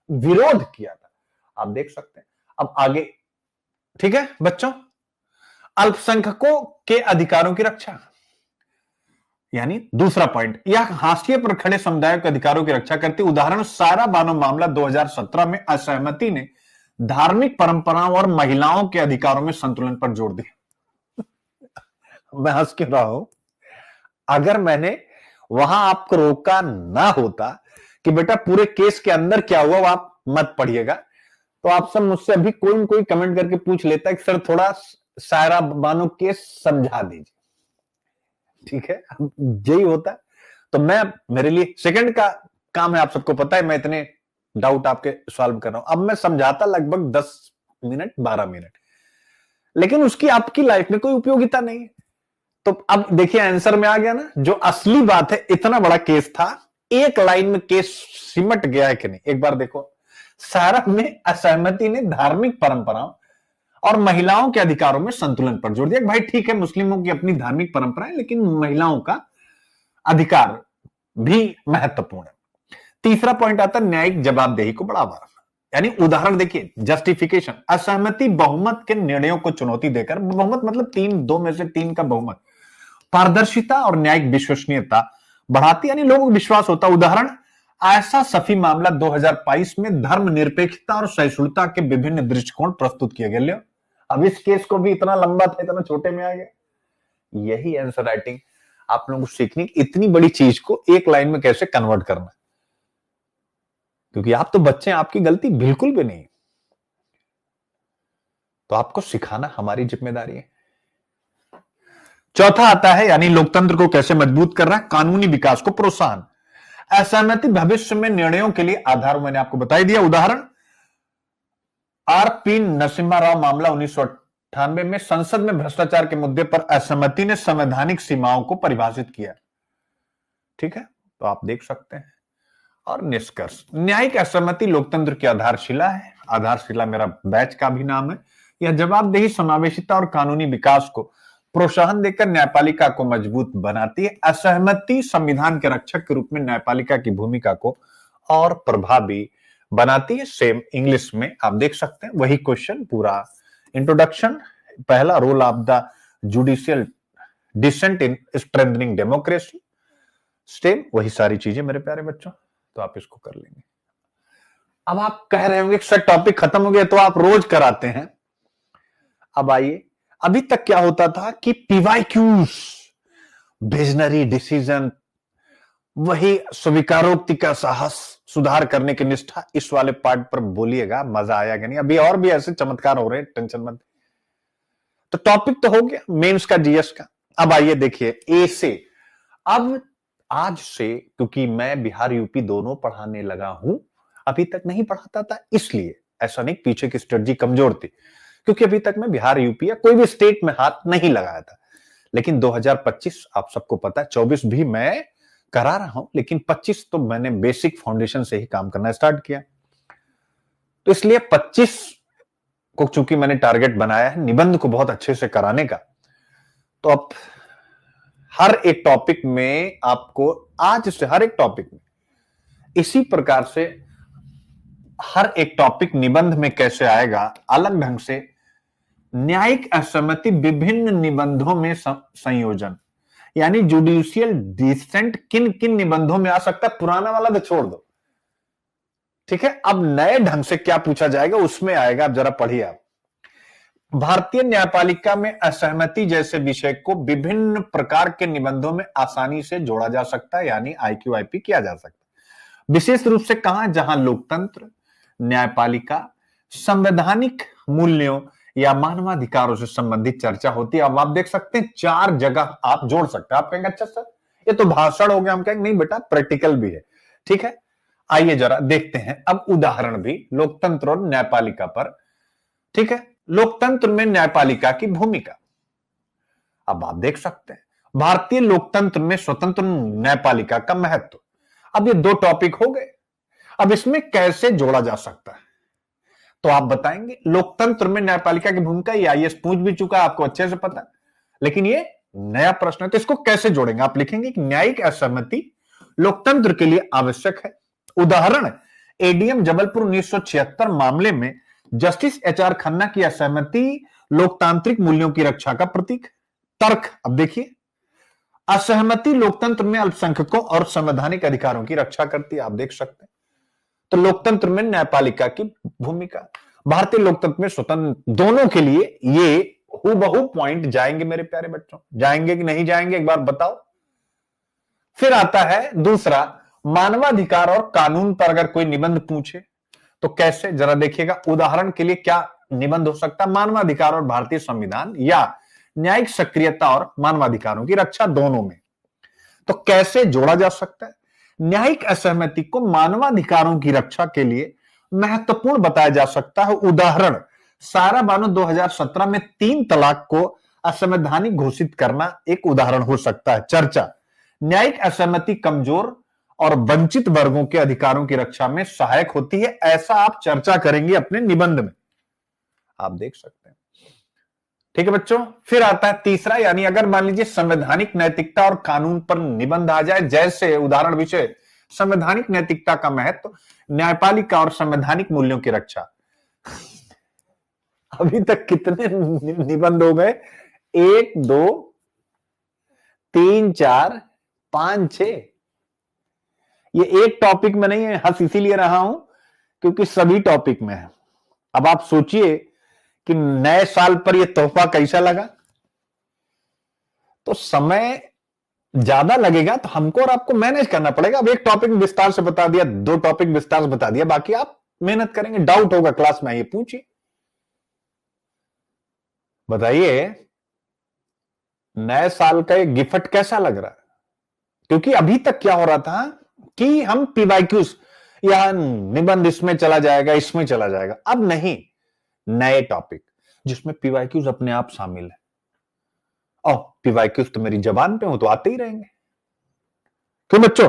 विरोध किया था। आप देख सकते हैं। अब आगे, ठीक है बच्चों, अल्पसंख्यकों के अधिकारों की रक्षा, यानी दूसरा पॉइंट, यह हाशिए पर खड़े समुदायों के अधिकारों की रक्षा करती। उदाहरण, सारा बानो मामला 2017 में असहमति ने धार्मिक परंपराओं और महिलाओं के अधिकारों में संतुलन पर जोर दिया। मैं हंस क्यों रहा हूं? अगर मैंने वहां आपको रोका ना होता कि बेटा पूरे केस के अंदर क्या हुआ वो आप मत पढ़िएगा, तो आप सब मुझसे अभी कोई न कोई कमेंट करके पूछ लेता है कि सर थोड़ा सारा बानो केस समझा दीजिए। ठीक है, यही होता है। तो मैं, मेरे लिए सेकंड का काम है, आप सबको पता है, मैं इतने डाउट आपके सॉल्व कर रहा हूं। अब मैं समझाता लगभग 10 मिनट 12 मिनट, लेकिन उसकी आपकी लाइफ में कोई उपयोगिता नहीं है। तो अब देखिए आंसर में आ गया ना, जो असली बात है। इतना बड़ा केस था, एक लाइन में केस सिमट गया है कि नहीं, एक बार देखो। सारा में असहमति ने धार्मिक परंपराओं और महिलाओं के अधिकारों में संतुलन पर जोर दिया। भाई ठीक है, मुस्लिमों की अपनी धार्मिक परंपरा है, लेकिन महिलाओं का अधिकार भी महत्वपूर्ण है। तीसरा पॉइंट आता है न्यायिक जवाबदेही को बढ़ावा, यानी उदाहरण देखिए, जस्टिफिकेशन, असहमति बहुमत के निर्णयों को चुनौती देकर, बहुमत मतलब 2 में से 3 का बहुमत, पारदर्शिता और न्यायिक विश्वसनीयता बढ़ाती, यानी लोगों को विश्वास होता। उदाहरण, ऐसा सफी मामला 2022 में धर्मनिरपेक्षता और सहिष्णुता के विभिन्न दृष्टिकोण प्रस्तुत किए गए। अब इस केस को भी इतना लंबा था, इतना छोटे में आ गया। यही आंसर राइटिंग आप लोगों को सीखनी, इतनी बड़ी चीज को एक लाइन में कैसे कन्वर्ट करना, क्योंकि आप तो बच्चे हैं, आपकी गलती बिल्कुल भी नहीं, तो आपको सिखाना हमारी जिम्मेदारी है। चौथा आता है, यानी लोकतंत्र को कैसे मजबूत कर रहा है, कानूनी विकास को प्रोत्साहन। असहमति भविष्य में निर्णयों के लिए आधार मैंने आपको बता दिया। उदाहरण, आर.पी. नरसिम्हा राव मामला 1998 में संसद में भ्रष्टाचार के मुद्दे पर असहमति ने संवैधानिक सीमाओं को परिभाषित किया। ठीक है, तो आप देख सकते हैं। और निष्कर्ष, न्यायिक असहमति लोकतंत्र की आधारशिला है। आधारशिला मेरा बैच का भी नाम है। यह जवाबदेही, समावेशिता और कानूनी विकास को प्रोत्साहन देकर न्यायपालिका को मजबूत बनाती है। असहमति संविधान के रक्षक के रूप में न्यायपालिका की भूमिका को और प्रभावी बनाती है। सेम इंग्लिश में आप देख सकते हैं, वही क्वेश्चन पूरा इंट्रोडक्शन। पहला, role of the judicial dissent in strengthening democracy. Same वही सारी चीजें मेरे प्यारे बच्चों, तो आप इसको कर लेंगे। अब आप कह रहे होंगे सर टॉपिक खत्म हो गया, तो आप रोज कराते हैं। अब आइए, अभी तक क्या होता था कि पीवाईक्यूज, विजनरी डिसीजन, वही स्वीकारोक्ति का साहस, सुधार करने की निष्ठा, इस वाले पार्ट पर बोलिएगा, मजा आया कि नहीं। अभी और भी ऐसे चमत्कार हो रहे हैं, टेंशन मत। तो टॉपिक तो हो गया मेंस का, जीएस का। अब आइए देखिए ए से। अब आज से, क्योंकि मैं बिहार यूपी दोनों पढ़ाने लगा हूं, अभी तक नहीं पढ़ाता था, इसलिए ऐसा नहीं, पीछे की स्ट्रेटजी कमजोर थी, क्योंकि अभी तक मैं बिहार यूपी या कोई भी स्टेट में हाथ नहीं लगाया था। लेकिन 2025 आप सबको पता है, 24 भी मैं करा रहा हूं, लेकिन 25 तो मैंने बेसिक फाउंडेशन से ही काम करना स्टार्ट किया। तो इसलिए 25 को चूंकि मैंने टारगेट बनाया है निबंध को बहुत अच्छे से कराने का, तो अब हर एक टॉपिक में आपको, आज से हर एक टॉपिक में इसी प्रकार से हर एक टॉपिक निबंध में कैसे आएगा, अलग ढंग से न्यायिक असहमति विभिन्न निबंधों में संयोजन, यानी जुडिशियल डिसेंट किन किन निबंधों में आ सकता है, पुराना वाला तो छोड़ दो। ठीक है, अब नए ढंग से क्या पूछा जाएगा उसमें आएगा। अब जरा पढ़िए आप। भारतीय न्यायपालिका में असहमति जैसे विषय को विभिन्न प्रकार के निबंधों में आसानी से जोड़ा जा सकता है, यानी IQIP किया जा सकता है। विशेष रूप से कहां, जहां लोकतंत्र, न्यायपालिका, संवैधानिक मूल्यों या मानवाधिकारों से संबंधित चर्चा होती है। अब आप देख सकते हैं 4 जगह आप जोड़ सकते हैं। आप कहेंगे अच्छा सर ये तो भाषण हो गया, हम कहेंगे नहीं बेटा, प्रैक्टिकल भी है। ठीक है, आइए जरा देखते हैं अब उदाहरण भी लोकतंत्र और न्यायपालिका पर। ठीक है, लोकतंत्र में न्यायपालिका की भूमिका। अब आप देख सकते हैं भारतीय लोकतंत्र में स्वतंत्र न्यायपालिका का महत्व। अब ये 2 टॉपिक हो गए। अब इसमें कैसे जोड़ा जा सकता है, तो आप बताएंगे। लोकतंत्र में न्यायपालिका की भूमिका, ये आईएएस पूछ भी चुका है, आपको अच्छे से पता है, लेकिन ये नया प्रश्न है, तो इसको कैसे जोड़ेंगे। आप लिखेंगे कि न्यायिक असहमति लोकतंत्र के लिए आवश्यक है। उदाहरण, एडीएम जबलपुर 1976 मामले में जस्टिस HR खन्ना की असहमति लोकतांत्रिक मूल्यों की रक्षा का प्रतीक। तर्क, अब देखिए, असहमति लोकतंत्र में अल्पसंख्यकों और संवैधानिक अधिकारों की रक्षा करती है। आप देख सकते हैं, तो लोकतंत्र में न्यायपालिका की भूमिका, भारतीय लोकतंत्र में स्वतंत्र, दोनों के लिए ये हूबहू पॉइंट जाएंगे मेरे प्यारे बच्चों। जाएंगे कि नहीं जाएंगे, एक बार बताओ। फिर आता है दूसरा, मानवाधिकार और कानून पर अगर कोई निबंध पूछे तो कैसे, जरा देखिएगा। उदाहरण के लिए क्या निबंध हो सकता है, मानवाधिकार और भारतीय संविधान, या न्यायिक सक्रियता और मानवाधिकारों की रक्षा, दोनों में। तो कैसे जोड़ा जा सकता है। न्यायिक असहमति को मानवाधिकारों की रक्षा के लिए महत्वपूर्ण बताया जा सकता है। उदाहरण, सारा बानो 2017 में 3 तलाक को असंवैधानिक घोषित करना एक उदाहरण हो सकता है। चर्चा, न्यायिक असहमति कमजोर और वंचित वर्गों के अधिकारों की रक्षा में सहायक होती है, ऐसा आप चर्चा करेंगे अपने निबंध में। आप देख सकते हैं। ठीक है बच्चों, फिर आता है तीसरा, यानी अगर मान लीजिए संवैधानिक नैतिकता और कानून पर निबंध आ जाए, जैसे उदाहरण विषय संवैधानिक नैतिकता का महत्व, न्यायपालिका और संवैधानिक मूल्यों की रक्षा। अभी तक कितने निबंध हो गए, 1 2 3 4 5 6। ये एक टॉपिक में नहीं है, हंस इसीलिए रहा हूं क्योंकि सभी टॉपिक में है। अब आप सोचिए कि नए साल पर यह तोहफा कैसा लगा। तो समय ज्यादा लगेगा तो हमको और आपको मैनेज करना पड़ेगा। अब एक टॉपिक विस्तार से बता दिया, 2 टॉपिक विस्तार से बता दिया, बाकी आप मेहनत करेंगे। डाउट होगा क्लास में, आइए पूछिए, बताइए नए साल का ये गिफ्ट कैसा लग रहा है। क्योंकि अभी तक क्या हो रहा था कि हम पीवाईक्यूज या निबंध इसमें चला जाएगा, इसमें चला जाएगा, अब नहीं। नए टॉपिक जिसमें पीवाईक्यूज अपने आप शामिल है। और पीवाईक्यूज तो मेरी जबान पे हो तो आते ही रहेंगे, क्यों बच्चों?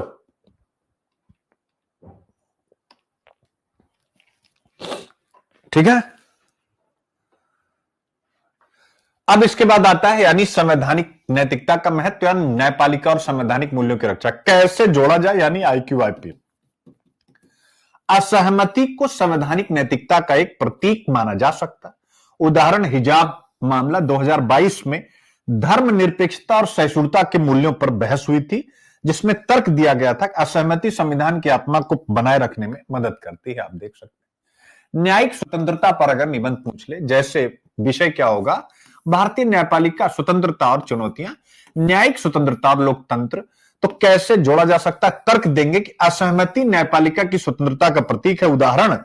ठीक है। अब इसके बाद आता है यानी संवैधानिक नैतिकता का महत्व, यानी न्यायपालिका और संवैधानिक मूल्यों की रक्षा कैसे जोड़ा जाए, यानी IQIP। असहमति को संवैधानिक नैतिकता का एक प्रतीक माना जा सकता। उदाहरण हिजाब मामला 2022 में धर्मनिरपेक्षता और सहिष्णुता के मूल्यों पर बहस हुई थी, जिसमें तर्क दिया गया था कि असहमति संविधान की आत्मा को बनाए रखने में मदद करती है। आप देख सकते हैं। न्यायिक स्वतंत्रता पर अगर निबंध पूछ ले, जैसे विषय क्या होगा, भारतीय न्यायपालिका स्वतंत्रता और चुनौतियां, न्यायिक स्वतंत्रता और लोकतंत्र, तो कैसे जोड़ा जा सकता है? तर्क देंगे कि असहमति न्यायपालिका की स्वतंत्रता का प्रतीक है। उदाहरण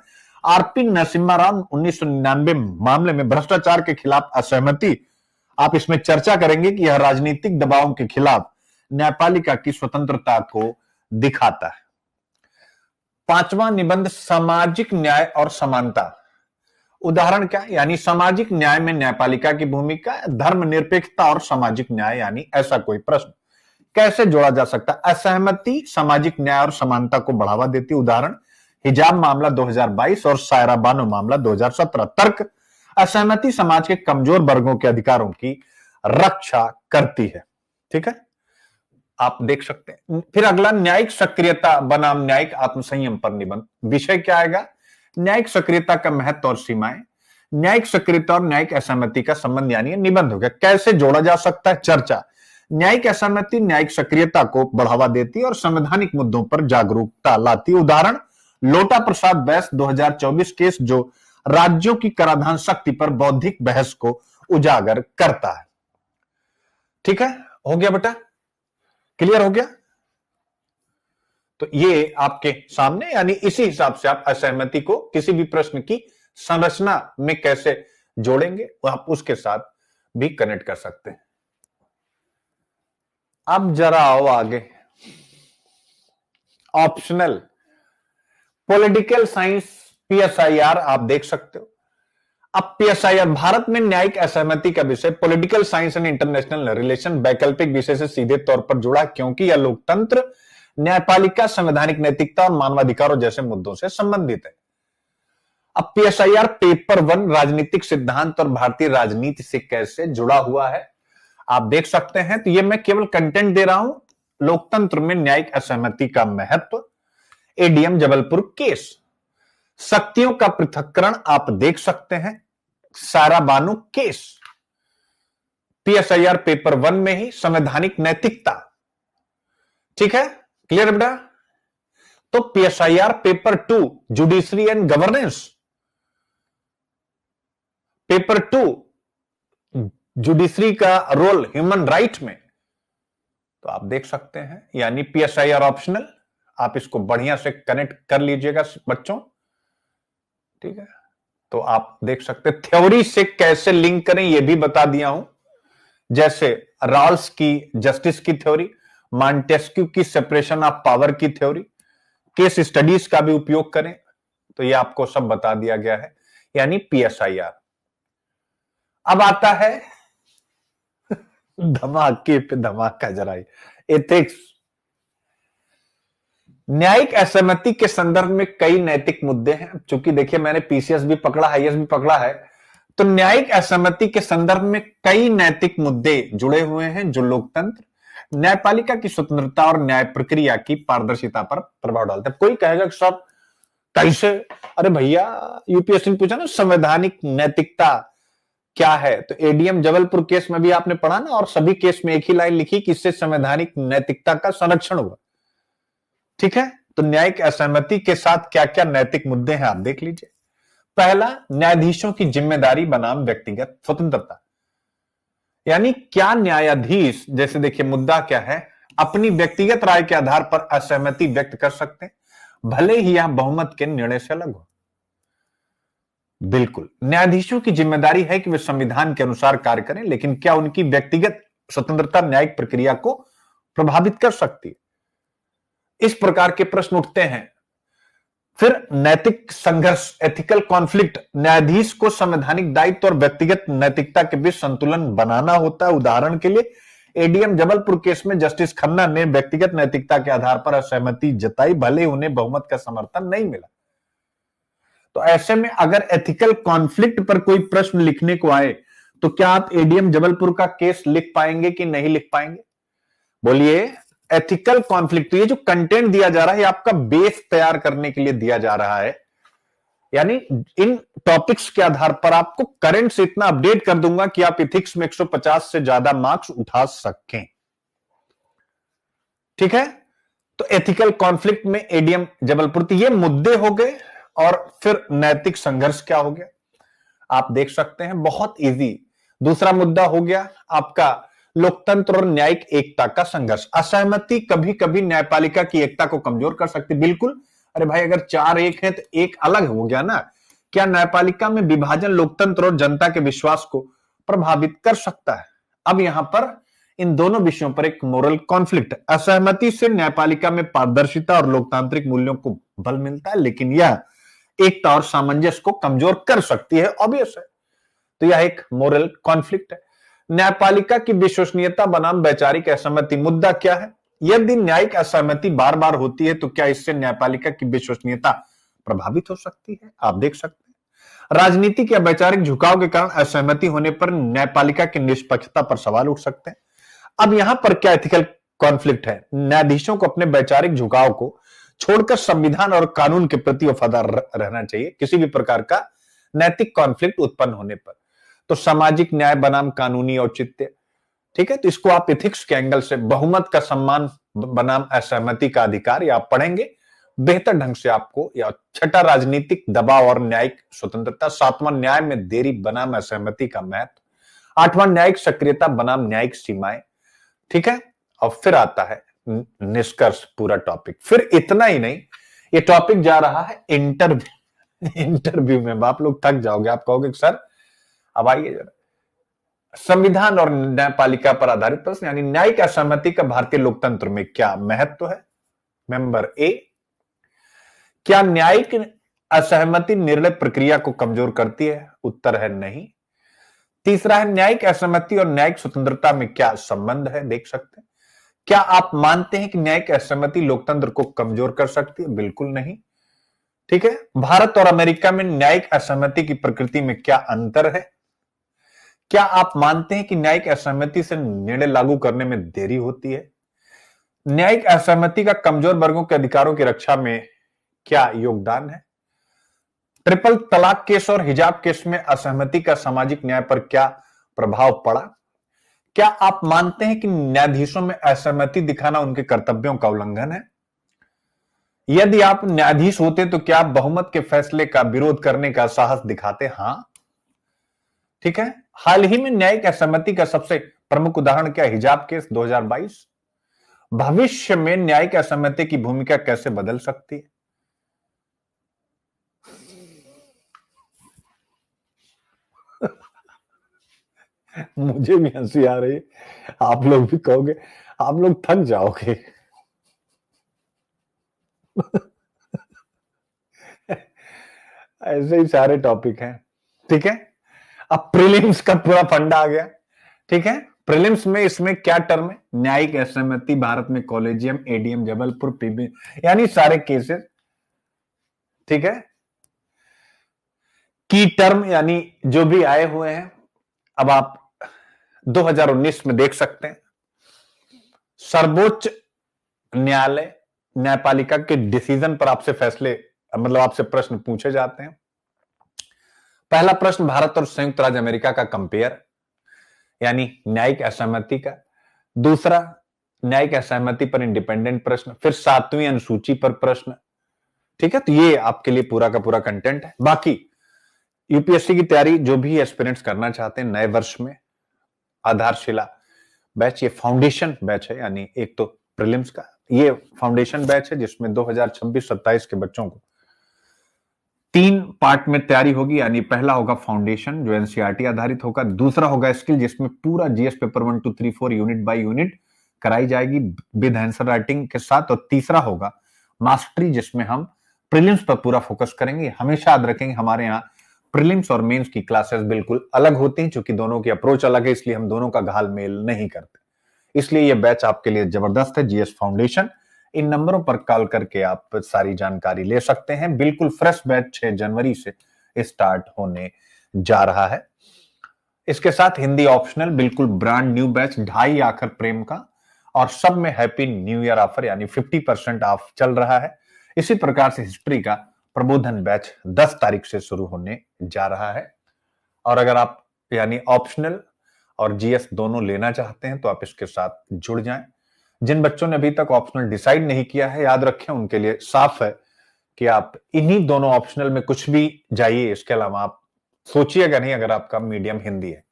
आरपी नरसिम्हा राव 1999 मामले में भ्रष्टाचार के खिलाफ असहमति। आप इसमें चर्चा करेंगे कि यह राजनीतिक दबाव के खिलाफ न्यायपालिका की स्वतंत्रता को दिखाता है। पांचवा निबंध सामाजिक न्याय और समानता। उदाहरण क्या, यानी सामाजिक न्याय में न्यायपालिका की भूमिका, धर्मनिरपेक्षता और सामाजिक न्याय, यानी ऐसा कोई प्रश्न कैसे जोड़ा जा सकता है? असहमति सामाजिक न्याय और समानता को बढ़ावा देती। उदाहरण हिजाब मामला 2022 और सायरा बानो मामला 2017। तर्क असहमति समाज के कमजोर वर्गों के अधिकारों की रक्षा करती है। ठीक है, आप देख सकते हैं। फिर अगला न्यायिक सक्रियता बनाम न्यायिक आत्मसंयम पर निबंध। विषय क्या आएगा? न्यायिक सक्रियता का महत्व और सीमाएं। न्यायिक सक्रियता और न्यायिक असहमति का संबंध, यानी निबंध हो गया। कैसे जोड़ा जा सकता है? चर्चा। न्यायिक असहमति न्यायिक सक्रियता को बढ़ावा देती और संवैधानिक मुद्दों पर जागरूकता लाती। उदाहरण लोटा प्रसाद बैस 2024 केस, जो राज्यों की कराधान शक्ति पर बौद्धिक बहस को उजागर करता है। ठीक है, हो गया बेटा? क्लियर हो गया? तो ये आपके सामने, यानी इसी हिसाब से आप असहमति को किसी भी प्रश्न की संरचना में कैसे जोड़ेंगे, आप उसके साथ भी कनेक्ट कर सकते हैं। अब जरा आओ आगे। ऑप्शनल पॉलिटिकल साइंस PSIR आप देख सकते हो। अब PSIR भारत में न्यायिक असहमति का विषय political science and international relation वैकल्पिक विषय से सीधे तौर पर जुड़ा, क्योंकि यह लोकतंत्र, न्यायपालिका, संवैधानिक नैतिकता और मानवाधिकारों जैसे मुद्दों से संबंधित है। अब PSIR पेपर 1 राजनीतिक सिद्धांत और भारतीय राजनीति से कैसे जुड़ा हुआ है, आप देख सकते हैं। तो ये मैं केवल कंटेंट दे रहा हूं। लोकतंत्र में न्यायिक असहमति का महत्व, ADM जबलपुर केस, शक्तियों का पृथक्करण आप देख सकते हैं, सारा बानो केस, PSIR पेपर 1 में ही संवैधानिक नैतिकता। ठीक है, क्लियर बेटा? तो PSIR paper 2 judiciary and governance, paper 2 judiciary का रोल ह्यूमन राइट में, तो आप देख सकते हैं। यानी PSIR ऑप्शनल, आप इसको बढ़िया से कनेक्ट कर लीजिएगा बच्चों। ठीक है, तो आप देख सकते हैं। थ्योरी से कैसे लिंक करें ये भी बता दिया हूं, जैसे रॉल्स की जस्टिस की थ्योरी, मॉन्टेस्क्यू की सेपरेशन ऑफ पावर की थ्योरी, केस स्टडीज का भी उपयोग करें, तो ये आपको सब बता दिया गया है, यानी PSIR। अब आता है धमाके पे धमाका जरा, एथिक्स। न्यायिक असहमति के संदर्भ में कई नैतिक मुद्दे हैं। चूंकि देखिए मैंने PCS भी पकड़ा है, IAS भी पकड़ा है, तो न्यायिक असहमति के संदर्भ में कई नैतिक मुद्दे जुड़े हुए हैं, जो लोकतंत्र, न्यायपालिका की स्वतंत्रता और न्याय प्रक्रिया की पारदर्शिता पर प्रभाव डालते हैं। कोई कहेगा कि सब कैसे? अरे भैया, UPSC ने पूछा ना संवैधानिक नैतिकता क्या है, तो ADM जबलपुर केस में भी आपने पढ़ा ना, और सभी केस में एक ही लाइन लिखी कि इससे संवैधानिक नैतिकता का संरक्षण हुआ। ठीक है, तो न्यायिक असहमति के साथ क्या क्या नैतिक मुद्दे हैं आप देख लीजिए। पहला, न्यायाधीशों की जिम्मेदारी बनाम व्यक्तिगत स्वतंत्रता, यानी क्या न्यायाधीश, जैसे देखिए मुद्दा क्या है, अपनी व्यक्तिगत राय के आधार पर असहमति व्यक्त कर सकते हैं, भले ही यह बहुमत के निर्णय से अलग हो। बिल्कुल, न्यायाधीशों की जिम्मेदारी है कि वे संविधान के अनुसार कार्य करें, लेकिन क्या उनकी व्यक्तिगत स्वतंत्रता न्यायिक प्रक्रिया को प्रभावित कर सकती है? इस प्रकार के प्रश्न उठते हैं। फिर नैतिक संघर्ष, एथिकल कॉन्फ्लिक्ट, न्यायाधीश को संवैधानिक दायित्व और व्यक्तिगत नैतिकता के बीच संतुलन बनाना होता है। उदाहरण के लिए एडीएम जबलपुर केस में जस्टिस खन्ना ने व्यक्तिगत नैतिकता के आधार पर असहमति जताई, भले उन्हें बहुमत का समर्थन नहीं मिला। तो ऐसे में अगर एथिकल कॉन्फ्लिक्ट पर कोई प्रश्न लिखने को आए तो क्या आप एडीएम जबलपुर का केस लिख पाएंगे कि नहीं लिख पाएंगे? बोलिए। एथिकल कॉन्फ्लिक्ट, ये जो कंटेंट दिया जा रहा है, ये आपका बेस तैयार करने के लिए दिया जा रहा है। यानी इन टॉपिक्स के आधार पर आपको करंट से इतना अपडेट कर दूंगा कि आप इथिक्स में 150 से ज्यादा मार्क्स उठा सकें। ठीक है। तो एथिकल कॉन्फ्लिक्ट में एडीएम जबलपुर, ये मुद्दे हो गए। और फिर नैतिक संघर्ष क्या हो गया, आप देख सकते हैं, बहुत इजी। दूसरा मुद्दा हो गया आपका लोकतंत्र और न्यायिक एकता का संघर्ष। असहमति कभी कभी न्यायपालिका की एकता को कमजोर कर सकती। बिल्कुल। अरे भाई, अगर 4-1 है तो एक अलग हो गया ना। क्या न्यायपालिका में विभाजन लोकतंत्र और जनता के विश्वास को प्रभावित कर सकता है? अब यहां पर इन दोनों विषयों पर एक मोरल कॉन्फ्लिक्ट। असहमति से न्यायपालिका में पारदर्शिता और लोकतांत्रिक मूल्यों को बल मिलता है, लेकिन यह एकता और सामंजस्य को कमजोर कर सकती है, ऑब्वियस है। तो यह एक मोरल कॉन्फ्लिक्ट है। न्यायपालिका की विश्वसनीयता बनाम वैचारिक असहमति, मुद्दा क्या है? यदि न्यायिक असहमति बार बार होती है तो क्या इससे न्यायपालिका की विश्वसनीयता प्रभावित हो सकती है? आप देख सकते हैं राजनीतिक या वैचारिक झुकाव के कारण असहमति होने पर न्यायपालिका की निष्पक्षता पर सवाल उठ सकते हैं। अब यहां पर क्या एथिकल कॉन्फ्लिक्ट है? न्यायाधीशों को अपने वैचारिक झुकाव को छोड़कर संविधान और कानून के प्रति वफादार रहना चाहिए किसी भी प्रकार का नैतिक कॉन्फ्लिक्ट उत्पन्न होने पर। तो सामाजिक न्याय बनाम कानूनी औचित्य, ठीक है। तो इसको आप एथिक्स के एंगल से बहुमत का सम्मान बनाम असहमति का अधिकार, या आप पढ़ेंगे बेहतर ढंग से आपको। या छठा राजनीतिक दबाव और न्यायिक स्वतंत्रता, सातवां न्याय में देरी बनाम असहमति का महत्व, आठवां न्यायिक सक्रियता बनाम न्यायिक सीमाएं, ठीक है। और फिर आता है निष्कर्ष, पूरा टॉपिक। फिर इतना ही नहीं, ये टॉपिक जा रहा है इंटरव्यू में। आप लोग थक जाओगे, आप कहोगे सर अब आइए जरा। संविधान और न्यायपालिका पर आधारित प्रश्न, यानी न्यायिक असहमति का भारतीय लोकतंत्र में क्या महत्व है? मेंबर ए, क्या न्यायिक असहमति निर्णय प्रक्रिया को कमजोर करती है? उत्तर है नहीं। तीसरा है न्यायिक असहमति और न्यायिक स्वतंत्रता में क्या संबंध है? देख सकते हैं। क्या आप मानते हैं कि न्यायिक असहमति लोकतंत्र को कमजोर कर सकती है? बिल्कुल नहीं। ठीक है। भारत और अमेरिका में न्यायिक असहमति की प्रकृति में क्या अंतर है? क्या आप मानते हैं कि न्यायिक असहमति से निर्णय लागू करने में देरी होती है? न्यायिक असहमति का कमजोर वर्गों के अधिकारों की रक्षा में क्या योगदान है? ट्रिपल तलाक केस और हिजाब केस में असहमति का सामाजिक न्याय पर क्या प्रभाव पड़ा? क्या आप मानते हैं कि न्यायाधीशों में असहमति दिखाना उनके कर्तव्यों का उल्लंघन है? यदि आप न्यायाधीश होते तो क्या आप बहुमत के फैसले का विरोध करने का साहस दिखाते? हां। ठीक है। हाल ही में न्यायिक असहमति का सबसे प्रमुख उदाहरण क्या? हिजाब केस 2022। भविष्य में न्यायिक असहमति की भूमिका कैसे बदल सकती है? मुझे भी हंसी आ रही है, आप लोग भी कहोगे, आप लोग थक जाओगे। ऐसे ही सारे टॉपिक हैं। ठीक है। अब प्रीलिम्स का पूरा फंडा आ गया। ठीक है। प्रीलिम्स में इसमें क्या टर्म है? न्यायिक असहमति, भारत में कॉलेजियम, एडीएम जबलपुर, पीबी, यानी सारे केसेस। ठीक है। की टर्म यानी जो भी आए हुए हैं, अब आप 2019 में देख सकते हैं सर्वोच्च न्यायालय न्यायपालिका के डिसीजन पर आपसे फैसले, मतलब आपसे प्रश्न पूछे जाते हैं। पहला प्रश्न भारत और संयुक्त राज्य अमेरिका का कंपेयर, यानी न्यायिक असहमति का। दूसरा न्यायिक असहमति पर इंडिपेंडेंट प्रश्न। फिर 7वीं अनुसूची पर प्रश्न। ठीक है। तो ये आपके लिए पूरा का पूरा कंटेंट है। बाकी यूपीएससी की तैयारी जो भी एस्पिरेंट्स करना चाहते हैं नए वर्ष में, आधारशिला बैच, ये फाउंडेशन बैच है, यानी एक तो प्रीलिम्स का ये फाउंडेशन बैच है जिसमें 2026-27 के बच्चों को 3 पार्ट में तैयारी होगी। यानी पहला होगा फाउंडेशन जो एनसीईआरटी आधारित होगा, दूसरा होगा स्किल जिसमें पूरा GS paper 1 2 3 4 unit by unit कराई जाएगी विद आंसर राइटिंग के साथ, और तीसरा होगा मास्टरी जिसमें हम प्रीलिम्स पर पूरा फोकस करेंगे। हमेशा याद रखेंगे हमारे यहाँ प्रीलिम्स और मेंस की क्लासेस बिल्कुल अलग होती हैं, क्योंकि दोनों की अप्रोच अलग है, इसलिए हम दोनों का घालमेल नहीं करते। इसलिए ये बैच आपके लिए जबरदस्त है, जीएस फाउंडेशन। इन नंबरों पर कॉल करके आप सारी जानकारी ले सकते हैं। बिल्कुल फ्रेश बैच 6 जनवरी से स्टार्ट होने जा रहा है। इसके साथ हिंदी ऑप्शनल बिल्कुल ब्रांड न्यू बैच 2.5 आखर प्रेम का, और सब में हैप्पी न्यू ईयर ऑफर यानी 50% ऑफ चल रहा है। इसी प्रकार से हिस्ट्री का प्रबोधन बैच 10 तारीख से शुरू होने जा रहा है। और अगर आप यानी ऑप्शनल और जीएस दोनों लेना चाहते हैं तो आप इसके साथ जुड़ जाएं। जिन बच्चों ने अभी तक ऑप्शनल डिसाइड नहीं किया है, याद रखें उनके लिए साफ है कि आप इन्हीं दोनों ऑप्शनल में कुछ भी जाइए, इसके अलावा आप सोचिएगा नहीं अगर आपका मीडियम हिंदी है।